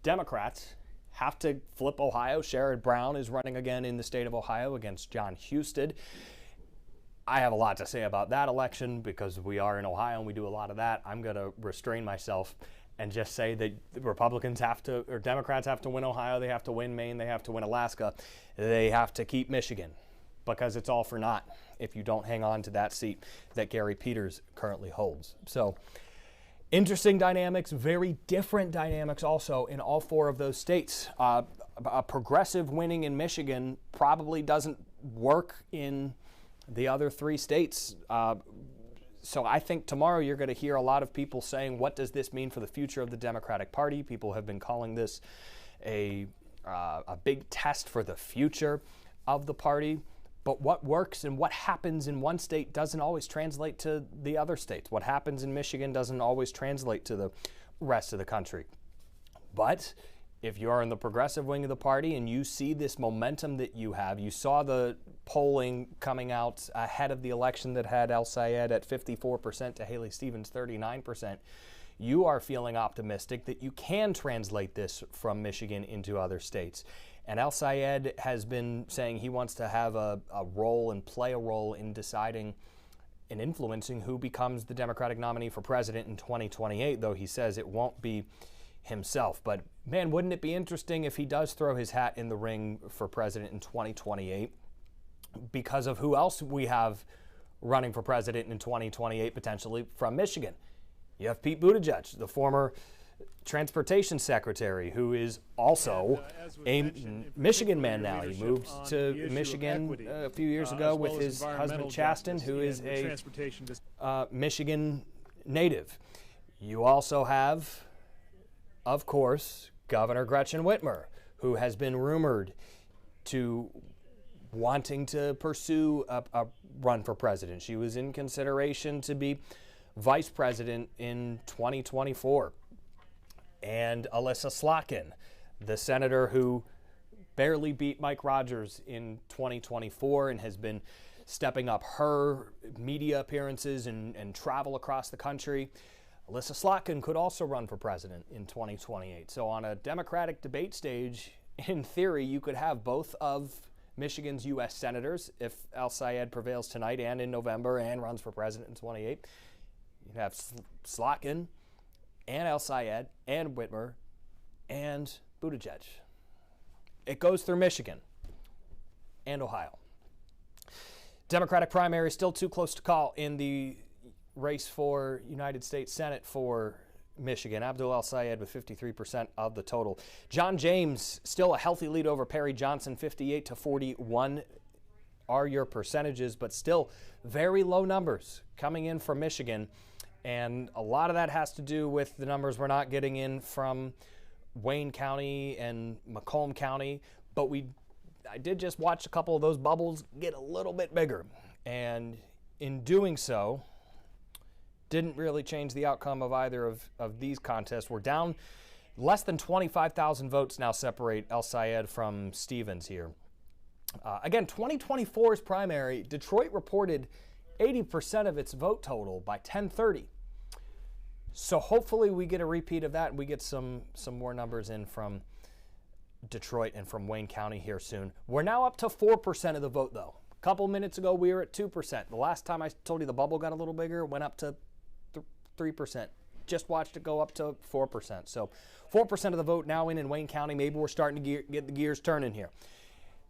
Democrats have to flip Ohio. Sherrod Brown is running again in the state of Ohio against John Husted. I have a lot to say about that election because we are in Ohio and we do a lot of that. I'm going to restrain myself and just say that Republicans have to, or Democrats have to win Ohio, they have to win Maine, they have to win Alaska, they have to keep Michigan, because it's all for naught if you don't hang on to that seat that Gary Peters currently holds. So interesting dynamics, very different dynamics also in all four of those states. A progressive winning in Michigan probably doesn't work in the other three states. So I think tomorrow you're going to hear a lot of people saying, what does this mean for the future of the Democratic Party? People have been calling this a big test for the future of the party. But what works and what happens in one state doesn't always translate to the other states. What happens in Michigan doesn't always translate to the rest of the country. But if you're in the progressive wing of the party and you see this momentum that you have, you saw the polling coming out ahead of the election that had El Sayed at 54% to Haley Stevens 39%, you are feeling optimistic that you can translate this from Michigan into other states. And El Sayed has been saying he wants to have a role and play a role in deciding and influencing who becomes the Democratic nominee for president in 2028, though he says it won't be himself. But man, wouldn't it be interesting if he does throw his hat in the ring for president in 2028 because of who else we have running for president in 2028 potentially from Michigan. You have Pete Buttigieg, the former transportation secretary, who is also a Michigan man now. He moved to Michigan a few years ago with his husband Chasten, who is a Michigan native. You also have, of course, Governor Gretchen Whitmer, who has been rumored to wanting to pursue a run for president. She was in consideration to be vice president in 2024. And Alyssa Slotkin, the senator who barely beat Mike Rogers in 2024 and has been stepping up her media appearances and travel across the country. Alyssa Slotkin could also run for president in 2028. So on a Democratic debate stage, in theory, you could have both of Michigan's U.S. senators if El Sayed prevails tonight and in November and runs for president in 28. You'd have Slotkin and El Sayed and Whitmer and Buttigieg. It goes through Michigan and Ohio. Democratic primary is still too close to call in the race for United States Senate for Michigan. Abdul El Sayed with 53% of the total. John James still a healthy lead over Perry Johnson, 58-41 are your percentages, but still very low numbers coming in from Michigan. And a lot of that has to do with the numbers we're not getting in from Wayne County and Macomb County. But I did just watch a couple of those bubbles get a little bit bigger. And in doing so, didn't really change the outcome of either of these contests. We're down less than 25,000 votes now separate El Sayed from Stevens here. Again, 2024's primary, Detroit reported 80% of its vote total by 10:30. So hopefully we get a repeat of that and we get some more numbers in from Detroit and from Wayne County here soon. We're now up to 4% of the vote, though. A couple minutes ago, we were at 2%. The last time I told you the bubble got a little bigger, it went up to 3%. Just watched it go up to 4%. So 4% of the vote now in Wayne County. Maybe we're starting to get the gears turning here.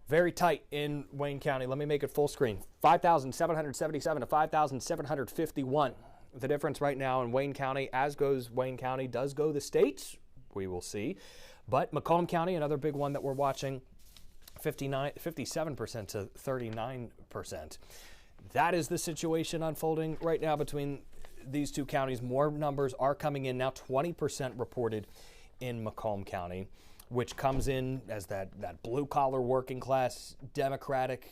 Very tight in Wayne County. Let me make it full screen. 5,777 to 5,751. The difference right now in Wayne County, as goes Wayne County, does go the states. We will see. But Macomb County, another big one that we're watching, 57% to 39%. That is the situation unfolding right now between these two counties. More numbers are coming in now. 20% reported in Macomb County, which comes in as that blue-collar working-class Democratic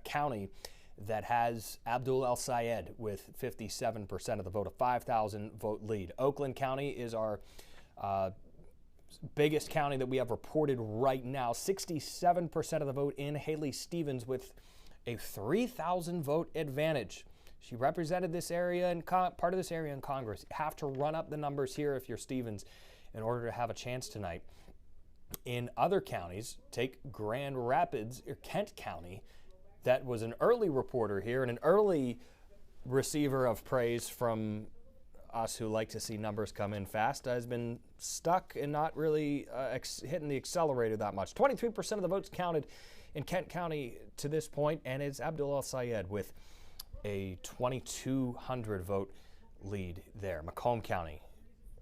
county that has Abdul El Sayed with 57% of the vote, a 5,000 vote lead. Oakland County is our biggest county that we have reported right now. 67% of the vote in Haley Stevens with a 3,000 vote advantage. She represented this area and part of this area in Congress. You have to run up the numbers here if you're Stevens in order to have a chance tonight. In other counties, take Grand Rapids or Kent County. That was an early reporter here and an early receiver of praise from us who like to see numbers come in fast, has been stuck and not really hitting the accelerator that much. 23% of the votes counted in Kent County to this point, and it's Abdul El-Sayed with a 2,200 vote lead there. Macomb County,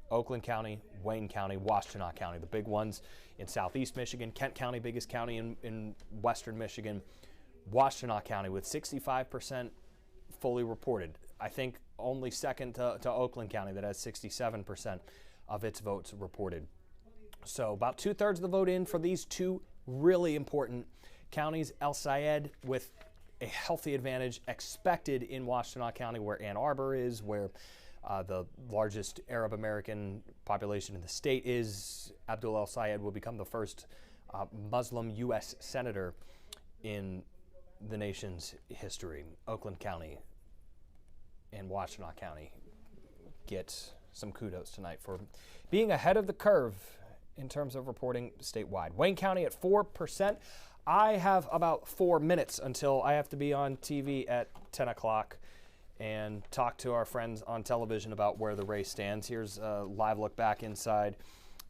Oakland County, Wayne County, Washtenaw County, the big ones in southeast Michigan. Kent County, biggest county in western Michigan. Washtenaw County with 65% fully reported. I think only second to Oakland County that has 67% of its votes reported. So about 2/3 of the vote in for these two really important counties. El-Sayed with a healthy advantage expected in Washtenaw County, where Ann Arbor is, where the largest Arab American population in the state is. Abdul El-Sayed will become the first Muslim U.S. senator in the nation's history. Oakland County and Washtenaw County get some kudos tonight for being ahead of the curve in terms of reporting statewide. Wayne County at 4%. I have about 4 minutes until I have to be on TV at 10 o'clock and talk to our friends on television about where the race stands. Here's a live look back inside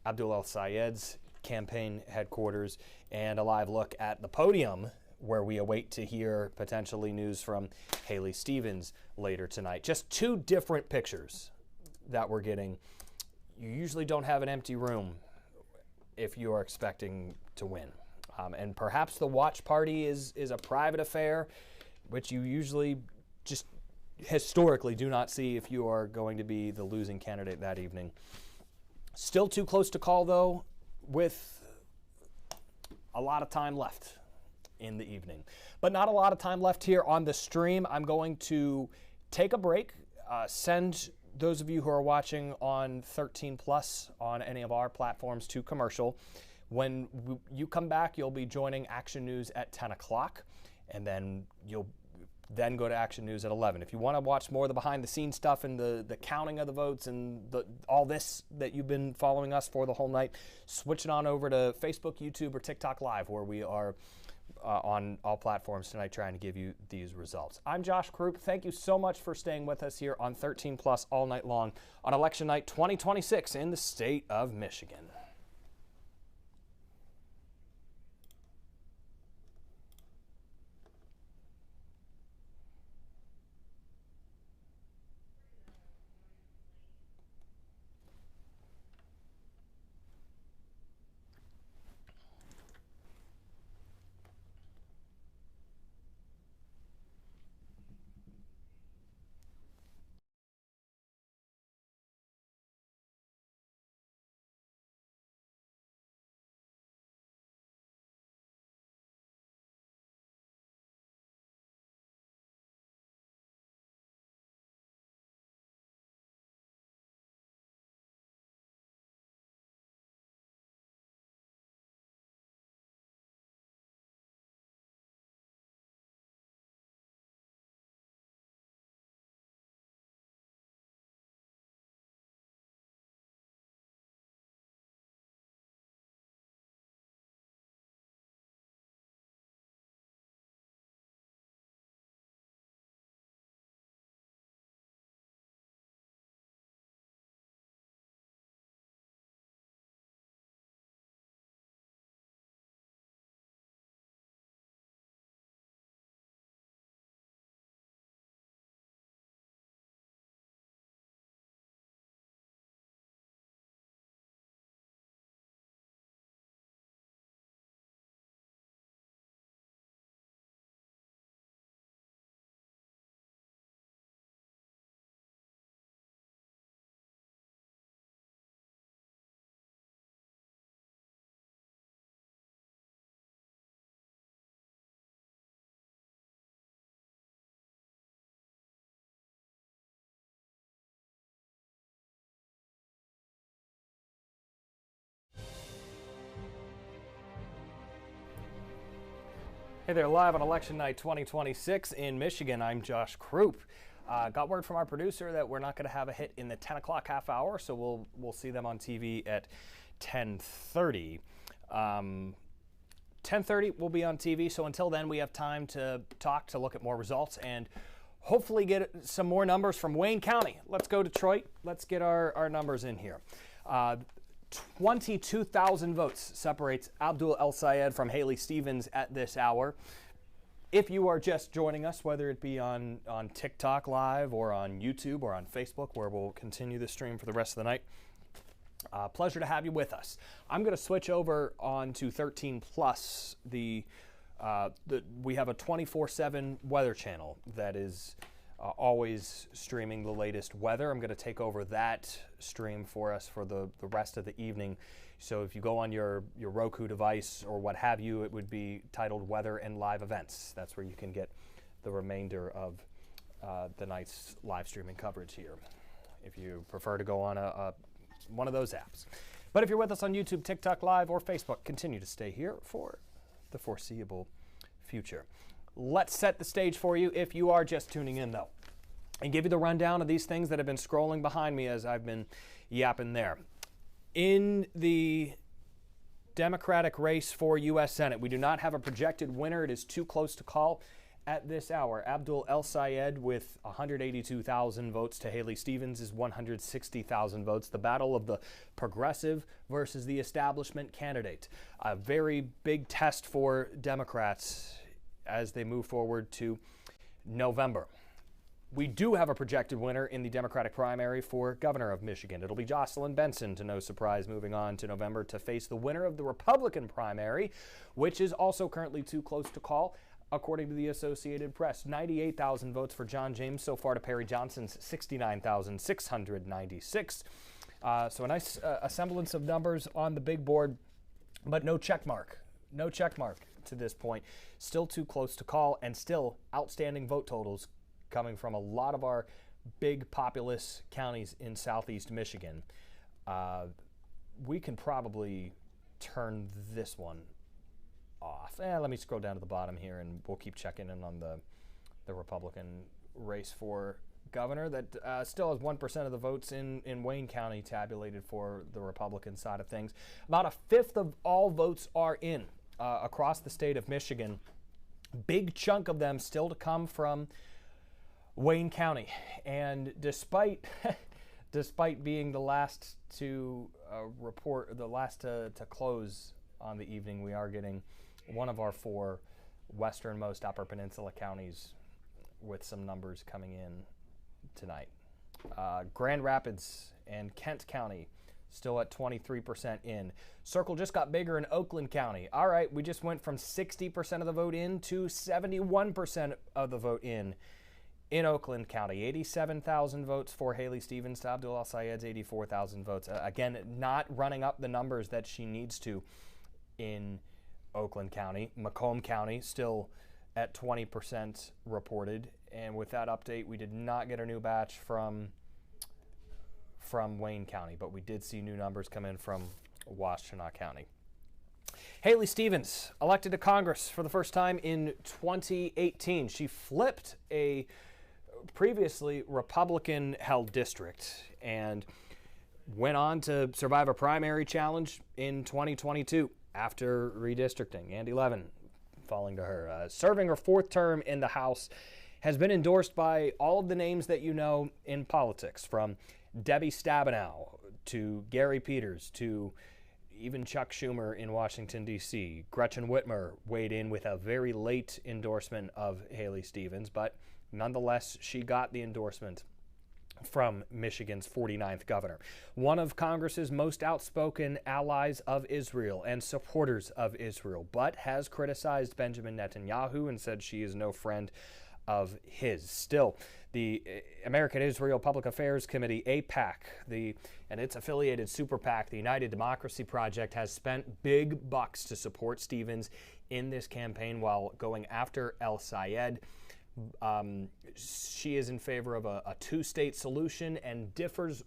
Abdul El-Sayed's campaign headquarters and a live look at the podium where we await to hear potentially news from Haley Stevens later tonight. Just two different pictures that we're getting. You usually don't have an empty room if you are expecting to win. And perhaps the watch party is a private affair, which you usually just historically do not see if you are going to be the losing candidate that evening. Still too close to call, though, with a lot of time left in the evening. But not a lot of time left here on the stream. I'm going to take a break, send those of you who are watching on 13 Plus on any of our platforms to commercial. When you come back, you'll be joining Action News at 10 o'clock, and then you'll then go to Action News at 11. If you want to watch more of the behind-the-scenes stuff and the counting of the votes and all this that you've been following us for the whole night, switch it on over to Facebook, YouTube, or TikTok Live, where we are on all platforms tonight trying to give you these results. I'm Josh Krupp. Thank you so much for staying with us here on 13 Plus all night long on Election Night 2026 in the state of Michigan. Hey there, live on Election Night 2026 in Michigan. I'm Josh Krupp. Got word from our producer that we're not going to have a hit in the 10 o'clock half hour, so we'll see them on TV at 10:30. 10:30 we'll be on TV, so until then we have time to talk, to look at more results, and hopefully get some more numbers from Wayne County. Let's go Detroit. Let's get our numbers in here. 22,000 votes separates Abdul El Sayed from Haley Stevens at this hour. If you are just joining us, whether it be on TikTok Live or on YouTube or on Facebook, where we'll continue the stream for the rest of the night, pleasure to have you with us. I'm going to switch over on to 13 Plus. We have a 24/7 weather channel that is always streaming the latest weather. I'm going to take over that stream for us for the rest of the evening. So if you go on your Roku device or what have you, it would be titled Weather and Live Events. That's where you can get the remainder of the night's live streaming coverage here, if you prefer to go on one of those apps. But if you're with us on YouTube, TikTok Live, or Facebook, continue to stay here for the foreseeable future. Let's set the stage for you if you are just tuning in, though, and give you the rundown of these things that have been scrolling behind me as I've been yapping there. In the Democratic race for U.S. Senate, we do not have a projected winner. It is too close to call at this hour. Abdul El Sayed with 182,000 votes to Haley Stevens is 160,000 votes. The battle of the progressive versus the establishment candidate. A very big test for Democrats as they move forward to November. We do have a projected winner in the Democratic primary for governor of Michigan. It'll be Jocelyn Benson, to no surprise, moving on to November to face the winner of the Republican primary, which is also currently too close to call, according to the Associated Press. 98,000 votes for John James so far to Perry Johnson's 69,696. So a nice semblance of numbers on the big board, but no check mark. No check mark to this point. Still too close to call, and still outstanding vote totals coming from a lot of our big populous counties in southeast Michigan. We can probably turn this one off. Let me scroll down to the bottom here, and we'll keep checking in on the Republican race for governor that still has 1% of the votes in Wayne County tabulated for the Republican side of things. About a fifth of all votes are in across the state of Michigan. Big chunk of them still to come from Wayne County, and despite being the last to report, the last to close on the evening, we are getting one of our four westernmost Upper Peninsula counties with some numbers coming in tonight. Grand Rapids and Kent County still at 23% in. Circle just got bigger in Oakland County. All right, we just went from 60% of the vote in to 71% of the vote in Oakland County. 87,000 votes for Haley Stevens to Abdul El Sayed's 84,000 votes. Again, not running up the numbers that she needs to in Oakland County. Macomb County still at 20% reported. And with that update, we did not get a new batch from Wayne County, but we did see new numbers come in from Washtenaw County. Haley Stevens, elected to Congress for the first time in 2018. She flipped a previously Republican-held district and went on to survive a primary challenge in 2022 after redistricting. Andy Levin falling to her. Serving her fourth term in the House, has been endorsed by all of the names that you know in politics, from Debbie Stabenow to Gary Peters to even Chuck Schumer in Washington, D.C. Gretchen Whitmer weighed in with a very late endorsement of Haley Stevens, but nonetheless, she got the endorsement from Michigan's 49th governor. One of Congress's most outspoken allies of Israel and supporters of Israel, but has criticized Benjamin Netanyahu and said she is no friend of his. Still, the American Israel Public Affairs Committee, AIPAC, and its affiliated super PAC, the United Democracy Project, has spent big bucks to support Stevens in this campaign while going after El Sayed. She is in favor of a two-state solution and differs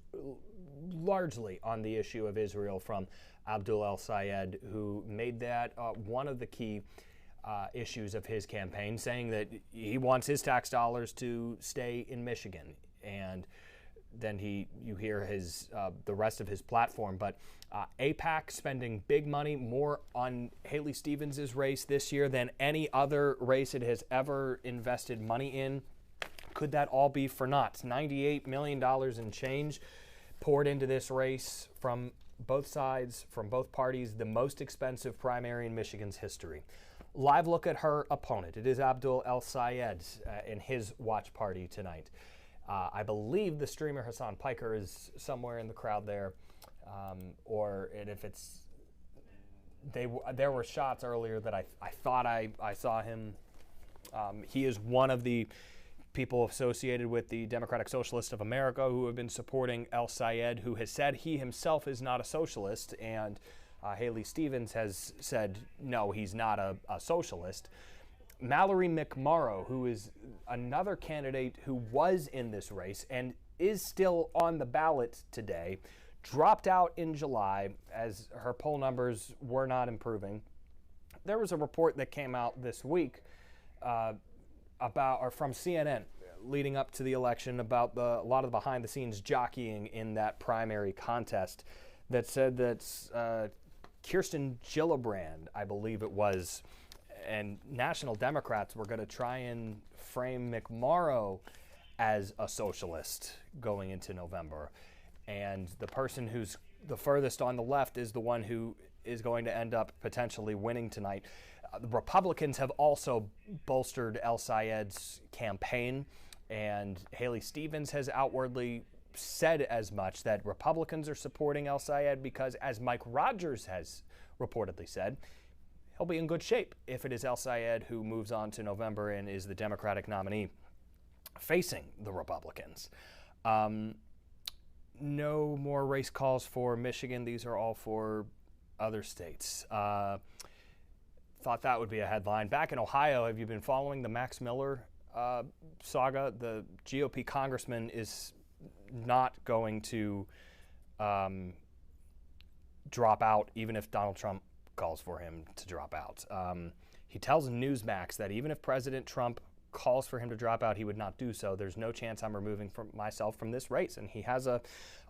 largely on the issue of Israel from Abdul El Sayed, who made that one of the key issues of his campaign, saying that he wants his tax dollars to stay in Michigan. And then you hear the rest of his platform. But AIPAC spending big money, more on Haley Stevens' race this year than any other race it has ever invested money in could that all be for naught? $98 million in change poured into this race from both sides, from both parties, the most expensive primary in Michigan's history. Live look at her opponent. It is Abdul El-Sayed in his watch party tonight. I believe the streamer Hassan Piker is somewhere in the crowd there, and if it's there were shots earlier that I thought I saw him. He is one of the people associated with the Democratic Socialists of America who have been supporting El-Sayed, who has said he himself is not a socialist, and Haley Stevens has said, no, he's not a socialist. Mallory McMorrow, who is another candidate who was in this race and is still on the ballot today, dropped out in July as her poll numbers were not improving. There was a report that came out this week from CNN leading up to the election about a lot of the behind-the-scenes jockeying in that primary contest that said that Kirsten Gillibrand, I believe it was, and National Democrats were going to try and frame McMorrow as a socialist going into November. And the person who's the furthest on the left is the one who is going to end up potentially winning tonight. The Republicans have also bolstered El-Sayed's campaign, and Haley Stevens has outwardly said as much, that Republicans are supporting El-Sayed because, as Mike Rogers has reportedly said, he'll be in good shape if it is El-Sayed who moves on to November and is the Democratic nominee facing the Republicans. No more race calls for Michigan. These are all for other states. Thought that would be a headline. Back in Ohio, have you been following the Max Miller saga? The GOP congressman is not going to drop out, even if Donald Trump calls for him to drop out. He tells Newsmax that even if President Trump calls for him to drop out, he would not do so. There's no chance I'm removing myself from this race. And he has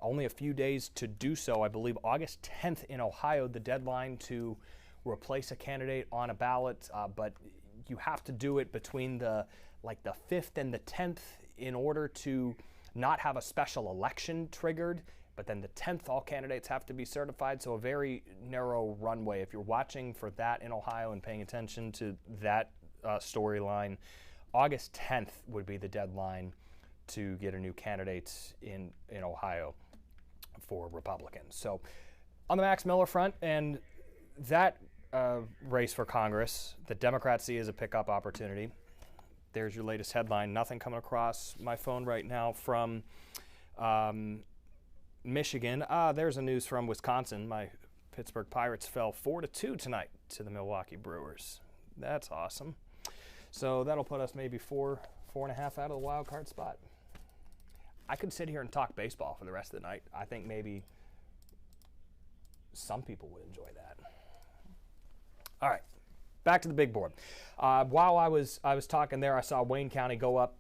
only a few days to do so. I believe August 10th in Ohio, the deadline to replace a candidate on a ballot, but you have to do it between the 5th and the 10th in order to not have a special election triggered. But then the 10th, all candidates have to be certified, so a very narrow runway. If you're watching for that in Ohio and paying attention to that storyline, August 10th would be the deadline to get a new candidate in Ohio for Republicans. So on the Max Miller front, and that race for Congress, the Democrats see as a pickup opportunity. There's your latest headline. Nothing coming across my phone right now from Michigan. There's a news from Wisconsin. My Pittsburgh Pirates fell 4-2 tonight to the Milwaukee Brewers. That's awesome. So that'll put us maybe 4.5 out of the wild card spot. I could sit here and talk baseball for the rest of the night. I think maybe some people would enjoy that. All right, back to the big board. While I was talking there, I saw Wayne County go up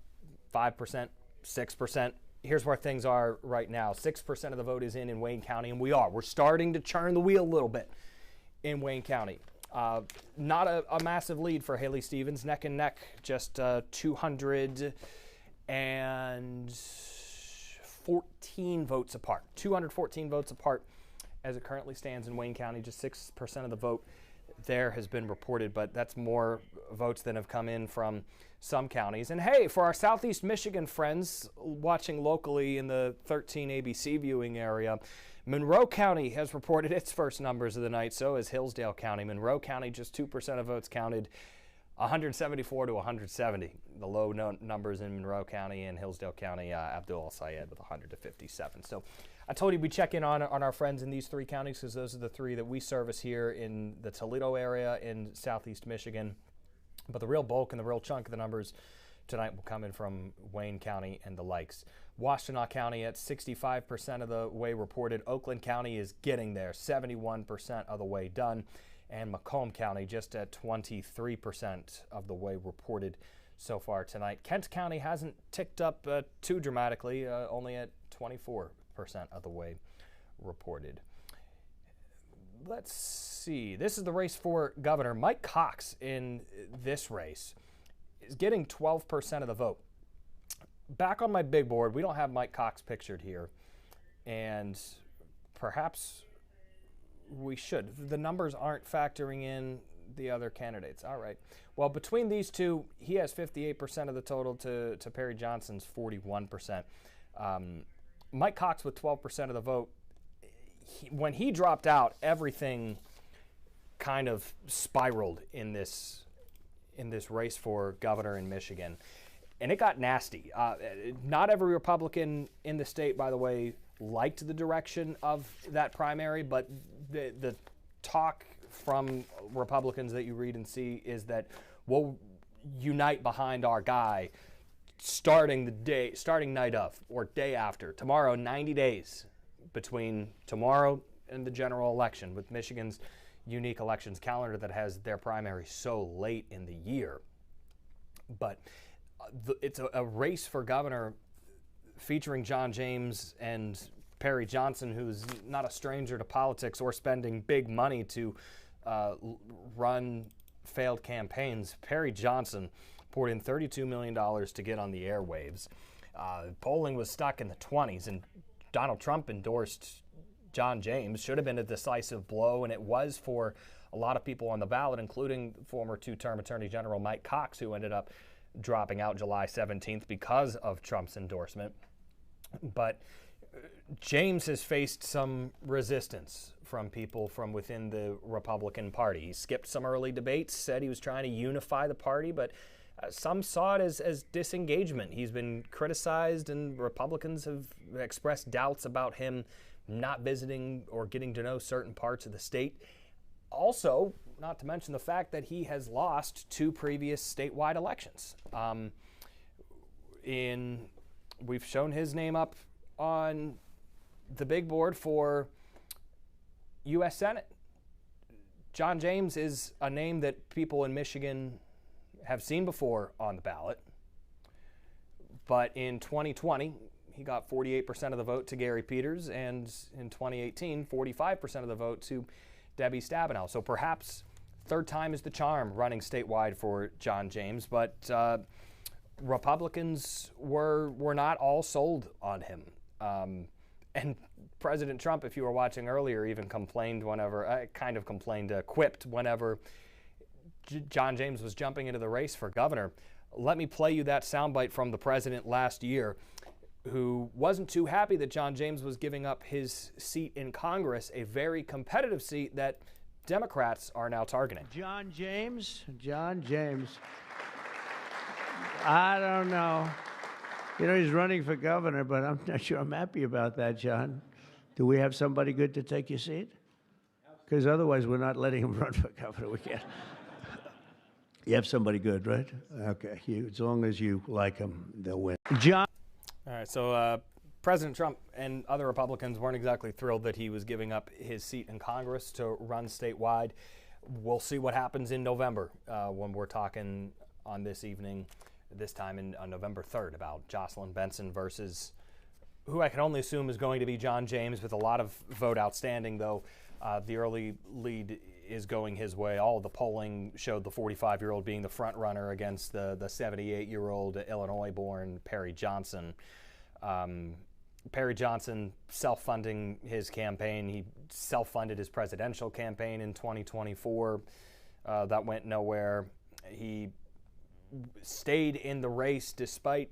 5%, 6%. Here's where things are right now. 6% of the vote is in Wayne County, and we're starting to churn the wheel a little bit in Wayne County. Not a massive lead for Haley Stevens, neck and neck, just 214 votes apart. 214 votes apart as it currently stands in Wayne County. Just 6% of the vote there has been reported, but that's more votes than have come in from some counties. And hey, for our Southeast Michigan friends watching locally in the 13 ABC viewing area, Monroe County has reported its first numbers of the night. So has Hillsdale County. Monroe County, just 2% of votes counted, 174 to 170. The low numbers in Monroe County and Hillsdale County, Abdul El-Sayed with 100 to 57. So I told you we check in on our friends in these three counties because those are the three that we service here in the Toledo area in Southeast Michigan. But the real bulk and the real chunk of the numbers tonight will come in from Wayne County and the likes. Washtenaw County at 65% of the way reported. Oakland County is getting there, 71% of the way done. And Macomb County just at 23% of the way reported so far tonight. Kent County hasn't ticked up too dramatically, only at 24% of the way reported. Let's see. This is the race for governor. Mike Cox in this race is getting 12% of the vote. back on my big board, we don't have Mike Cox pictured here, and perhaps we should. The numbers aren't factoring in the other candidates. All right. Well, between these two, he has 58% of the total to Perry Johnson's 41%. Mike Cox with 12% of the vote. When he dropped out, everything kind of spiraled in this race for governor in Michigan, and it got nasty. Not every Republican in the state, by the way, liked the direction of that primary, but the talk from Republicans that you read and see is that we'll unite behind our guy starting night of or day after. Tomorrow, 90 days between tomorrow and the general election, with Michigan's unique elections calendar that has their primary so late in the year. But it's a race for governor featuring John James and Perry Johnson, who's not a stranger to politics or spending big money to run failed campaigns. Perry Johnson poured in $32 million to get on the airwaves. Polling was stuck in the 20s, and Donald Trump endorsed John James. Should have been a decisive blow, and it was for a lot of people on the ballot, including former two-term Attorney General Mike Cox, who ended up dropping out July 17th because of Trump's endorsement. But James has faced some resistance from people from within the Republican Party. He skipped some early debates, said he was trying to unify the party, but some saw it as disengagement. He's been criticized, and Republicans have expressed doubts about him not visiting or getting to know certain parts of the state. Also, not to mention the fact that he has lost 2 previous statewide elections. We've shown his name up on the big board for U.S. Senate. John James is a name that people in Michigan have seen before on the ballot. But in 2020, he got 48% of the vote to Gary Peters, and in 2018, 45% of the vote to Debbie Stabenow. So perhaps third time is the charm running statewide for John James, but Republicans were not all sold on him. And President Trump, if you were watching earlier, even complained quipped whenever John James was jumping into the race for governor. Let me play you that soundbite from the president last year, who wasn't too happy that John James was giving up his seat in Congress, a very competitive seat that Democrats are now targeting. John James. I don't know. You know, he's running for governor, but I'm not sure I'm happy about that, John. Do we have somebody good to take your seat? Because otherwise we're not letting him run for governor. We can't. You have somebody good, right? Okay. As long as you like him, they'll win. John. All right, so President Trump and other Republicans weren't exactly thrilled that he was giving up his seat in Congress to run statewide. We'll see what happens in November when we're talking on this evening, this time on November 3rd, about Jocelyn Benson versus who I can only assume is going to be John James, with a lot of vote outstanding, though the early lead is going his way. All of the polling showed the 45-year-old being the front runner against the 78-year-old Illinois-born Perry Johnson. Perry Johnson self-funding his campaign. He self-funded his presidential campaign in 2024. That went nowhere. He stayed in the race despite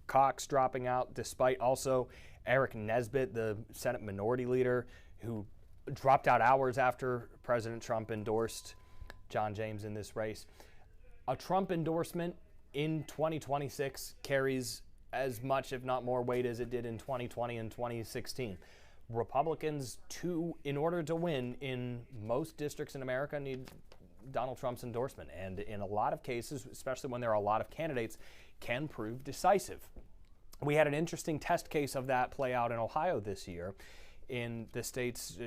Cox dropping out, despite also Eric Nesbitt, the Senate Minority Leader, who dropped out hours after President Trump endorsed John James in this race. A Trump endorsement in 2026 carries as much, if not more, weight as it did in 2020 and 2016. Republicans, in order to win in most districts in America, need Donald Trump's endorsement. And in a lot of cases, especially when there are a lot of candidates, can prove decisive. We had an interesting test case of that play out in Ohio this year in the state's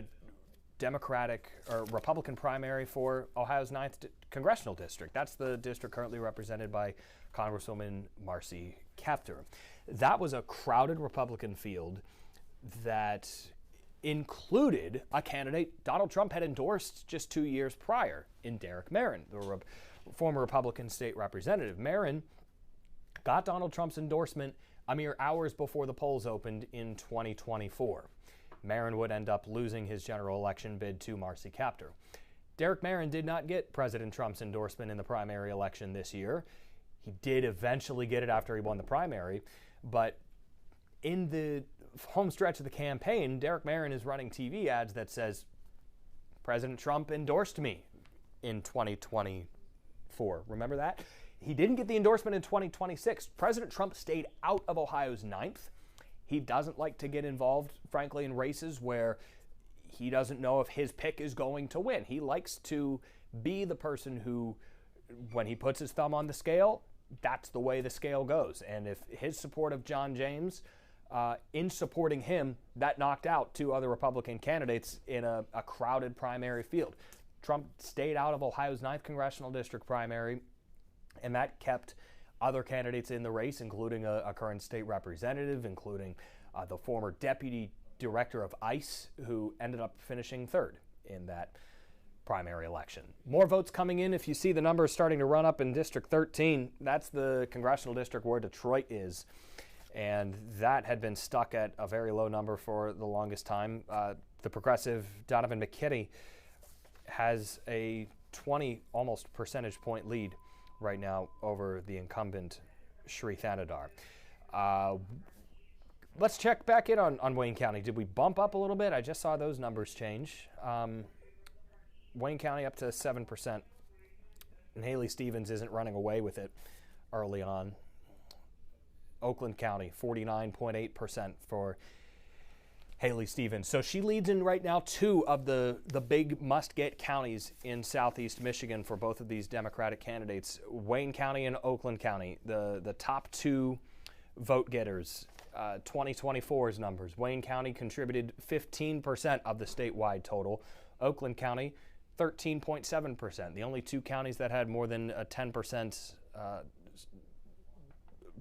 Democratic or Republican primary for Ohio's 9th congressional district. That's the district currently represented by Congresswoman Marcy Kaptur. That was a crowded Republican field that included a candidate Donald Trump had endorsed just 2 years prior in Derek Merrin, the former Republican state representative. Merrin got Donald Trump's endorsement a mere hours before the polls opened in 2024. Marin would end up losing his general election bid to Marcy Kaptur. Derek Marin did not get President Trump's endorsement in the primary election this year. He did eventually get it after he won the primary, but in the home stretch of the campaign, Derek Marin is running TV ads that says, President Trump endorsed me in 2024. Remember that? He didn't get the endorsement in 2026. President Trump stayed out of Ohio's 9th. He doesn't like to get involved, frankly, in races where he doesn't know if his pick is going to win. He likes to be the person who, when he puts his thumb on the scale, that's the way the scale goes. And if his support of John James, in supporting him, that knocked out 2 other Republican candidates in a crowded primary field. Trump stayed out of Ohio's 9th congressional district primary, and that kept other candidates in the race, including a current state representative, including the former deputy director of ICE, who ended up finishing 3rd in that primary election. More votes coming in. If you see the numbers starting to run up in District 13, that's the congressional district where Detroit is. And that had been stuck at a very low number for the longest time. The progressive Donovan McKinney has a 20 almost percentage point lead right now over the incumbent Shri Thanadar. Let's check back in on Wayne County. Did we bump up a little bit? I just saw those numbers change. Wayne County up to 7%. And Haley Stevens isn't running away with it early on. Oakland County, 49.8% for Haley Stevens. So she leads in right now 2 of the big must-get counties in southeast Michigan for both of these Democratic candidates, Wayne County and Oakland County, the top 2 vote getters. 2024's numbers. Wayne County contributed 15% of the statewide total. Oakland County, 13.7%. The only 2 counties that had more than a 10%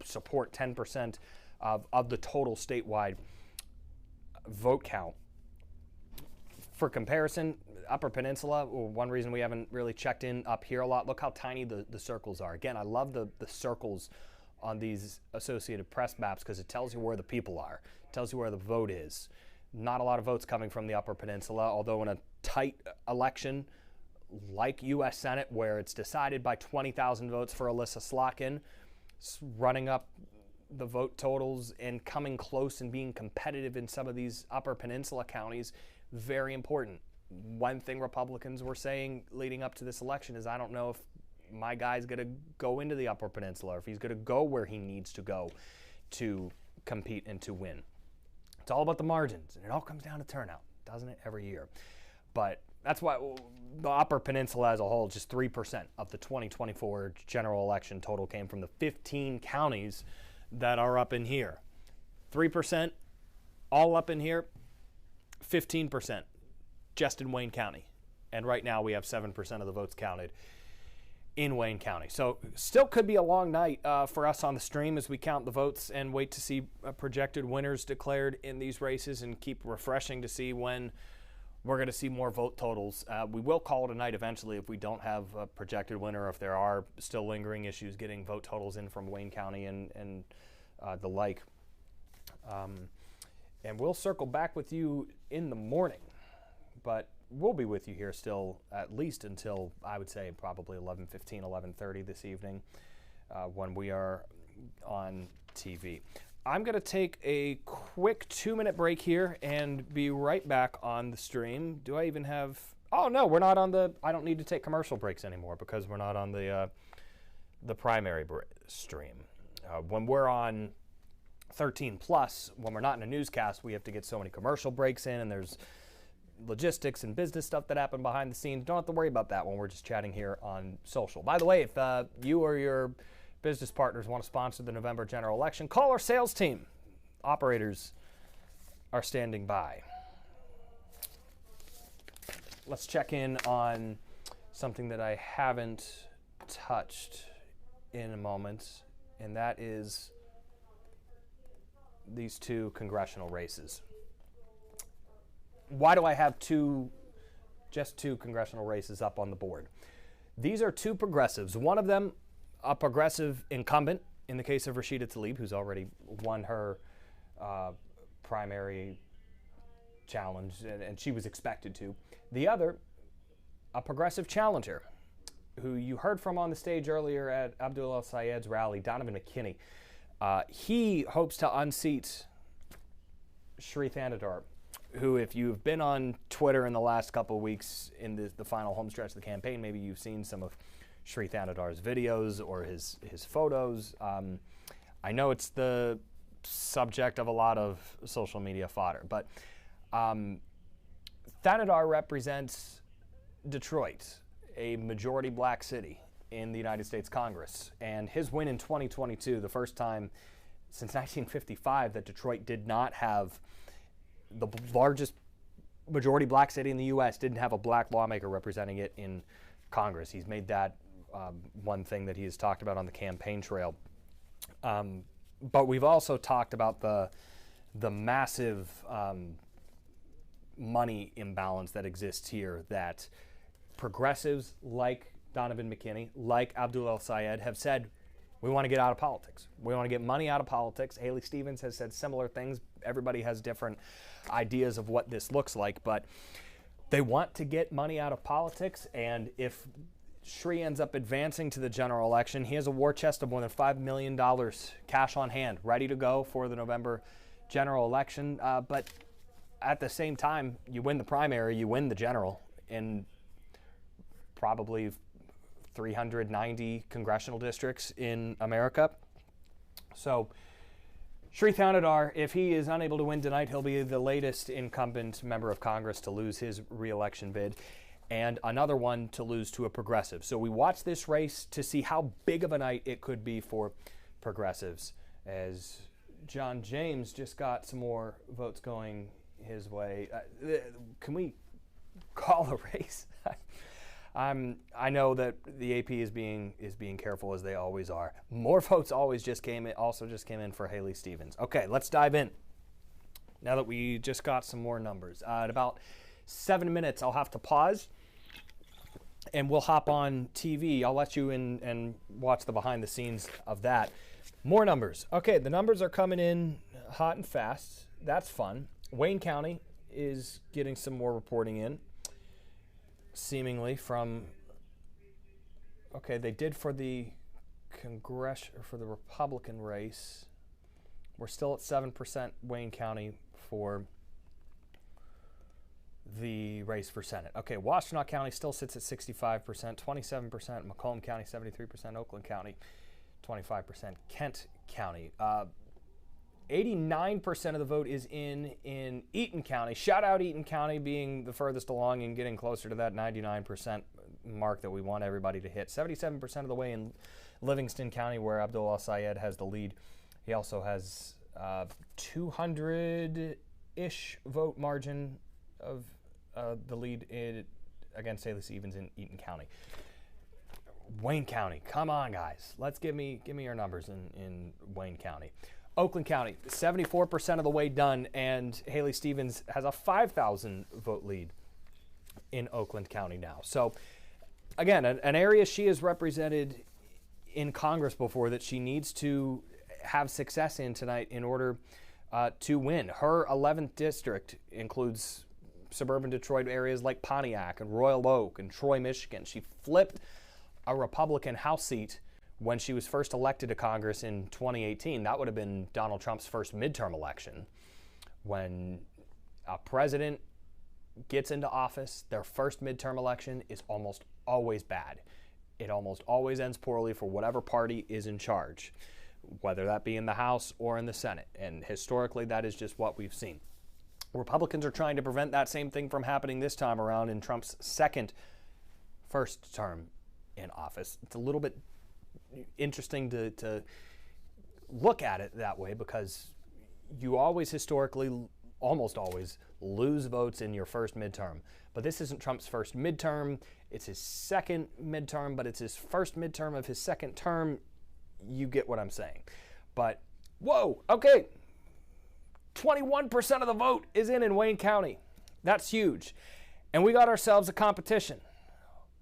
support, 10% of the total statewide vote count. For comparison, Upper Peninsula, one reason we haven't really checked in up here a lot, look how tiny the circles are. Again, I love the circles on these Associated Press maps because it tells you where the people are. It tells you where the vote is. Not a lot of votes coming from the Upper Peninsula, although in a tight election like U.S. Senate, where it's decided by 20,000 votes for Alyssa Slotkin, running up the vote totals and coming close and being competitive in some of these Upper Peninsula counties, very important. One thing Republicans were saying leading up to this election is, I don't know if my guy's going to go into the Upper Peninsula, or if he's going to go where he needs to go to compete and to win. It's all about the margins, and it all comes down to turnout, doesn't it, every year? But that's why the Upper Peninsula as a whole, just 3% of the 2024 general election total came from the 15 counties that are up in here. 3% all up in here, 15% just in Wayne County. And right now we have 7% of the votes counted in Wayne County. So still could be a long night for us on the stream as we count the votes and wait to see projected winners declared in these races, and keep refreshing to see when we're going to see more vote totals. We will call it a night eventually if we don't have a projected winner, or if there are still lingering issues getting vote totals in from Wayne County and the like. And we'll circle back with you in the morning, but we'll be with you here still at least until, I would say, probably 11:15, 11:30 this evening when we are on TV. I'm going to take a quick 2-minute break here and be right back on the stream. Do I even have... Oh, no, we're not on the... I don't need to take commercial breaks anymore because we're not on the primary stream. When we're on 13 Plus, when we're not in a newscast, we have to get so many commercial breaks in, and there's logistics and business stuff that happen behind the scenes. Don't have to worry about that when we're just chatting here on social. By the way, if you or your business partners want to sponsor the November general election, call our sales team. Operators are standing by. Let's check in on something that I haven't touched in a moment, and that is these 2 congressional races. Why do I have just two congressional races up on the board? These are 2 progressives. One of them, a progressive incumbent, in the case of Rashida Tlaib, who's already won her primary challenge, and she was expected to. The other, a progressive challenger, who you heard from on the stage earlier at Abdul El-Sayed's rally, Donovan McKinney. He hopes to unseat Sri Thanadar, who, if you've been on Twitter in the last couple of weeks in the final home stretch of the campaign, maybe you've seen some of Sri Thanadar's videos or his photos. I know it's the subject of a lot of social media fodder, but Thanadar represents Detroit, a majority black city in the United States Congress. And his win in 2022, the first time since 1955 that Detroit did not have the largest majority black city in the U.S., didn't have a black lawmaker representing it in Congress. He's made that one thing that he has talked about on the campaign trail. But we've also talked about the massive money imbalance that exists here, that progressives like Donovan McKinney, like Abdul El-Sayed, have said, we want to get out of politics. We want to get money out of politics. Haley Stevens has said similar things. Everybody has different ideas of what this looks like, but they want to get money out of politics. And if Sri ends up advancing to the general election, he has a war chest of more than $5 million cash on hand, ready to go for the November general election. But at the same time, you win the primary, you win the general in probably 390 congressional districts in America. So Sri Thanadar, if he is unable to win tonight, he'll be the latest incumbent member of Congress to lose his re-election bid, and another one to lose to a progressive. So we watch this race to see how big of a night it could be for progressives, as John James just got some more votes going his way. Can we call a race? I know that the AP is being careful, as they always are. More votes also just came in for Haley Stevens. Okay, let's dive in. Now that we just got some more numbers, at about 7 minutes, I'll have to pause, and we'll hop on TV. I'll let you in and watch the behind the scenes of that. More numbers. Okay, the numbers are coming in hot and fast. That's fun. Wayne County is getting some more reporting in, seemingly from, okay, they did for the Republican race. We're still at 7% Wayne County for the race for Senate. Okay, Washtenaw County still sits at 65%, 27% Macomb County, 73% Oakland County, 25% Kent County. 89% of the vote is in Eaton County. Shout out Eaton County being the furthest along and getting closer to that 99% mark that we want everybody to hit. 77% of the way in Livingston County, where Abdul El-Sayed has the lead. He also has 200-ish vote margin of the lead against Haley Stevens in Eaton County. Wayne County, come on, guys. Let's give me your numbers in Wayne County. Oakland County, 74% of the way done, and Haley Stevens has a 5,000 vote lead in Oakland County now. So, again, an area she has represented in Congress before that she needs to have success in tonight in order to win. Her 11th district includes suburban Detroit areas like Pontiac and Royal Oak and Troy, Michigan. She flipped a Republican House seat when she was first elected to Congress in 2018. That would have been Donald Trump's first midterm election. When a president gets into office, their first midterm election is almost always bad. It almost always ends poorly for whatever party is in charge, whether that be in the House or in the Senate. And historically, that is just what we've seen. Republicans are trying to prevent that same thing from happening this time around in Trump's first term in office. It's a little bit interesting to look at it that way, because you always historically, almost always, lose votes in your first midterm. But this isn't Trump's first midterm. It's his second midterm, but it's his first midterm of his second term. You get what I'm saying. But, whoa, okay. 21% of the vote is in Wayne County. That's huge. And we got ourselves a competition.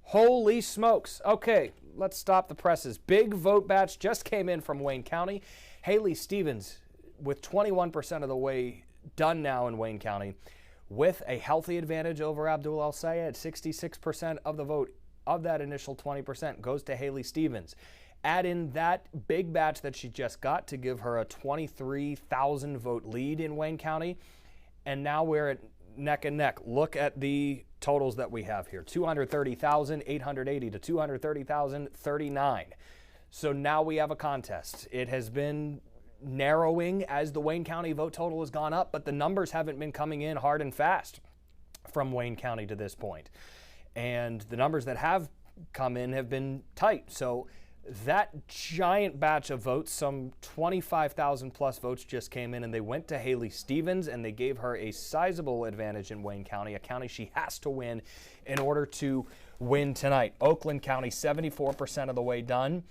Holy smokes. Okay, let's stop the presses. Big vote batch just came in from Wayne County. Haley Stevens, with 21% of the way done now in Wayne County, with a healthy advantage over Abdul El-Sayed. 66% of the vote of that initial 20% goes to Haley Stevens. Add in that big batch that she just got to give her a 23,000 vote lead in Wayne County, and now we're at neck and neck. Look at the totals that we have here. 230,880 to 230,039. So now we have a contest. It has been narrowing as the Wayne County vote total has gone up, but the numbers haven't been coming in hard and fast from Wayne County to this point. And the numbers that have come in have been tight. So that giant batch of votes, some 25,000 plus votes just came in, and they went to Haley Stevens, and they gave her a sizable advantage in Wayne County, a county she has to win in order to win tonight. Oakland County, 74% of the way done,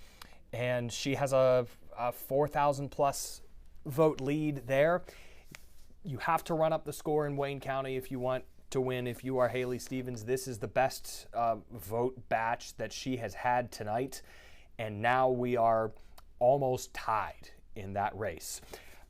and she has a 4,000 plus vote lead there. You have to run up the score in Wayne County if you want to win. If you are Haley Stevens, this is the best vote batch that she has had tonight. And now we are almost tied in that race.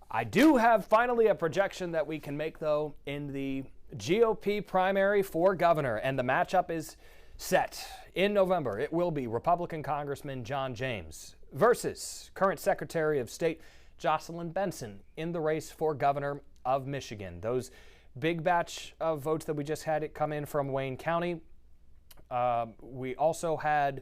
I do have finally a projection that we can make, though, in the GOP primary for governor. And the matchup is set in November. It will be Republican Congressman John James versus current Secretary of State Jocelyn Benson in the race for governor of Michigan. Those big batch of votes that we just had it come in from Wayne County. We also had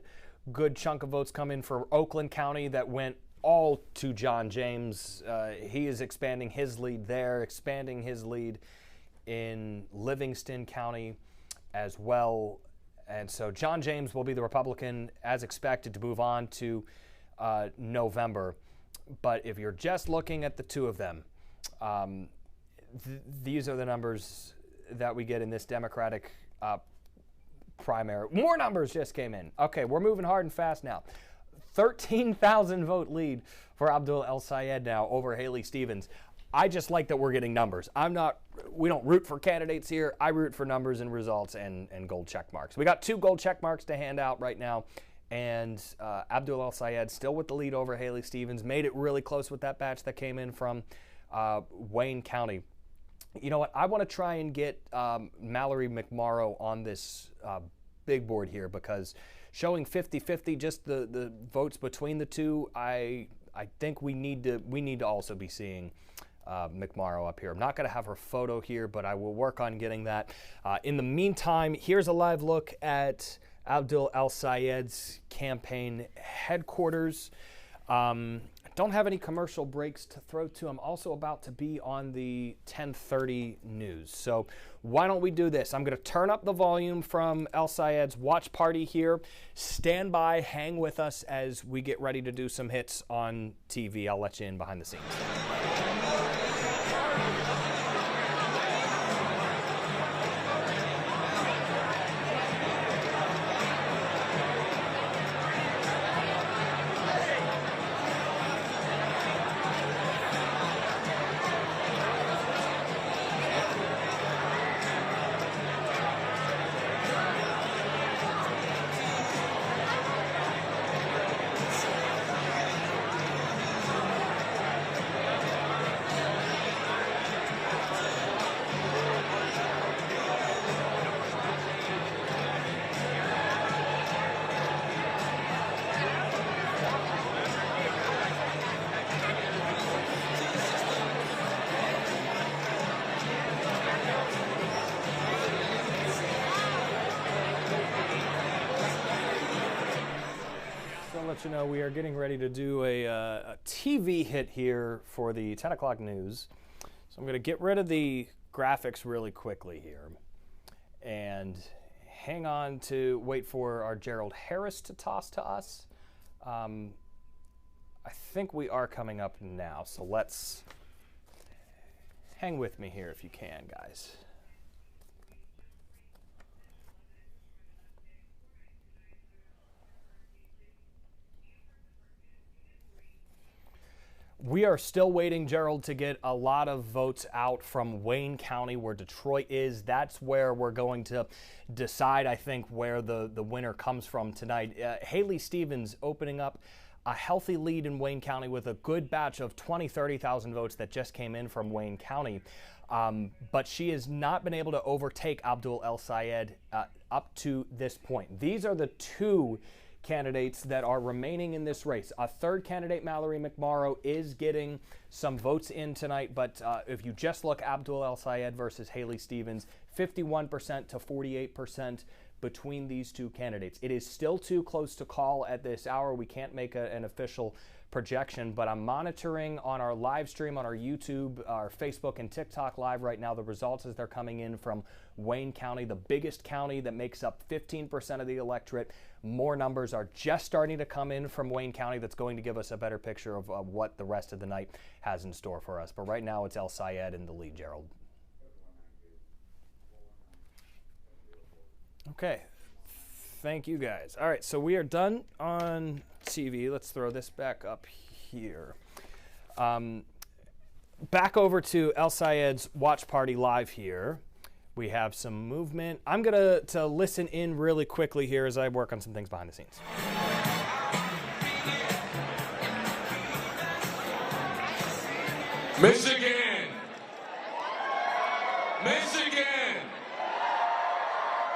good chunk of votes come in for Oakland County that went all to John James. He is expanding his lead there, expanding his lead in Livingston County as well. And so John James will be the Republican as expected to move on to November. But if you're just looking at the two of them, these are the numbers that we get in this Democratic primary. More numbers just came in. Okay, we're moving hard and fast now. 13,000 vote lead for Abdul El-Sayed now over Haley Stevens. I just like that we're getting numbers. We don't root for candidates here. I root for numbers and results and gold check marks. We got 2 gold check marks to hand out right now. And Abdul El-Sayed still with the lead over Haley Stevens. Made it really close with that batch that came in from Wayne County. You know what? I want to try and get Mallory McMorrow on this big board here, because showing 50-50, just the votes between the two, I think we need to also be seeing McMorrow up here. I'm not going to have her photo here, but I will work on getting that. In the meantime, here's a live look at Abdul El-Sayed's campaign headquarters. Don't have any commercial breaks to throw to. I'm also about to be on the 10:30 news. So why don't we do this? I'm going to turn up the volume from El-Sayed's watch party here. Stand by, hang with us as we get ready to do some hits on TV. I'll let you in behind the scenes. Let you know we are getting ready to do a TV hit here for the 10 o'clock news. So I'm going to get rid of the graphics really quickly here and hang on to wait for our Gerald Harris to toss to us. I think we are coming up now, so let's hang with me here if you can, guys. We are still waiting, Gerald, to get a lot of votes out from Wayne County, where Detroit is. That's where we're going to decide, I think, where the winner comes from tonight. Haley Stevens opening up a healthy lead in Wayne County with a good batch of 30,000 votes that just came in from Wayne County. But she has not been able to overtake Abdul El Sayed up to this point. These are the two candidates that are remaining in this race. A third candidate, Mallory McMorrow, is getting some votes in tonight, but if you just look Abdul El Sayed versus Haley Stevens, 51% to 48% between these two candidates. It is still too close to call at this hour. We can't make an official projection, but I'm monitoring on our live stream on our YouTube, our Facebook, and TikTok live right now the results as they're coming in from Wayne County, the biggest county that makes up 15% of the electorate. More numbers are just starting to come in from Wayne County. That's going to give us a better picture of what the rest of the night has in store for us. But right now it's El Sayed in the lead, Gerald. Okay. Thank you, guys. All right, so we are done on TV. Let's throw this back up here. Back over to El Sayed's watch party live here. We have some movement. I'm going to listen in really quickly here as I work on some things behind the scenes. Michigan! Michigan!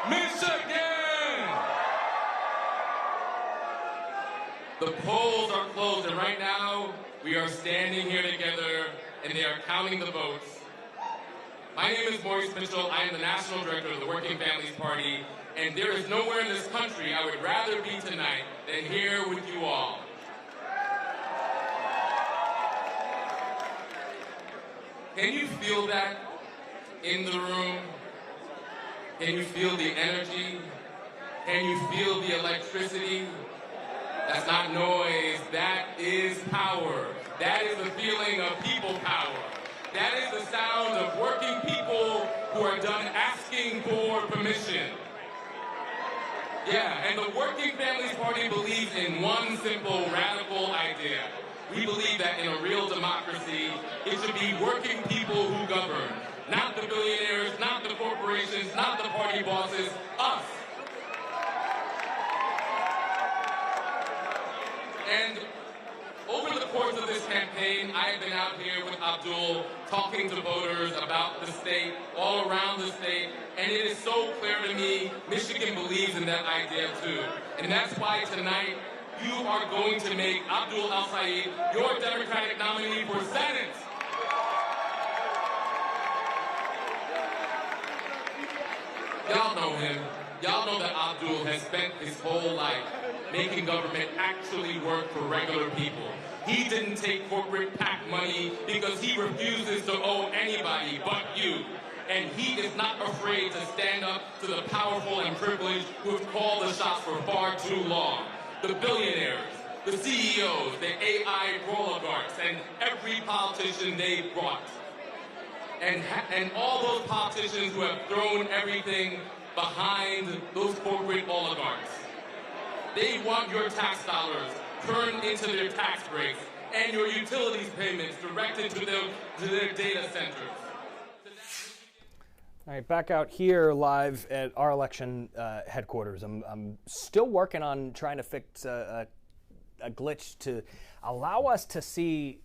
Michigan! The polls are closed, and right now we are standing here together and they are counting the votes. My name is Maurice Mitchell. I am the National Director of the Working Families Party, and there is nowhere in this country I would rather be tonight than here with you all. Can you feel that in the room? Can you feel the energy? Can you feel the electricity? That's not noise, that is power. That is the feeling of people power. That is the sound of working people who are done asking for permission. Yeah, and the Working Families Party believes in one simple, radical idea. We believe that in a real democracy, it should be working people who govern. Not the billionaires, not the corporations, not the party bosses, us. And over the course of this campaign, I have been out here with Abdul talking to voters about the state, all around the state, and it is so clear to me Michigan believes in that idea too. And that's why tonight you are going to make Abdul El Sayed your Democratic nominee for Senate. Y'all know him. Y'all know that Abdul has spent his whole life making government actually work for regular people. He didn't take corporate PAC money because he refuses to owe anybody but you. And he is not afraid to stand up to the powerful and privileged who have called the shots for far too long. The billionaires, the CEOs, the AI oligarchs, and every politician they've brought. And all those politicians who have thrown everything behind those corporate oligarchs. They want your tax dollars turned into their tax breaks and your utilities payments directed to their data centers. All right, back out here live at our election headquarters. I'm still working on trying to fix a glitch to allow us to see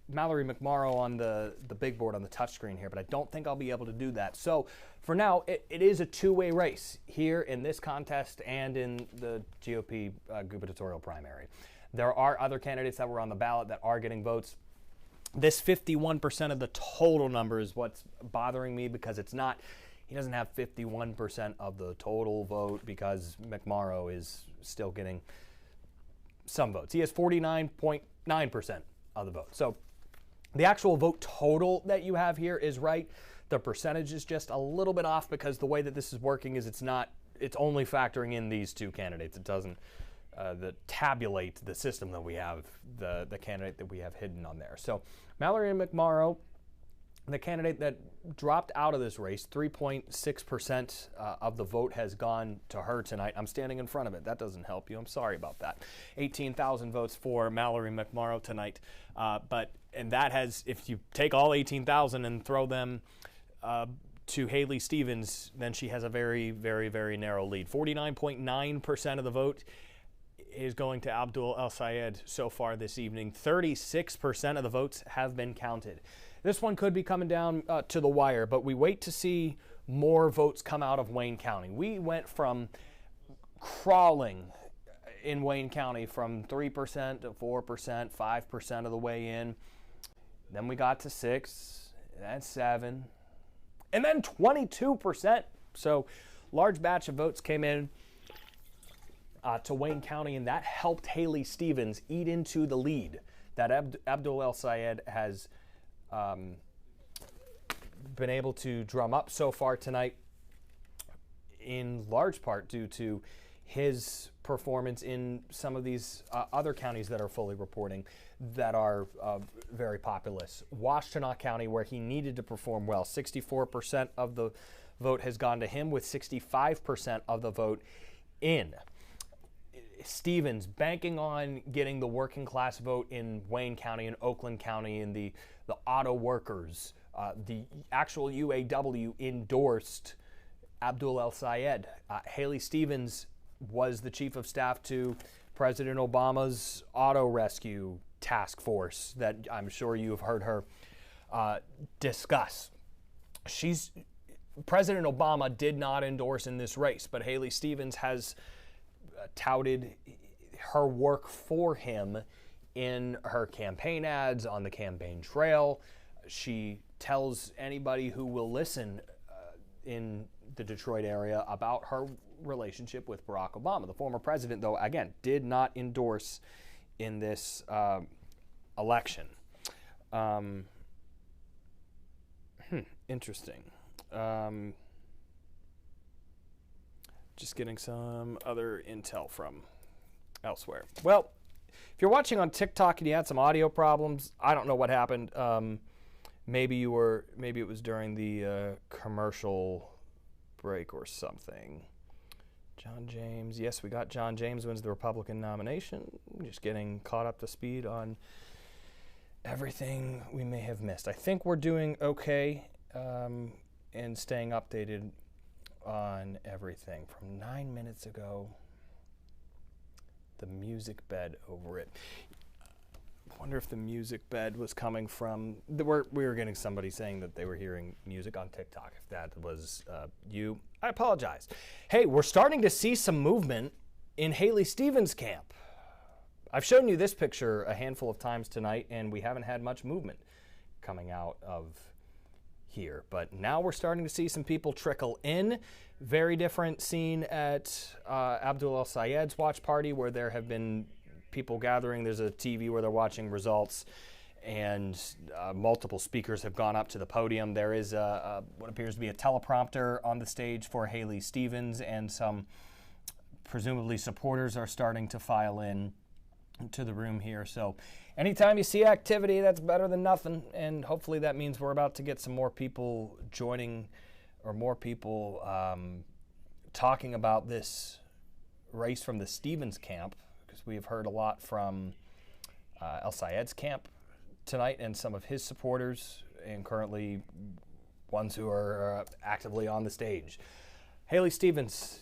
Mallory McMorrow on the big board on the touchscreen here, but I don't think I'll be able to do that. So for now, it is a two-way race here in this contest and in the GOP gubernatorial primary. There are other candidates that were on the ballot that are getting votes. This 51% of the total number is what's bothering me because it's not, he doesn't have 51% of the total vote because McMorrow is still getting some votes. He has 49.9% of the vote. So the actual vote total that you have here is right. The percentage is just a little bit off because the way that this is working is it's only factoring in these two candidates. It doesn't tabulate the system that we have, the candidate that we have hidden on there. So Mallory McMorrow the candidate that dropped out of this race. 3.6% of the vote has gone to her tonight. I'm standing in front of it. That doesn't help you. I'm sorry about that. 18,000 votes for Mallory McMorrow tonight. And that has, if you take all 18,000 and throw them to Haley Stevens, then she has a very, very, very narrow lead. 49.9% of the vote is going to Abdul El-Sayed so far this evening. 36% of the votes have been counted. This one could be coming down to the wire, but we wait to see more votes come out of Wayne County. We went from crawling in Wayne County from 3% to 4%, 5% of the way in. Then we got to 6, then 7, and then 22%. So large batch of votes came in to Wayne County, and that helped Haley Stevens eat into the lead that Abdul El-Sayed has been able to drum up so far tonight, in large part due to his performance in some of these other counties that are fully reporting that are very populous. Washtenaw County, where he needed to perform well, 64% of the vote has gone to him, with 65% of the vote in. Stevens banking on getting the working class vote in Wayne County and Oakland County, and the auto workers. The actual UAW endorsed Abdul El-Sayed. Haley Stevens was the chief of staff to President Obama's auto rescue task force that I'm sure you have heard her discuss. President Obama did not endorse in this race, but Haley Stevens has touted her work for him in her campaign ads, on the campaign trail. She tells anybody who will listen in the Detroit area about her relationship with Barack Obama. The former president, though, again, did not endorse in this election. Interesting. Just getting some other intel from elsewhere. Well, if you're watching on TikTok and you had some audio problems, I don't know what happened. Maybe it was during the commercial break or something. John James, yes, we got John James wins the Republican nomination. Just getting caught up to speed on everything we may have missed. I think we're doing okay in staying updated on everything. From 9 minutes ago, the music bed over it. I wonder if the music bed was coming from, we were getting somebody saying that they were hearing music on TikTok. If that was you, I apologize. Hey, we're starting to see some movement in Haley Stevens' camp. I've shown you this picture a handful of times tonight, and we haven't had much movement coming out of here. But now we're starting to see some people trickle in. Very different scene at Abdul El-Sayed's watch party, where there have been people gathering. There's a TV where they're watching results, and multiple speakers have gone up to the podium. There is what appears to be a teleprompter on the stage for Haley Stevens, and some presumably supporters are starting to file in to the room here. So anytime you see activity, that's better than nothing, and hopefully that means we're about to get some more people joining, or more people talking about this race from the Stevens camp, because we have heard a lot from El-Sayed's camp tonight and some of his supporters, and currently ones who are actively on the stage. Haley Stevens,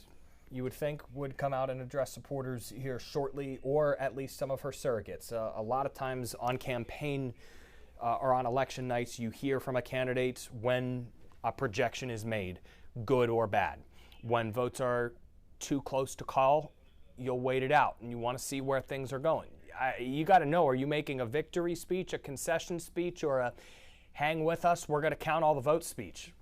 you would think, would come out and address supporters here shortly, or at least some of her surrogates. A lot of times on campaign or on election nights, you hear from a candidate when a projection is made, good or bad. When votes are too close to call, you'll wait it out, and you want to see where things are going. You got to know, are you making a victory speech, a concession speech, or a hang with us, we're going to count all the votes speech?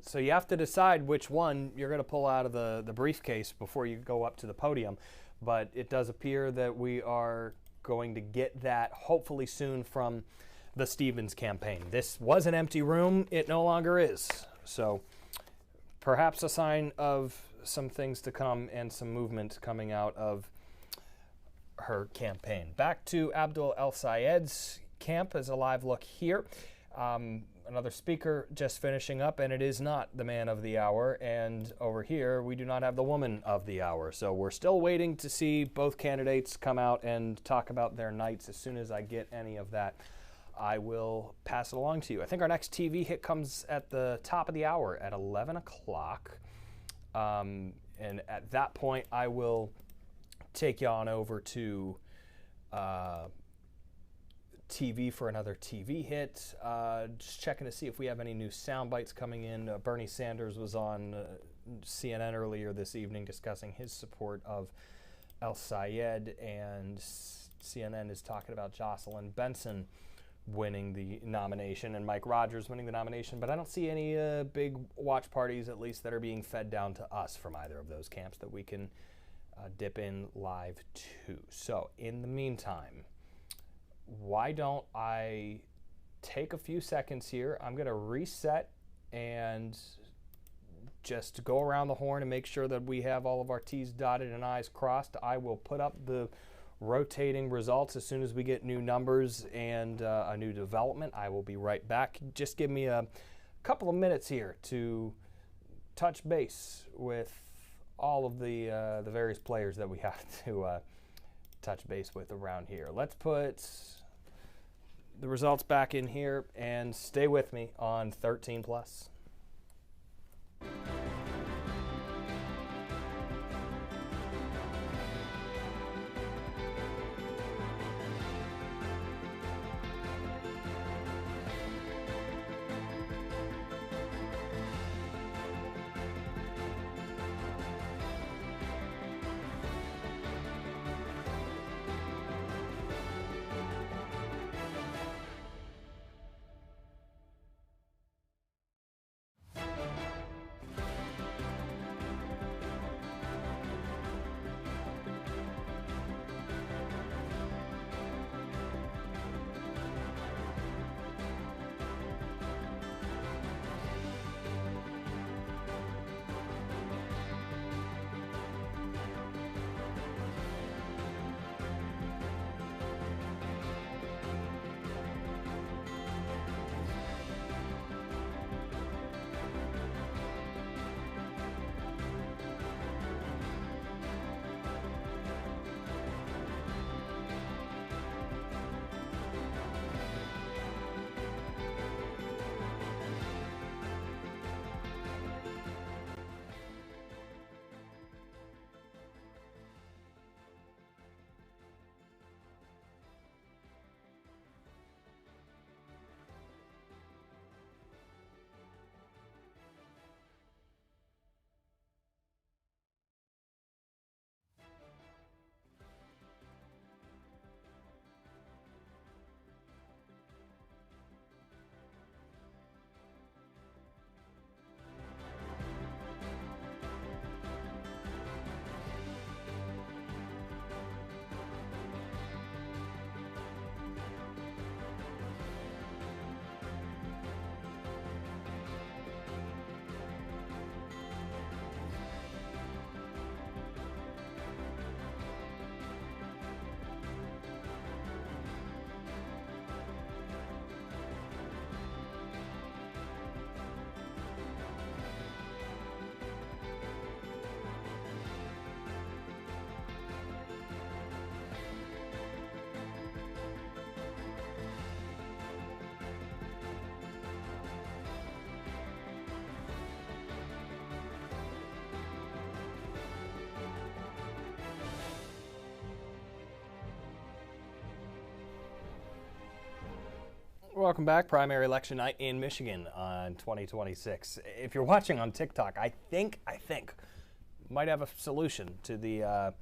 So you have to decide which one you're going to pull out of the briefcase before you go up to the podium. But it does appear that we are going to get that hopefully soon from the Stevens campaign. This was an empty room. It no longer is. So perhaps a sign of some things to come and some movement coming out of her campaign. Back to Abdul El-Sayed's camp as a live look here. another speaker just finishing up, and it is not the man of the hour. And over here, we do not have the woman of the hour. So we're still waiting to see both candidates come out and talk about their nights. As soon as I get any of that, I will pass it along to you. I think our next TV hit comes at the top of the hour at 11 o'clock. And at that point, I will take you on over to TV for another TV hit. Just checking to see if we have any new sound bites coming in. Bernie Sanders was on CNN earlier this evening discussing his support of El Sayed, and CNN is talking about Jocelyn Benson winning the nomination and Mike Rogers winning the nomination, but I don't see any big watch parties, at least, that are being fed down to us from either of those camps that we can dip in live to. So in the meantime, why don't I take a few seconds here? I'm going to reset and just go around the horn and make sure that we have all of our T's dotted and I's crossed. I will put up the rotating results as soon as we get new numbers and a new development. I will be right back. Just give me a couple of minutes here to touch base with all of the various players that we have to touch base with around here. Let's put the results back in here and stay with me on 13 Plus. Welcome back. Primary election night in Michigan on 2026. If you're watching on TikTok, I think might have a solution to the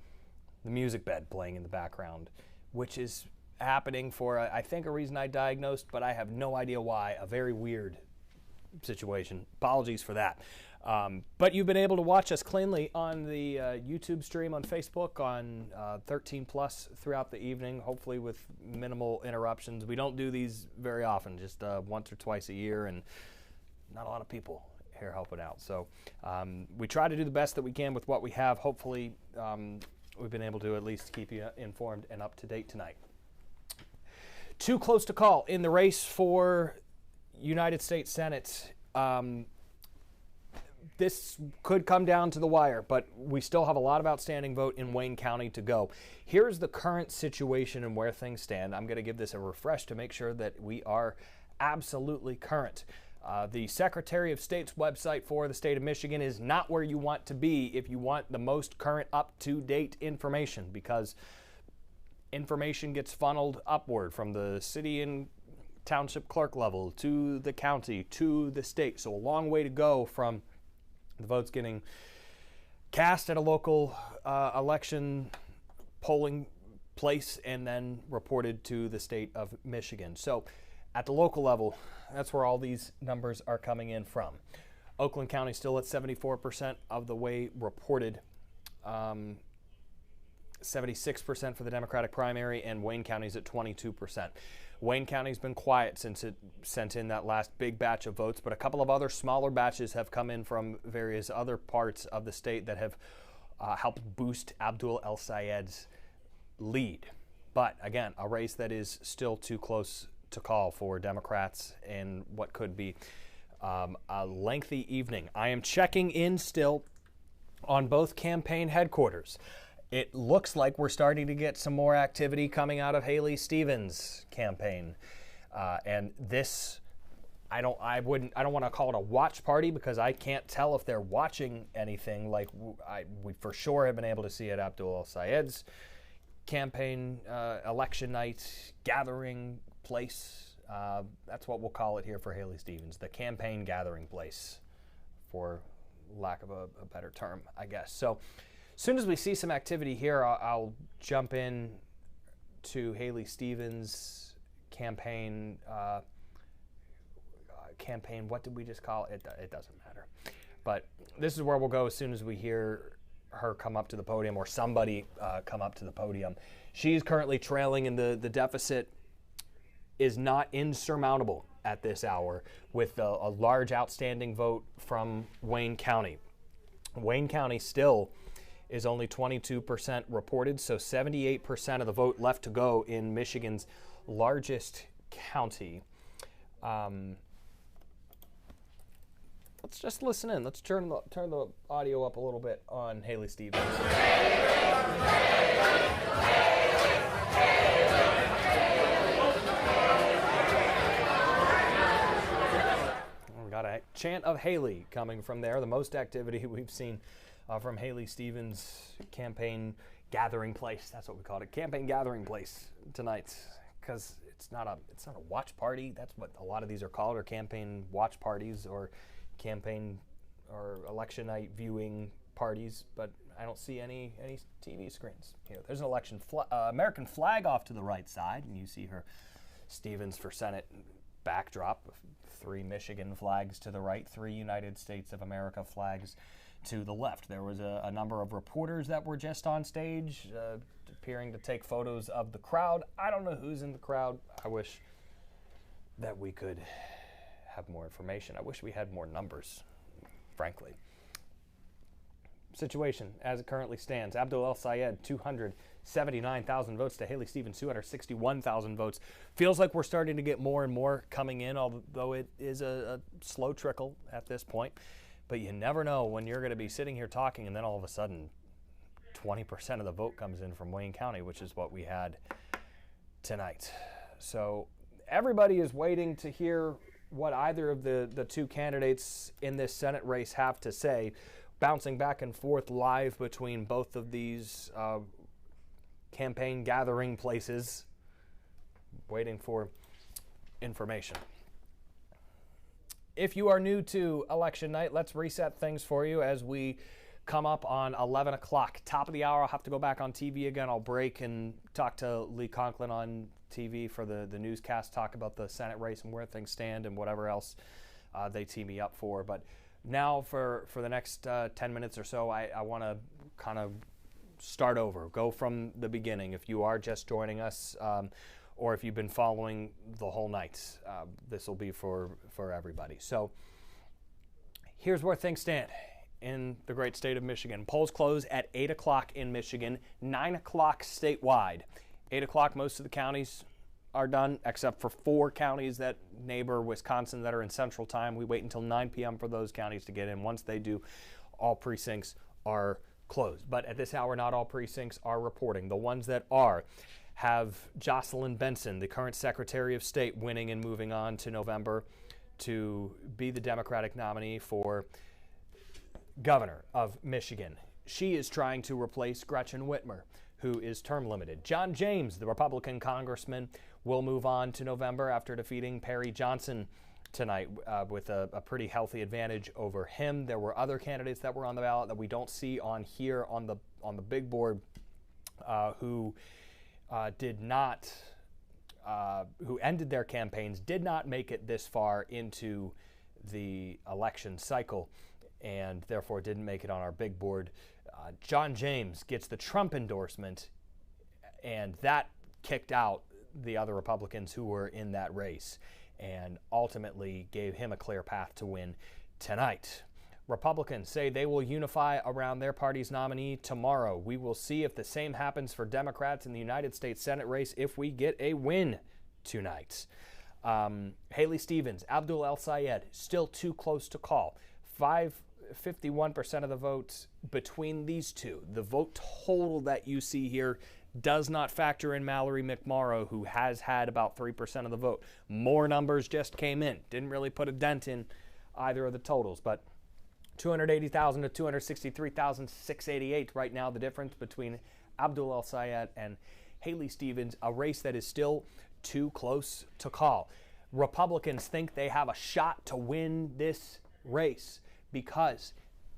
music bed playing in the background, which is happening for I think a reason I diagnosed, but I have no idea why. A very weird situation. Apologies for that. But you've been able to watch us cleanly on the YouTube stream, on Facebook, on 13 Plus throughout the evening, hopefully with minimal interruptions. We don't do these very often, just once or twice a year, and not a lot of people here helping out. So we try to do the best that we can with what we have. Hopefully we've been able to at least keep you informed and up to date tonight. Too close to call in the race for United States Senate, this could come down to the wire, but we still have a lot of outstanding vote in Wayne County to go. Here's the current situation and where things stand. I'm going to give this a refresh to make sure that we are absolutely current. The Secretary of State's website for the state of Michigan is not where you want to be if you want the most current, up-to-date information, because information gets funneled upward from the city and township clerk level to the county to the state. So a long way to go from the votes getting cast at a local election polling place and then reported to the state of Michigan. So at the local level, that's where all these numbers are coming in from. Oakland County still at 74% of the way reported, 76% for the Democratic primary, and Wayne County's at 22%. Wayne County's been quiet since it sent in that last big batch of votes, but a couple of other smaller batches have come in from various other parts of the state that have helped boost Abdul El Sayed's lead. But again, a race that is still too close to call for Democrats in what could be a lengthy evening. I am checking in still on both campaign headquarters. It looks like we're starting to get some more activity coming out of Haley Stevens' campaign, and this, I don't want to call it a watch party because I can't tell if they're watching anything. Like we for sure have been able to see at Abdul El Sayed's campaign election night gathering place. That's what we'll call it here for Haley Stevens, the campaign gathering place, for lack of a better term, I guess. So as soon as we see some activity here, I'll jump in to Haley Stevens' campaign. What did we just call it? It doesn't matter. But this is where we'll go as soon as we hear her come up to the podium, or somebody come up to the podium. She's currently trailing, and the deficit is not insurmountable at this hour with a large outstanding vote from Wayne County. Wayne County still is only 22% reported, so 78% of the vote left to go in Michigan's largest county. Let's just listen in. Let's turn the audio up a little bit on Haley Stevens. We got a chant of Haley coming from there, the most activity we've seen from Haley Stevens' campaign gathering place. That's what we called it, campaign gathering place tonight, because it's not a watch party. That's what a lot of these are called, or campaign watch parties, or campaign or election night viewing parties. But I don't see any TV screens here. There's an American flag off to the right side, and you see her Stevens for Senate backdrop. 3 Michigan flags to the right, 3 United States of America flags to the left. There was a number of reporters that were just on stage, appearing to take photos of the crowd. I don't know who's in the crowd. I wish that we could have more information. I wish we had more numbers, frankly. Situation as it currently stands: Abdul El Sayed, 279,000 votes to Haley Stevens, 261,000 votes. Feels like we're starting to get more and more coming in, although it is a slow trickle at this point. But you never know when you're going to be sitting here talking, and then all of a sudden 20% of the vote comes in from Wayne County, which is what we had tonight. So everybody is waiting to hear what either of the two candidates in this Senate race have to say, bouncing back and forth live between both of these campaign gathering places, waiting for information. If you are new to election night, let's reset things for you as we come up on 11 o'clock. Top of the hour, I'll have to go back on TV again. I'll break and talk to Lee Conklin on TV for the newscast, talk about the Senate race and where things stand and whatever else they tee me up for. But now for the next 10 minutes or so, I want to kind of start over, go from the beginning. If you are just joining us, or if you've been following the whole night, this will be for everybody. So here's where things stand in the great state of Michigan. Polls close at 8 o'clock in Michigan, 9 o'clock statewide. 8 o'clock, most of the counties are done, except for 4 counties that neighbor Wisconsin that are in Central Time. We wait until 9 p.m. for those counties to get in. Once they do, all precincts are closed. But at this hour, not all precincts are reporting. The ones that are have Jocelyn Benson, the current Secretary of State, winning and moving on to November to be the Democratic nominee for governor of Michigan. She is trying to replace Gretchen Whitmer, who is term limited. John James, the Republican congressman, will move on to November after defeating Perry Johnson tonight with a pretty healthy advantage over him. There were other candidates that were on the ballot that we don't see on here on the big board who ended their campaigns, did not make it this far into the election cycle, and therefore didn't make it on our big board. John James gets the Trump endorsement, and that kicked out the other Republicans who were in that race and ultimately gave him a clear path to win tonight. Republicans say they will unify around their party's nominee tomorrow. We will see if the same happens for Democrats in the United States Senate race if we get a win tonight. Haley Stevens, Abdul El-Sayed, still too close to call. 51% of the votes between these two. The vote total that you see here does not factor in Mallory McMorrow, who has had about 3% of the vote. More numbers just came in. Didn't really put a dent in either of the totals, but 280,000 to 263,688 right now, the difference between Abdul El-Sayed and Haley Stevens, a race that is still too close to call. Republicans think they have a shot to win this race because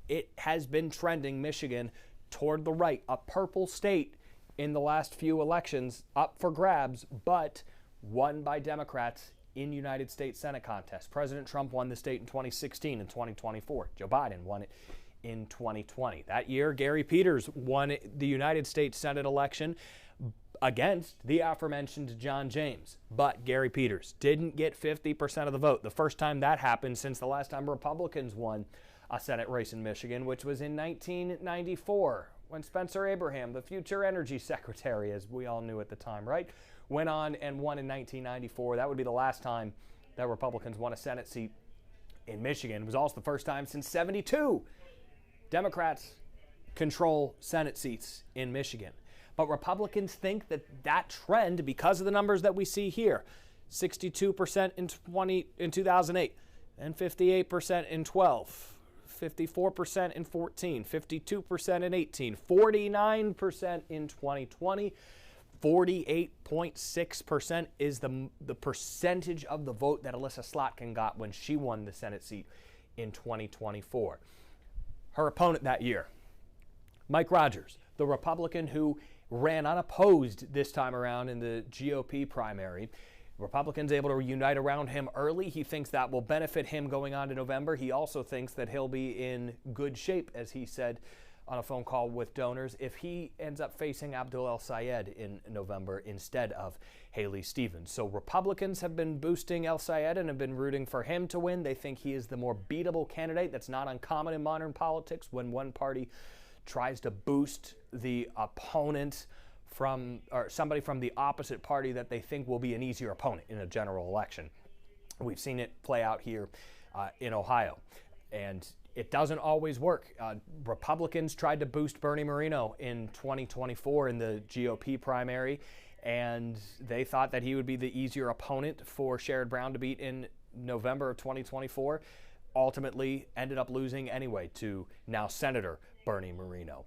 it has been trending Michigan toward the right, a purple state in the last few elections, up for grabs, but won by Democrats in United States Senate contests. President Trump won the state in 2016 and 2024. Joe Biden won it in 2020. That year, Gary Peters won the United States Senate election against the aforementioned John James. But Gary Peters didn't get 50% of the vote. The first time that happened since the last time Republicans won a Senate race in Michigan, which was in 1994, when Spencer Abraham, the future energy secretary, as we all knew at the time, right, went on and won in 1994. That would be the last time that Republicans won a Senate seat in Michigan. It was also the first time since '72 Democrats control Senate seats in Michigan. But Republicans think that trend, because of the numbers that we see here, 62% in 2008, and 58% in 12, 54% in 14, 52% in 18, 49% in 2020, 48.6% is the percentage of the vote that Alyssa Slotkin got when she won the Senate seat in 2024. Her opponent that year, Mike Rogers, the Republican who ran unopposed this time around in the GOP primary. Republicans able to unite around him early. He thinks that will benefit him going on to November. He also thinks that he'll be in good shape, as he said on a phone call with donors, if he ends up facing Abdul El-Sayed in November instead of Haley Stevens. So Republicans have been boosting El-Sayed and have been rooting for him to win. They think he is the more beatable candidate. That's not uncommon in modern politics when one party tries to boost the opponent or somebody from the opposite party that they think will be an easier opponent in a general election. We've seen it play out here in Ohio, and it doesn't always work. Republicans tried to boost Bernie Moreno in 2024 in the GOP primary, and they thought that he would be the easier opponent for Sherrod Brown to beat in November of 2024. Ultimately ended up losing anyway to now Senator Bernie Moreno.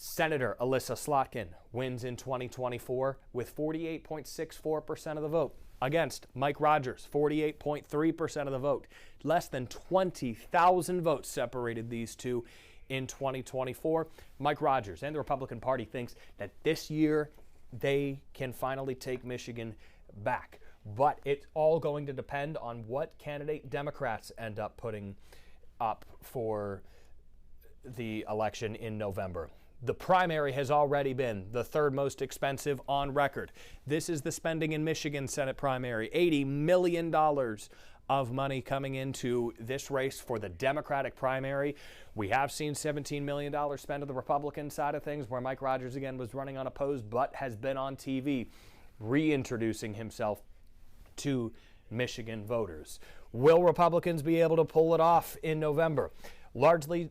Senator Alyssa Slotkin wins in 2024 with 48.64% of the vote against Mike Rogers, 48.3% of the vote. Less than 20,000 votes separated these two in 2024. Mike Rogers and the Republican Party thinks that this year they can finally take Michigan back. But it's all going to depend on what candidate Democrats end up putting up for the election in November. The primary has already been the third most expensive on record. This is the spending in Michigan Senate primary. $80 million of money coming into this race for the Democratic primary. We have seen $17 million spent on the Republican side of things, where Mike Rogers again was running unopposed but has been on TV reintroducing himself to Michigan voters. Will Republicans be able to pull it off in November? Largely,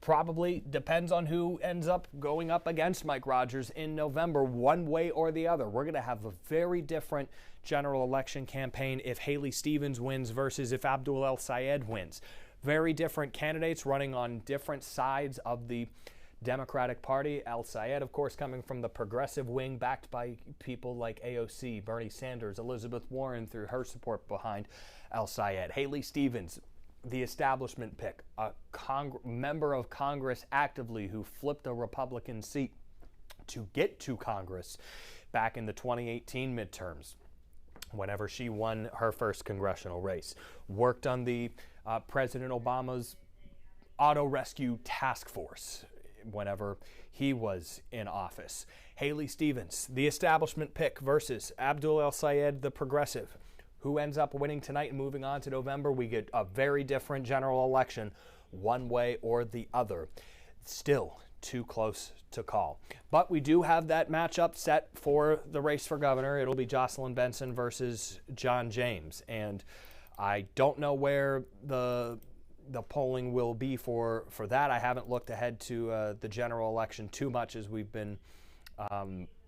probably depends on who ends up going up against Mike Rogers in November, one way or the other. We're going to have a very different general election campaign if Haley Stevens wins versus if Abdul El-Sayed wins. Very different candidates running on different sides of the Democratic Party. El-Sayed, of course, coming from the progressive wing, backed by people like AOC, Bernie Sanders, Elizabeth Warren through her support behind El-Sayed. Haley Stevens, the establishment pick, a member of Congress actively who flipped a Republican seat to get to Congress back in the 2018 midterms whenever she won her first congressional race. Worked on the President Obama's auto rescue task force whenever he was in office. Haley Stevens, the establishment pick versus Abdul El-Sayed, the progressive. Who ends up winning tonight and moving on to November? We get a very different general election, one way or the other. Still too close to call. But we do have that matchup set for the race for governor. It'll be Jocelyn Benson versus John James. And I don't know where the polling will be for that. I haven't looked ahead to the general election too much as we've been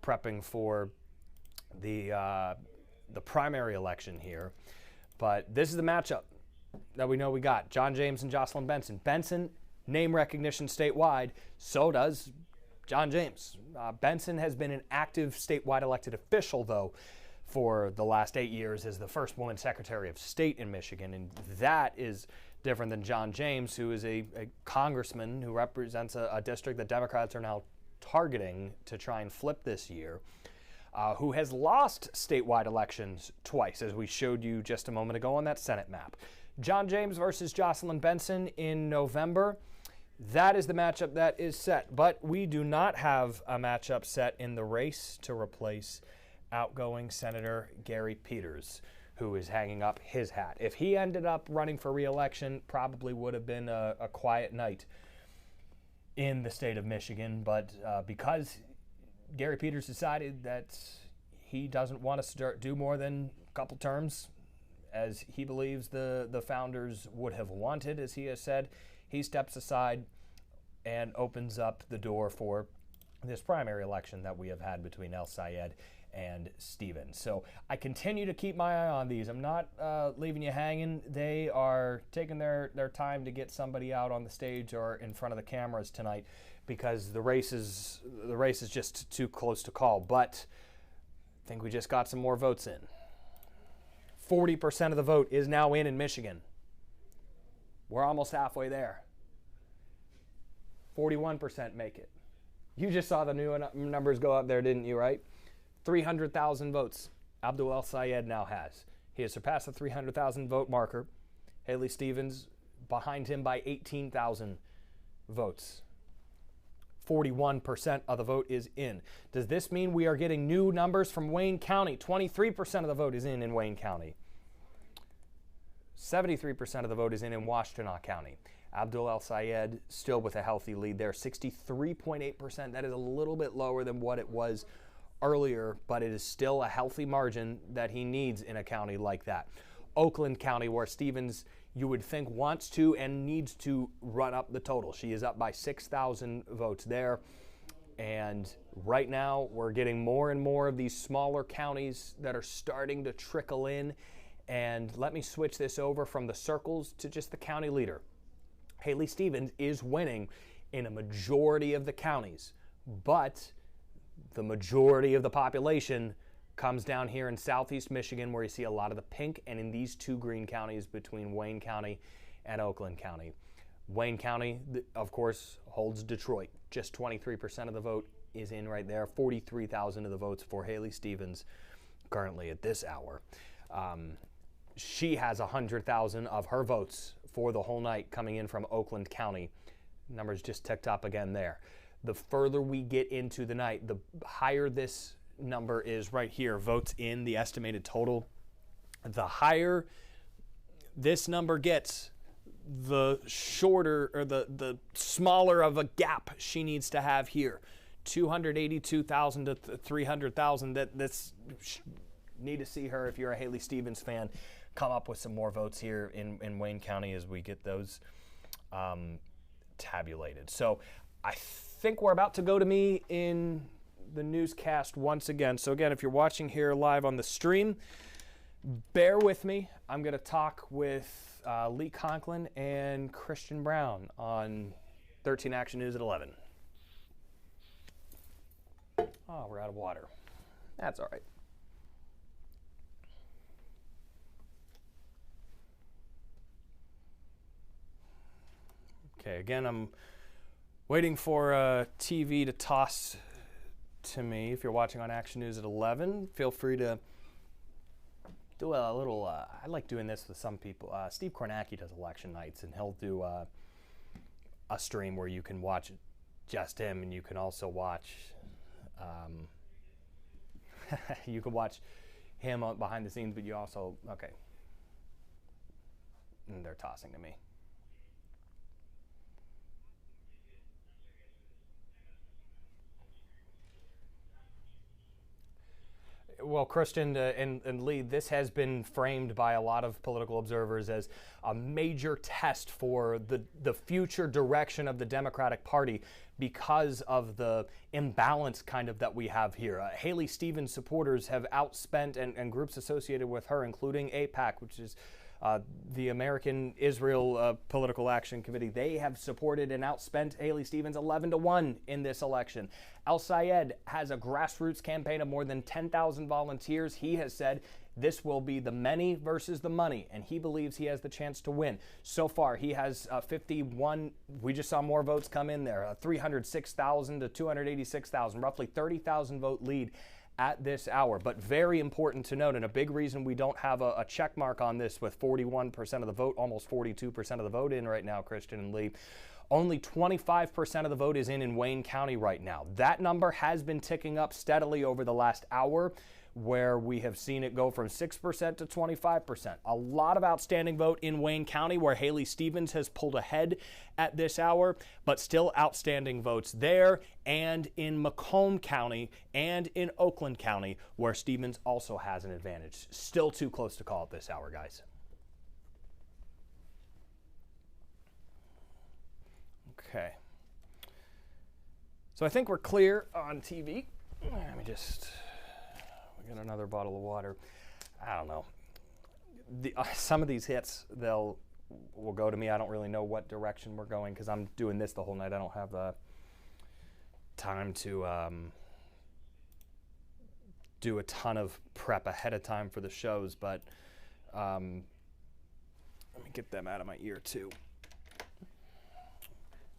prepping for the primary election here. But this is the matchup that we know we got. John James and Jocelyn Benson. Benson, name recognition statewide. So does John James. Benson has been an active statewide elected official, though, for the last 8 years as the first woman Secretary of State in Michigan. And that is different than John James, who is a congressman who represents a district that Democrats are now targeting to try and flip this year. Who has lost statewide elections twice, as we showed you just a moment ago on that Senate map. John James versus Jocelyn Benson in November. That is the matchup that is set. But we do not have a matchup set in the race to replace outgoing Senator Gary Peters, who is hanging up his hat. If he ended up running for re-election, probably would have been a quiet night in the state of Michigan. But because Gary Peters decided that he doesn't want to do more than a couple terms, as he believes the founders would have wanted, as he has said, he steps aside and opens up the door for this primary election that we have had between El-Sayed and Stevens. So I continue to keep my eye on these. I'm not leaving you hanging. They are taking their time to get somebody out on the stage or in front of the cameras tonight, because the race is just too close to call. But I think we just got some more votes in. 40% of the vote is now in Michigan. We're almost halfway there. 41% make it. You just saw the new numbers go up there, didn't you, right? 300,000 votes Abdul El-Sayed now has. He has surpassed the 300,000 vote marker. Haley Stevens behind him by 18,000 votes. 41% of the vote is in. Does this mean we are getting new numbers from Wayne County? 23% of the vote is in Wayne County. 73% of the vote is in Washtenaw County. Abdul El-Sayed still with a healthy lead there, 63.8%. That is a little bit lower than what it was earlier, but it is still a healthy margin that he needs in a county like that. Oakland County, where Stevens, you would think, wants to and needs to run up the total. She is up by 6,000 votes there. And right now, we're getting more and more of these smaller counties that are starting to trickle in. And let me switch this over from the circles to just the county leader. Haley Stevens is winning in a majority of the counties, but the majority of the population comes down here in southeast Michigan, where you see a lot of the pink, and in these two green counties between Wayne County and Oakland County. Wayne County, of course, holds Detroit. Just 23% of the vote is in right there. 43,000 of the votes for Haley Stevens currently at this hour. She has 100,000 of her votes for the whole night coming in from Oakland County. Numbers just ticked up again there. The further we get into the night, the higher this number is right here, votes in, the estimated total. The higher this number gets, the shorter or the smaller of a gap she needs to have here 282,000 to 300,000. That's need to see her, if you're a Haley Stevens fan, come up with some more votes here in Wayne County as we get those tabulated. So I think we're about to go to me in the newscast once again. So again, if you're watching here live on the stream, bear with me. I'm going to talk with Lee Conklin and Christian Brown on 13 Action News at 11. Oh, we're out of water. That's all right. Okay, again, I'm waiting for TV to toss to me. If you're watching on Action News at 11, feel free to do a little, I like doing this with some people. Steve Kornacki does election nights, and he'll do a stream where you can watch just him, and you can also watch, you can watch him behind the scenes, but you also, okay. And they're tossing to me. Well, Christian and Lee, this has been framed by a lot of political observers as a major test for the future direction of the Democratic Party because of the imbalance kind of that we have here. Haley Stevens supporters have outspent, and groups associated with her, including AIPAC, which is the American Israel Political Action Committee, they have supported and outspent Haley Stevens 11-1 in this election. El Sayed has a grassroots campaign of more than 10,000 volunteers. He has said this will be the many versus the money, and he believes he has the chance to win. So far, he has 51, we just saw more votes come in there, 306,000 to 286,000, roughly 30,000 vote lead at this hour. But very important to note, and a big reason we don't have a check mark on this with 41% of the vote, almost 42% of the vote in right now, Christian and Lee. Only 25% of the vote is in Wayne County right now. That number has been ticking up steadily over the last hour, where we have seen it go from 6% to 25%. A lot of outstanding vote in Wayne County, where Haley Stevens has pulled ahead at this hour, but still outstanding votes there, and in Macomb County and in Oakland County, where Stevens also has an advantage. Still too close to call at this hour, guys. Okay. So I think we're clear on TV. Let me just... Get another bottle of water. I don't know. Some of these hits, will go to me. I don't really know what direction we're going because I'm doing this the whole night. I don't have time to do a ton of prep ahead of time for the shows, but let me get them out of my ear too.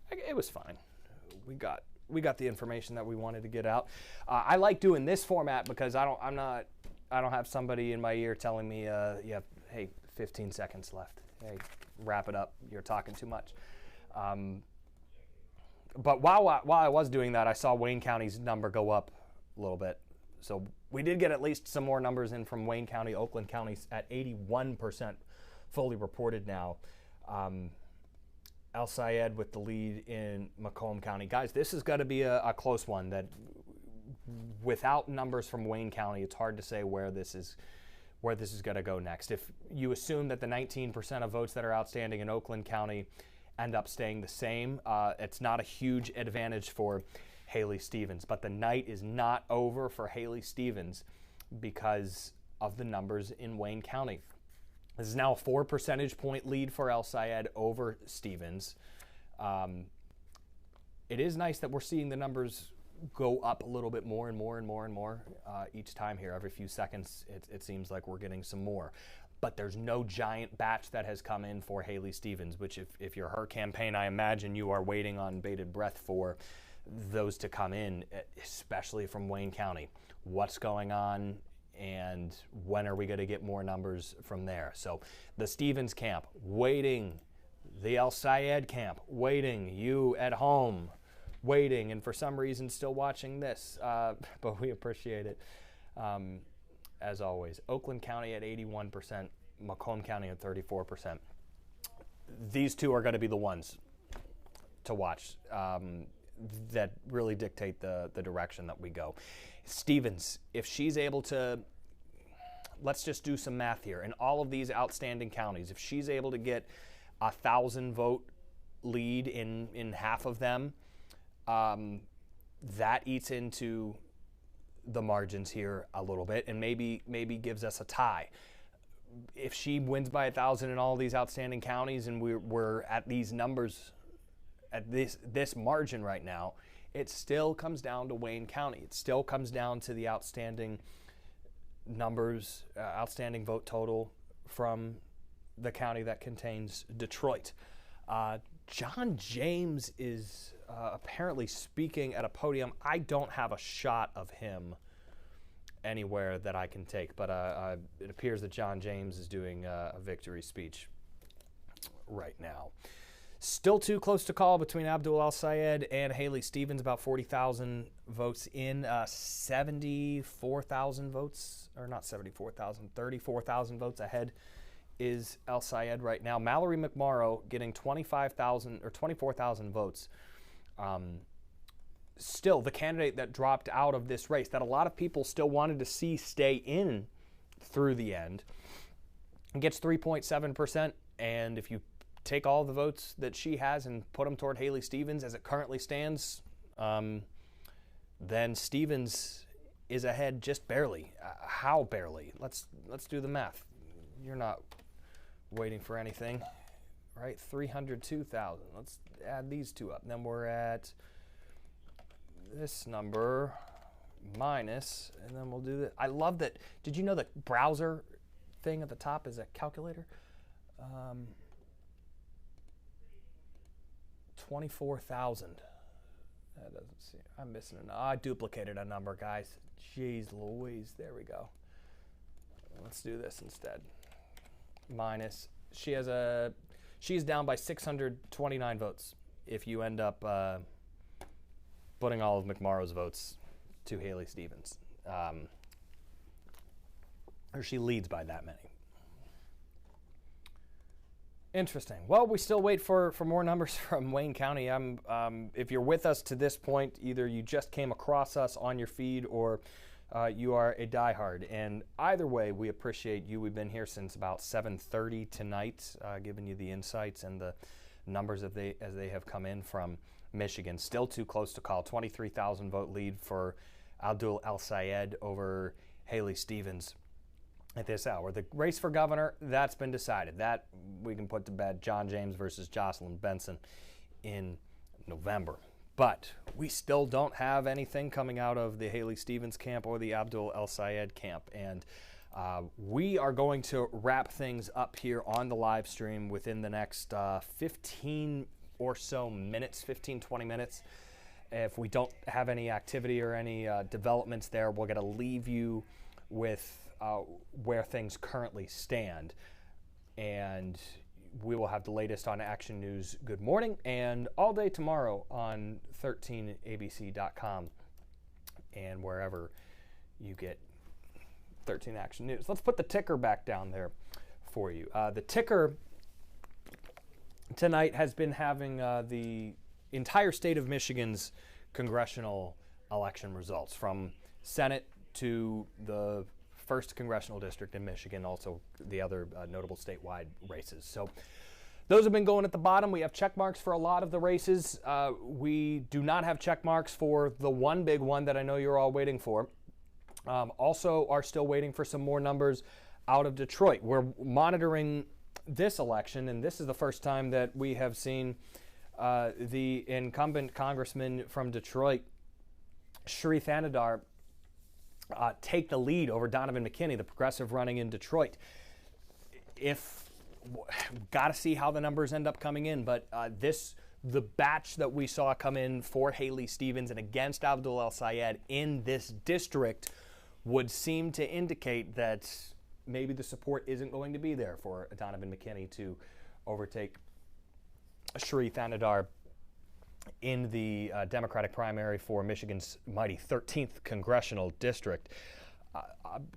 It was fine. We got the information that we wanted to get out. I like doing this format because I don't have somebody in my ear telling me, yeah, hey, 15 seconds left. Hey, wrap it up. You're talking too much. But while I was doing that, I saw Wayne County's number go up a little bit. So we did get at least some more numbers in from Wayne County, Oakland County at 81% fully reported now. El Sayed with the lead in Macomb County. Guys, this is going to be a close one. That without numbers from Wayne County, it's hard to say where this is going to go next. If you assume that the 19% of votes that are outstanding in Oakland County end up staying the same, it's not a huge advantage for Haley Stevens. But the night is not over for Haley Stevens because of the numbers in Wayne County. This is now a 4 percentage point lead for El Sayed over Stevens. It is nice that we're seeing the numbers go up a little bit more and more and more and more each time here. Every few seconds, it seems like we're getting some more. But there's no giant batch that has come in for Haley Stevens, which if you're her campaign, I imagine you are waiting on bated breath for those to come in, especially from Wayne County. What's going on? And when are we going to get more numbers from there? So the Stevens camp, waiting. The El Sayed camp, waiting. You at home, waiting. And for some reason, still watching this. But we appreciate it, as always. Oakland County at 81%. Macomb County at 34%. These two are going to be the ones to watch. that really dictate the direction that we go. Stevens, if she's able to, let's just do some math here, in all of these outstanding counties, if she's able to get 1,000 vote lead in half of them, that eats into the margins here a little bit and maybe gives us a tie. If she wins by 1,000 in all these outstanding counties and we're at these numbers, at this margin right now, it still comes down to Wayne County. It still comes down to the outstanding numbers, outstanding vote total from the county that contains Detroit. John James is apparently speaking at a podium. I don't have a shot of him anywhere that I can take, but it appears that John James is doing a victory speech right now. Still too close to call between Abdul El-Sayed and Haley Stevens, about 40,000 votes in, 74,000 votes, or not 74,000, 34,000 votes ahead is El-Sayed right now. Mallory McMorrow getting 25,000 or 24,000 votes. Still the candidate that dropped out of this race that a lot of people still wanted to see stay in through the end, gets 3.7%. And if you take all the votes that she has and put them toward Haley Stevens as it currently stands, then Stevens is ahead just barely. How barely? Let's do the math. You're not waiting for anything, right? 302,000. Let's add these two up. And then we're at this number minus, and then we'll do the. I love that. Did you know the browser thing at the top is a calculator? 24,000. That doesn't seem. I'm missing an. I duplicated a number, guys. Jeez Louise. There we go. Let's do this instead. Minus. She's down by 629 votes. If you end up putting all of McMorrow's votes to Haley Stevens, or she leads by that many. Interesting. Well, we still wait for more numbers from Wayne County. If you're with us to this point, either you just came across us on your feed or you are a diehard. And either way, we appreciate you. We've been here since about 7:30 tonight, giving you the insights and the numbers as they have come in from Michigan. Still too close to call. 23,000 vote lead for Abdul El-Sayed over Haley Stevens at this hour. The race for governor, that's been decided. That we can put to bed. John James versus Jocelyn Benson in November. But we still don't have anything coming out of the Haley Stevens camp or the Abdul El-Sayed camp. And we are going to wrap things up here on the live stream within the next 15 or so minutes, 15, 20 minutes. If we don't have any activity or any developments there, we're going to leave you with where things currently stand. And we will have the latest on Action News Good Morning and all day tomorrow on 13abc.com and wherever you get 13 Action News. Let's put the ticker back down there for you. The ticker tonight has been having the entire state of Michigan's congressional election results, from Senate to the 1st congressional district in Michigan, also the other notable statewide races. So those have been going at the bottom. We have check marks for a lot of the races. We do not have check marks for the one big one that I know you're all waiting for. Also are still waiting for some more numbers out of Detroit. We're monitoring this election, and this is the first time that we have seen the incumbent congressman from Detroit, Sri Thanadar, take the lead over Donovan McKinney, the progressive running in Detroit. Got to see how the numbers end up coming in, but the batch that we saw come in for Haley Stevens and against Abdul El-Sayed in this district would seem to indicate that maybe the support isn't going to be there for Donovan McKinney to overtake Sri Thanadar in the Democratic primary for Michigan's mighty 13th congressional district.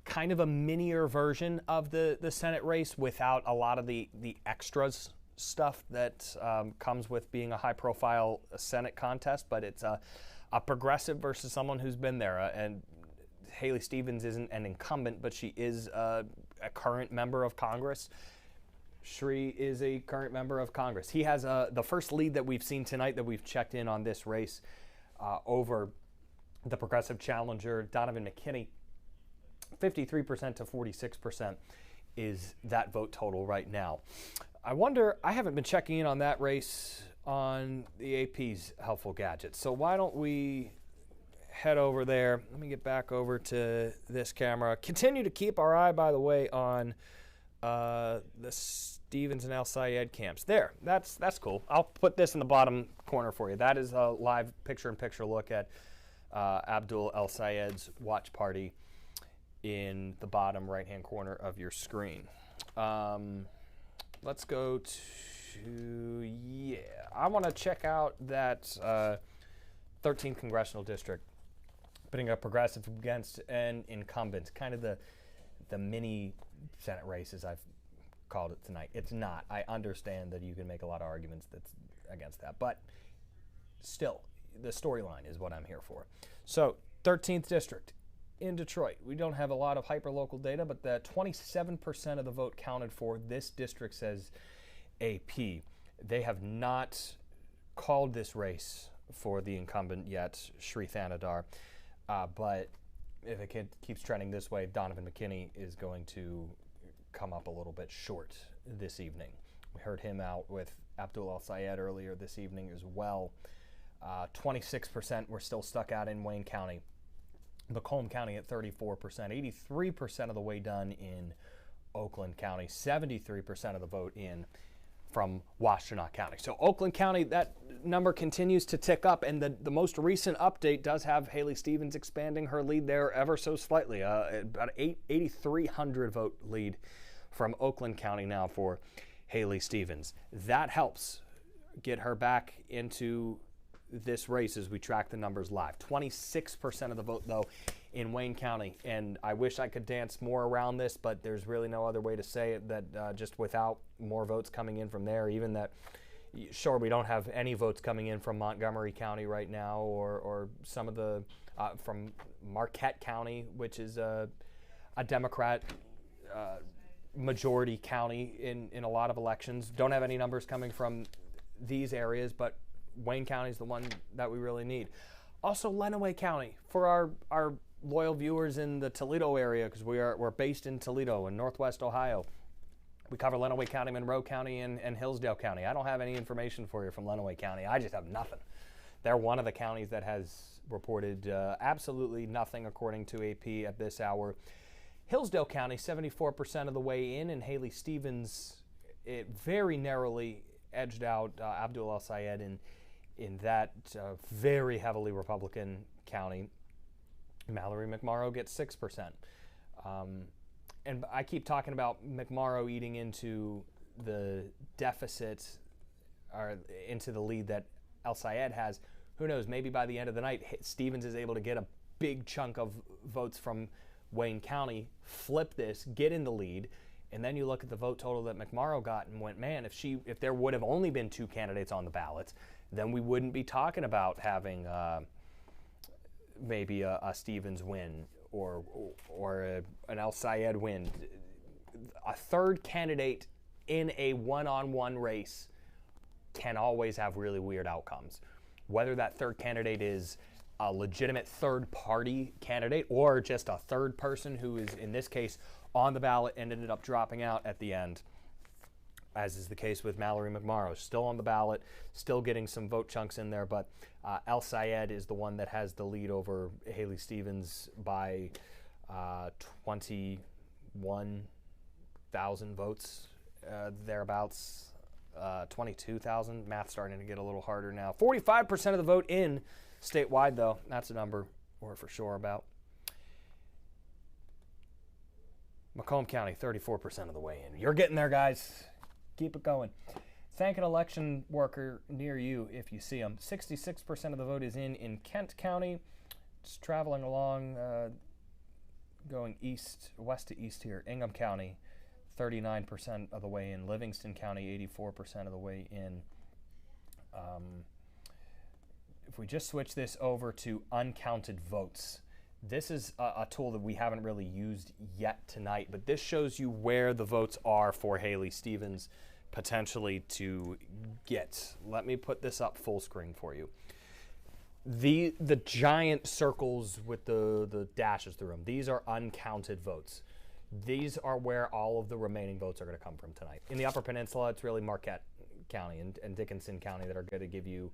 Kind of a minier version of the Senate race without a lot of the extras, stuff that comes with being a high-profile Senate contest, but it's a progressive versus someone who's been there. And Haley Stevens isn't an incumbent, but she is a current member of Congress. Sri is a current member of Congress. He has the first lead that we've seen tonight that we've checked in on this race over the progressive challenger, Donovan McKinney. 53% to 46% is that vote total right now. I wonder, I haven't been checking in on that race on the AP's helpful gadgets. So why don't we head over there? Let me get back over to this camera. Continue to keep our eye, by the way, on the Stevens and El Sayed camps. There, that's cool. I'll put this in the bottom corner for you. That is a live picture-in-picture look at Abdul El Sayed's watch party in the bottom right-hand corner of your screen. Let's go to, I want to check out that 13th Congressional District, putting a progressive against an incumbent, kind of the mini Senate races I've called it tonight. It's not. I understand that you can make a lot of arguments that's against that, but still, the storyline is what I'm here for. So, 13th District in Detroit. We don't have a lot of hyperlocal data, but the 27% of the vote counted for this district, says AP. They have not called this race for the incumbent yet, Sri Thanadar, but if it keeps trending this way, Donovan McKinney is going to come up a little bit short this evening. We heard him out with Abdul El Sayed earlier this evening as well. 26% were still stuck out in Wayne County. Macomb County at 34%, 83% of the way done in Oakland County, 73% of the vote in from Washtenaw County. So Oakland County, that number continues to tick up, and the most recent update does have Haley Stevens expanding her lead there ever so slightly, about 8,300 vote lead from Oakland County now for Haley Stevens. That helps get her back into this race as we track the numbers live. 26% of the vote, though, in Wayne County. And I wish I could dance more around this, but there's really no other way to say it, that just without more votes coming in from there, even that, sure, we don't have any votes coming in from Montgomery County right now, or some of the, from Marquette County, which is a Democrat majority county in a lot of elections. Don't have any numbers coming from these areas, but Wayne County is the one that we really need. Also, Lenawee County, for our loyal viewers in the Toledo area, because we're based in Toledo in Northwest Ohio. We cover Lenawee County, Monroe County, and Hillsdale County. I don't have any information for you from Lenawee County. I just have nothing. They're one of the counties that has reported absolutely nothing according to AP at this hour. Hillsdale County, 74% of the way in, and Haley Stevens, it very narrowly edged out Abdul El Sayed in that very heavily Republican county. Mallory McMorrow gets 6%. And I keep talking about McMorrow eating into the deficit, or into the lead that El Sayed has. Who knows, maybe by the end of the night, Stevens is able to get a big chunk of votes from Wayne County, flip this, get in the lead, and then you look at the vote total that McMorrow got and went, man, if there would have only been 2 candidates on the ballots, then we wouldn't be talking about having maybe a Stevens win or an El Sayed win. A third candidate in a one-on-one race can always have really weird outcomes. Whether that third candidate is a legitimate third-party candidate or just a third person who is, in this case, on the ballot and ended up dropping out at the end, as is the case with Mallory McMorrow. Still on the ballot, still getting some vote chunks in there, but El Sayed is the one that has the lead over Haley Stevens by 21,000 votes, thereabouts, 22,000. Math's starting to get a little harder now. 45% of the vote in statewide, though. That's a number we're for sure about. Macomb County, 34% of the way in. You're getting there, guys. Keep it going. Thank an election worker near you if you see them. 66% of the vote is in Kent County. Just traveling along, going west to east here. Ingham County, 39% of the way in. Livingston County, 84% of the way in. If we just switch this over to uncounted votes, this is a tool that we haven't really used yet tonight, but this shows you where the votes are for Haley Stevens potentially to get. Let me put this up full screen for you. The giant circles with the dashes through them, these are uncounted votes. These are where all of the remaining votes are going to come from tonight. In the Upper Peninsula, it's really Marquette County and Dickinson County that are going to give you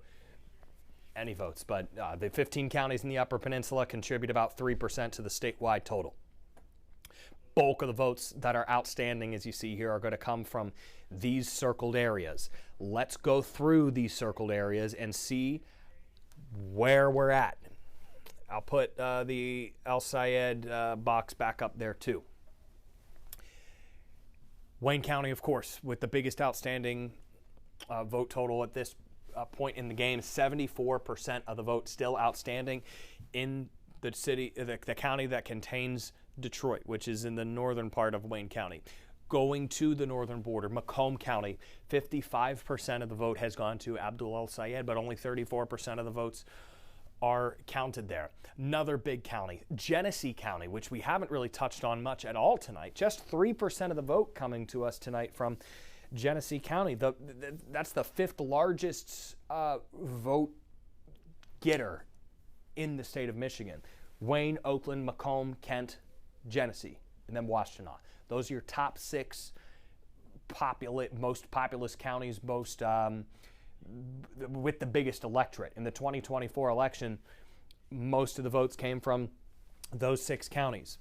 any votes, but the 15 counties in the Upper Peninsula contribute about 3% to the statewide total. Bulk of the votes that are outstanding, as you see here, are going to come from these circled areas. Let's go through these circled areas and see where we're at. I'll put the El Sayed box back up there too. Wayne County, of course, with the biggest outstanding vote total at this point in the game. 74% of the vote still outstanding in the city, the county that contains Detroit, which is in the northern part of Wayne County. Going to the northern border, Macomb County, 55% of the vote has gone to Abdul El Sayed, but only 34% of the votes are counted there. Another big county, Genesee County, which we haven't really touched on much at all tonight. Just 3% of the vote coming to us tonight from Genesee County. That's the 5th largest vote getter in the state of Michigan. Wayne, Oakland, Macomb, Kent, Genesee, and then Washtenaw. Those are your top 6 most populous counties, most with the biggest electorate. In the 2024 election, most of the votes came from those 6 counties.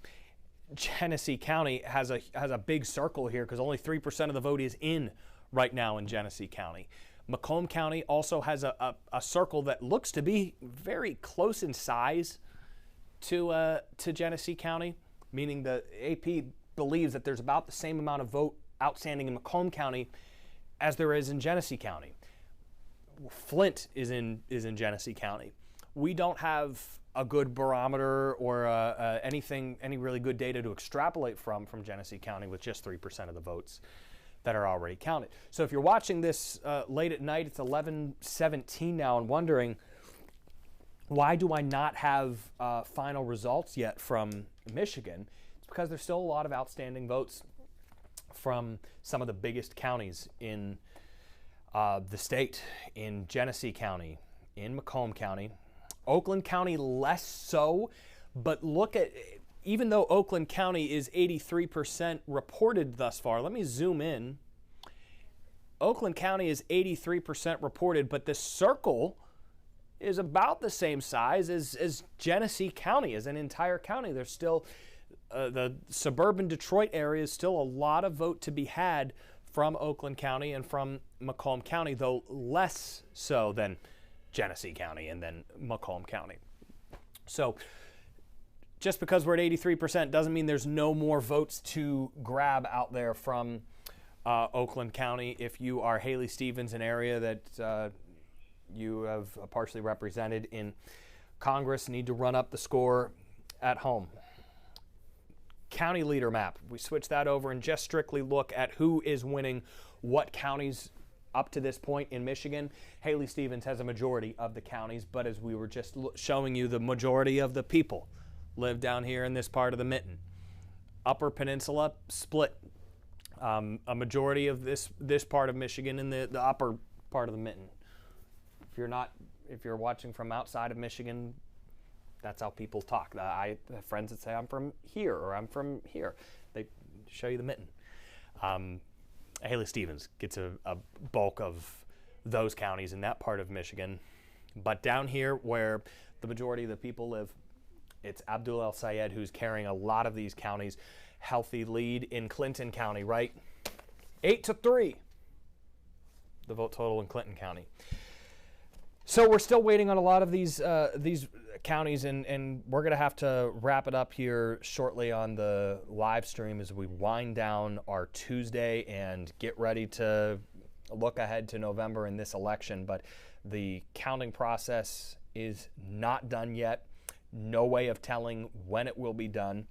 Genesee County has a big circle here because only 3% of the vote is in right now in Genesee County. Macomb County also has a circle that looks to be very close in size to Genesee County, meaning the AP believes that there's about the same amount of vote outstanding in Macomb County as there is in Genesee County. Flint is in Genesee County. We don't have a good barometer or any really good data to extrapolate from Genesee County with just 3% of the votes that are already counted. So if you're watching this late at night, it's 11:17 now, and wondering, why do I not have final results yet from Michigan? It's because there's still a lot of outstanding votes from some of the biggest counties in the state, in Genesee County, in Macomb County. Oakland County less so, but look at, even though Oakland County is 83% reported thus far, let me zoom in. Oakland County is 83% reported, but the circle is about the same size as Genesee County, as an entire county. There's still, the suburban Detroit area is still a lot of vote to be had from Oakland County and from Macomb County, though less so than Genesee County and then Macomb County. So just because we're at 83% doesn't mean there's no more votes to grab out there from Oakland County. If you are Haley Stevens, an area that you have partially represented in Congress, need to run up the score at home. County leader map, we switch that over and just strictly look at who is winning what counties up to this point in Michigan. Haley Stevens has a majority of the counties, but as we were just showing you, the majority of the people live down here in this part of the mitten. Upper Peninsula split. A majority of this part of Michigan in the upper part of the mitten. If you're watching from outside of Michigan, that's how people talk. I have friends that say I'm from here or I'm from here. They show you the mitten. Haley Stevens gets a bulk of those counties in that part of Michigan. But down here where the majority of the people live, it's Abdul El Sayed who's carrying a lot of these counties. Healthy lead in Clinton County, right? 8-3, the vote total in Clinton County. So we're still waiting on a lot of these counties, and we're going to have to wrap it up here shortly on the live stream as we wind down our Tuesday and get ready to look ahead to November in this election. But the counting process is not done yet. No way of telling when it will be done.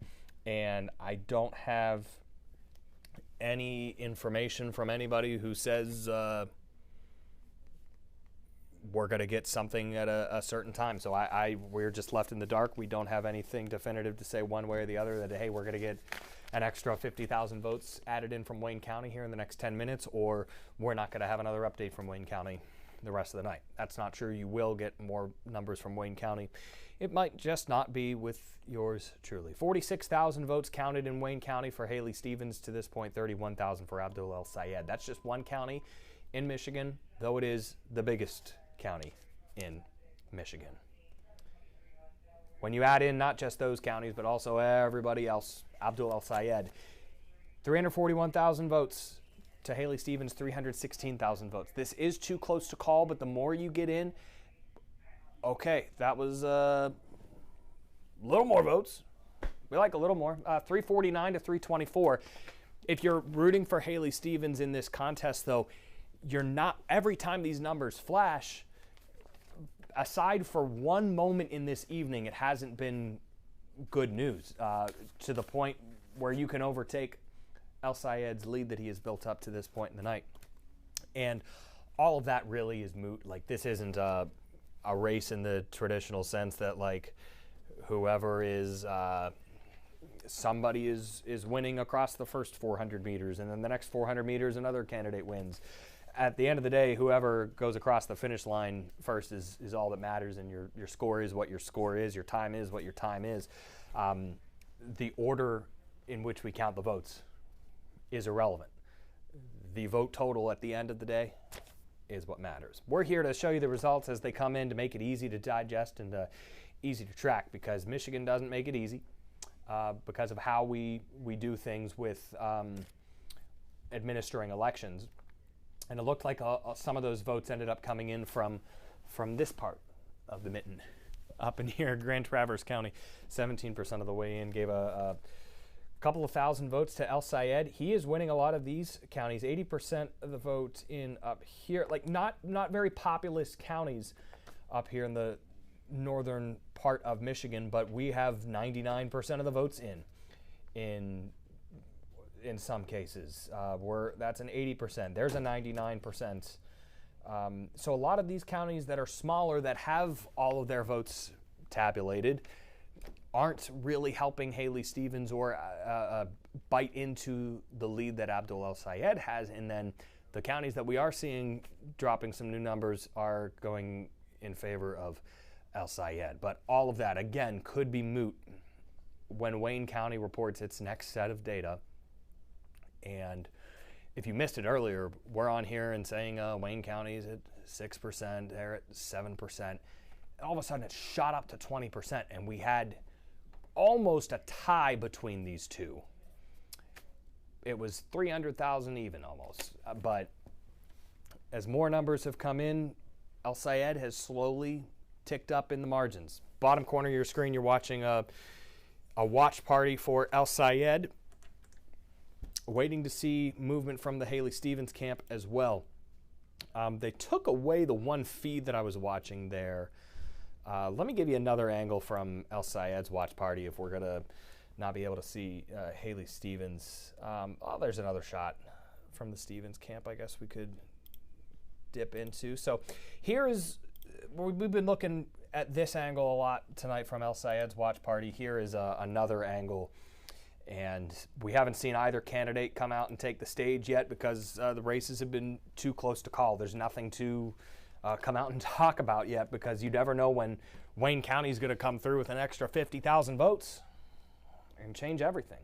And I don't have any information from anybody who says we're going to get something at a certain time. So we're just left in the dark. We don't have anything definitive to say one way or the other that, hey, we're going to get an extra 50,000 votes added in from Wayne County here in the next 10 minutes, or we're not going to have another update from Wayne County the rest of the night. That's not true. You will get more numbers from Wayne County. It might just not be with yours truly. 46,000 votes counted in Wayne County for Haley Stevens to this point, 31,000 for Abdul El Sayed. That's just one county in Michigan, though it is the biggest county in Michigan. When you add in not just those counties, but also everybody else, Abdul El Sayed, 341,000 votes to Haley Stevens, 316,000 votes. This is too close to call, but the more you get in, okay, that was a little more votes. We like a little more. 349 to 324. If you're rooting for Haley Stevens in this contest, though, you're not, every time these numbers flash, aside for one moment in this evening, it hasn't been good news to the point where you can overtake El Sayed's lead that he has built up to this point in the night. And all of that really is moot. Like, this isn't a race in the traditional sense that, like, whoever is somebody is winning across the first 400 meters, and then the next 400 meters another candidate wins. At the end of the day, whoever goes across the finish line first is all that matters, and your score is what your score is, your time is what your time is. The order in which we count the votes is irrelevant. The vote total at the end of the day is what matters. We're here to show you the results as they come in, to make it easy to digest and easy to track, because Michigan doesn't make it easy because of how we do things with administering elections. And it looked like some of those votes ended up coming in from this part of the mitten up in here, Grand Traverse County. 17% of the way in, gave a couple of thousand votes to El Sayed. He is winning a lot of these counties. 80% of the vote in up here, like not very populous counties up here in the northern part of Michigan, but we have 99% of the votes in some cases. That's an 80%. There's a 99%. So a lot of these counties that are smaller, that have all of their votes tabulated, aren't really helping Haley Stevens or bite into the lead that Abdul El Sayed has. And then the counties that we are seeing dropping some new numbers are going in favor of El Sayed. But all of that, again, could be moot when Wayne County reports its next set of data. And if you missed it earlier, we're on here and saying Wayne County's at 6%, they're at 7%. All of a sudden it shot up to 20%, and we had almost a tie between these two. It was 300,000 even almost. But as more numbers have come in, El Sayed has slowly ticked up in the margins. Bottom corner of your screen, you're watching a watch party for El Sayed. Waiting to see movement from the Haley Stevens camp as well. They took away the one feed that I was watching there. Let me give you another angle from El Sayed's watch party if we're going to not be able to see Haley Stevens. There's another shot from the Stevens camp I guess we could dip into. So here is, we've been looking at this angle a lot tonight from El Sayed's watch party. Here is another angle. And we haven't seen either candidate come out and take the stage yet because the races have been too close to call. There's nothing to come out and talk about yet, because you never know when Wayne County is going to come through with an extra 50,000 votes and change everything.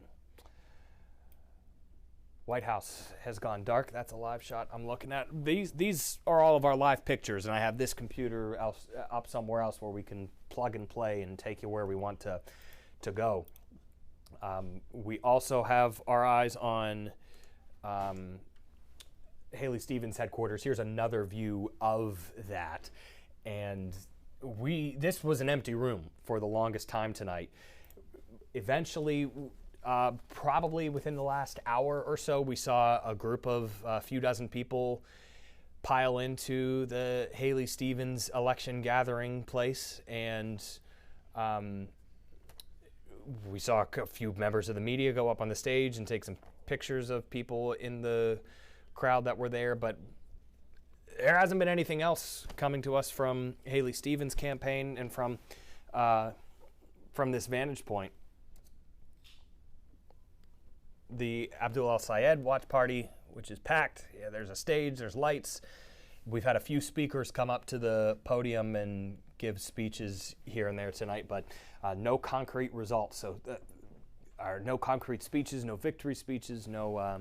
White House has gone dark. That's a live shot I'm looking at. These are all of our live pictures, and I have this computer up somewhere else where we can plug and play and take you where we want to go. We also have our eyes on Haley Stevens' headquarters. Here's another view of that. And this was an empty room for the longest time tonight. Eventually, probably within the last hour or so, we saw a group of a few dozen people pile into the Haley Stevens election gathering place, and we saw a few members of the media go up on the stage and take some pictures of people in the crowd that were there, but there hasn't been anything else coming to us from Haley Stevens' campaign and from this vantage point. The Abdul El-Sayed watch party, which is packed. Yeah, there's a stage, there's lights. We've had a few speakers come up to the podium and give speeches here and there tonight, but no concrete results. So no concrete speeches, no victory speeches, no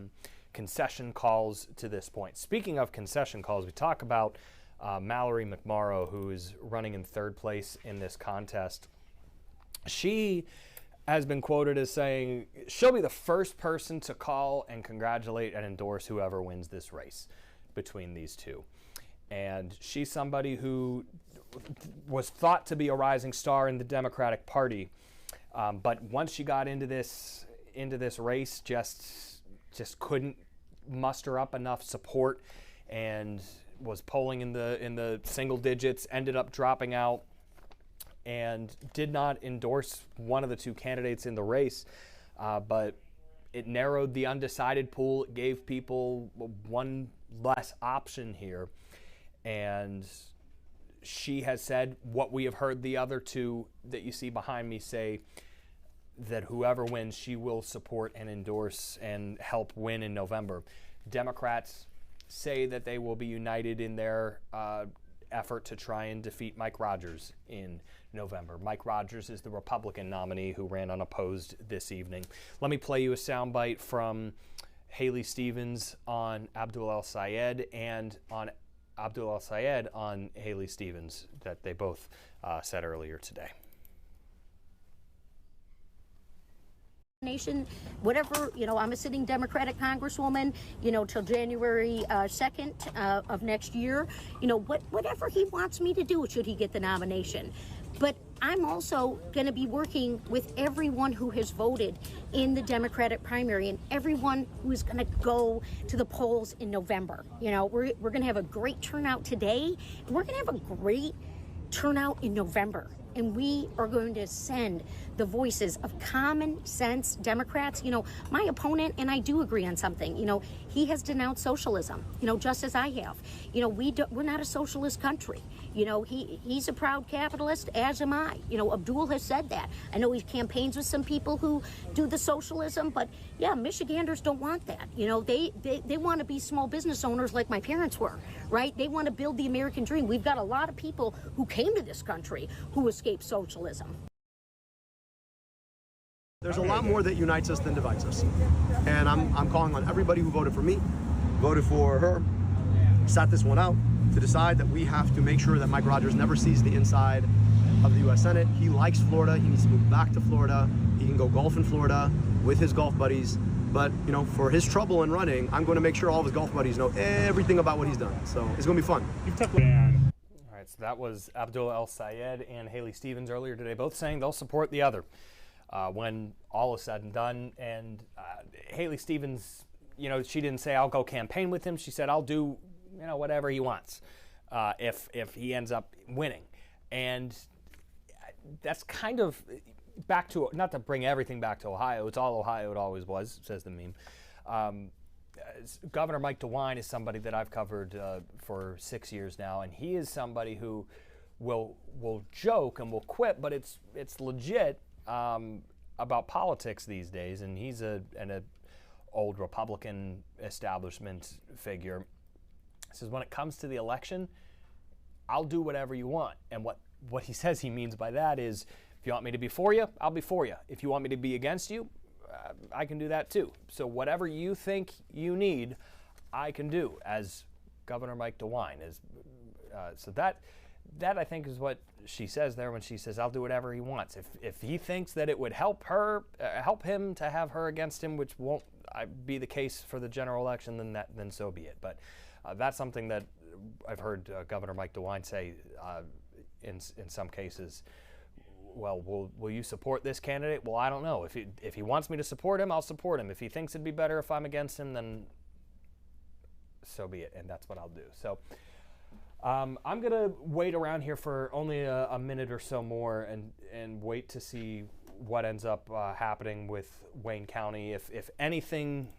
concession calls to this point. Speaking of concession calls, we talk about Mallory McMorrow, who is running in third place in this contest. She has been quoted as saying she'll be the first person to call and congratulate and endorse whoever wins this race between these two. And she's somebody who was thought to be a rising star in the Democratic Party, but once she got into this race, just couldn't muster up enough support and was polling in the single digits, ended up dropping out, and did not endorse one of the two candidates in the race, but it narrowed the undecided pool. It gave people one less option here, and she has said what we have heard the other two that you see behind me say, that whoever wins, she will support and endorse and help win in November. Democrats say that they will be united in their effort to try and defeat Mike Rogers in November. Mike Rogers is the Republican nominee who ran unopposed this evening. Let me play you a soundbite from Haley Stevens on Abdul El-Sayed and on Abdul El-Sayed on Haley Stevens that they both said earlier today. Nation, whatever, I'm a sitting Democratic Congresswoman, till January 2nd of next year, whatever he wants me to do, should he get the nomination. But I'm also going to be working with everyone who has voted in the Democratic primary and everyone who is going to go to the polls in November. We're going to have a great turnout today, and we're going to have a great turnout in November. And we are going to send the voices of common sense Democrats. My opponent, and I do agree on something, he has denounced socialism, just as I have. We're not a socialist country. He's a proud capitalist, as am I. Abdul has said that. I know he campaigns with some people who do the socialism, but yeah, Michiganders don't want that. They want to be small business owners like my parents were, right? They want to build the American dream. We've got a lot of people who came to this country who escaped socialism. There's a lot more that unites us than divides us. And I'm calling on everybody who voted for me, voted for her, sat this one out, to decide that we have to make sure that Mike Rogers never sees the inside of the U.S. Senate. He likes Florida. He needs to move back to Florida. He can go golf in Florida with his golf buddies. But, for his trouble in running, I'm going to make sure all of his golf buddies know everything about what he's done. So it's going to be fun. All right, so that was Abdul El-Sayed and Haley Stevens earlier today, both saying they'll support the other when all is said and done. And Haley Stevens, she didn't say I'll go campaign with him. She said I'll do whatever he wants if he ends up winning. And that's kind of back to, not to bring everything back to Ohio, it's all Ohio, it always was, says the meme. Governor Mike DeWine is somebody that I've covered for 6 years now, and he is somebody who will joke and will quip, but it's legit about politics these days, and he's an old Republican establishment figure. Says when it comes to the election, I'll do whatever you want. And what he says he means by that is, if you want me to be for you, I'll be for you. If you want me to be against you, I can do that too. So whatever you think you need, I can do as Governor Mike DeWine. So that I think is what she says there when she says, I'll do whatever he wants. If he thinks that it would help him to have her against him, which won't be the case for the general election, then so be it. But that's something that I've heard Governor Mike DeWine say in some cases. Well, will you support this candidate? Well, I don't know. If he wants me to support him, I'll support him. If he thinks it'd be better if I'm against him, then so be it, and that's what I'll do. So I'm going to wait around here for only a minute or so more and wait to see what ends up happening with Wayne County. If anything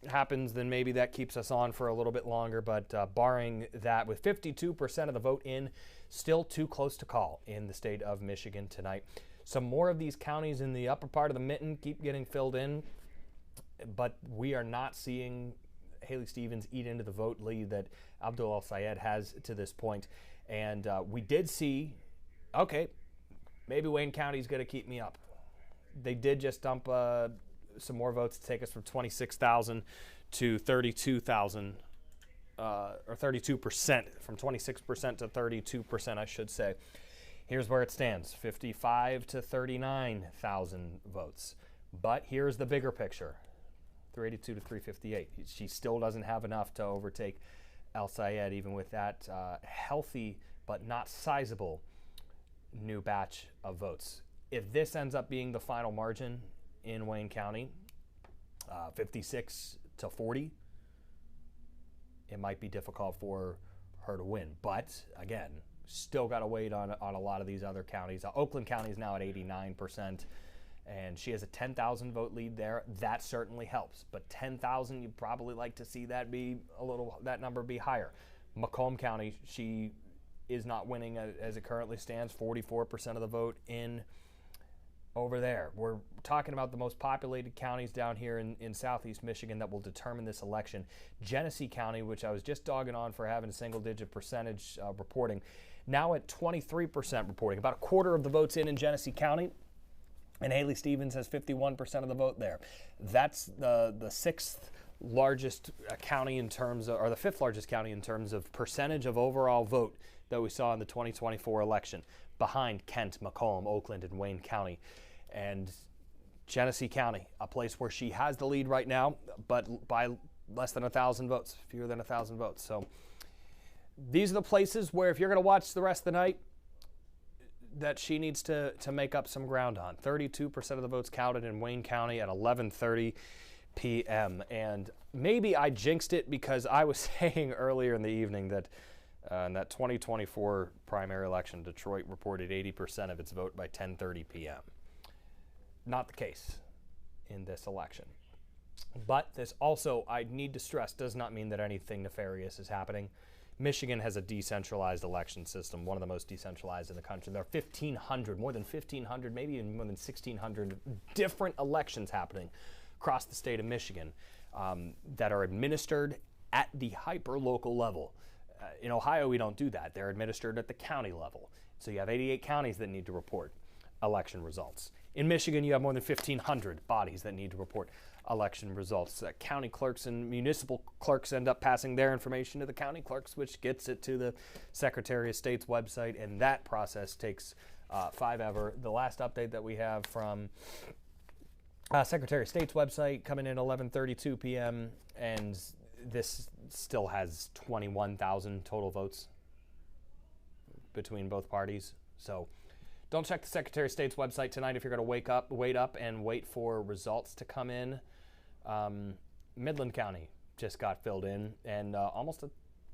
happens, then maybe that keeps us on for a little bit longer. But barring that, with 52% of the vote in, still too close to call in the state of Michigan tonight. Some more of these counties in the upper part of the mitten keep getting filled in, but we are not seeing Haley Stevens eat into the vote lead that Abdul El-Sayed has to this point. And we did see, okay, maybe Wayne County's going to keep me up. They did just dump some more votes to take us from 26,000 to 32,000, or 32%, from 26% to 32%, I should say. Here's where it stands, 55 to 39,000 votes. But here's the bigger picture, 382 to 358. She still doesn't have enough to overtake El-Sayed, even with that healthy but not sizable new batch of votes. If this ends up being the final margin in Wayne County, 56 to 40, it might be difficult for her to win. But again, still got to wait on a lot of these other counties. Oakland County is now at 89%, and she has a 10,000 vote lead there. That certainly helps. But 10,000, you'd probably like to see that that number be higher. Macomb County, she is not winning as it currently stands. 44% of the vote in over there. We're talking about the most populated counties down here in southeast Michigan that will determine this election. Genesee County, which I was just dogging on for having a single-digit percentage reporting, now at 23% reporting. About a quarter of the votes in Genesee County, and Haley Stevens has 51% of the vote there. That's the sixth largest county in terms of, or the fifth largest county in terms of percentage of overall vote that we saw in the 2024 election, behind Kent, Macomb, Oakland, and Wayne County. And Genesee County, a place where she has the lead right now, but by less than 1,000 votes, fewer than 1,000 votes. So these are the places where, if you're going to watch the rest of the night, that she needs to make up some ground on. 32% of the votes counted in Wayne County at 11:30 p.m. And maybe I jinxed it, because I was saying earlier in the evening that in that 2024 primary election, Detroit reported 80% of its vote by 10:30 p.m. Not the case in this election. But this also, I need to stress, does not mean that anything nefarious is happening. Michigan has a decentralized election system, one of the most decentralized in the country. There are 1,500, more than 1,500, maybe even more than 1,600 different elections happening across the state of Michigan that are administered at the hyper-local level. In Ohio, we don't do that. They're administered at the county level. So you have 88 counties that need to report election results. In Michigan, you have more than 1,500 bodies that need to report election results. County clerks and municipal clerks end up passing their information to the county clerks, which gets it to the Secretary of State's website, and that process takes forever. The last update that we have from Secretary of State's website coming in 11:32 p.m., and this still has 21,000 total votes between both parties. So don't check the Secretary of State's website tonight if you're going to wait up and wait for results to come in. Midland County just got filled in, and almost a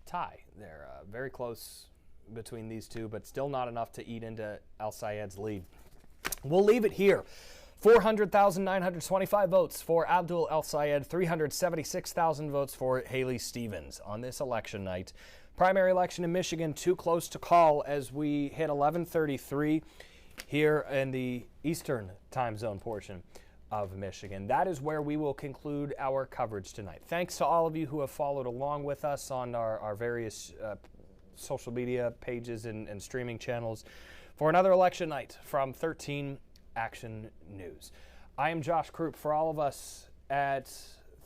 tie there. Very close between these two, but still not enough to eat into El-Sayed's lead. We'll leave it here. 400,925 votes for Abdul El-Sayed, 376,000 votes for Haley Stevens on this election night. Primary election in Michigan, too close to call as we hit 11:33 here in the Eastern time zone portion of Michigan. That is where we will conclude our coverage tonight. Thanks to all of you who have followed along with us on our various social media pages and streaming channels for another election night from 13 Action News. I am Josh Krupp. For all of us at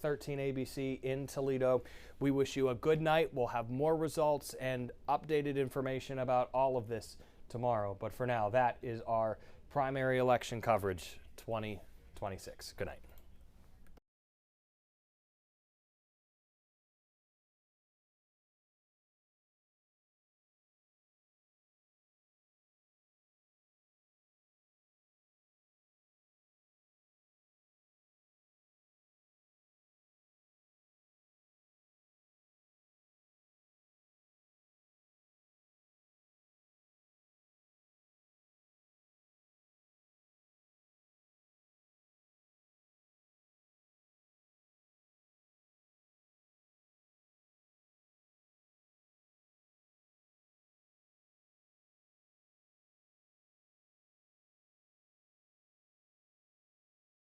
13 ABC in Toledo, we wish you a good night. We'll have more results and updated information about all of this tomorrow. But for now, that is our primary election coverage 2026. Good night.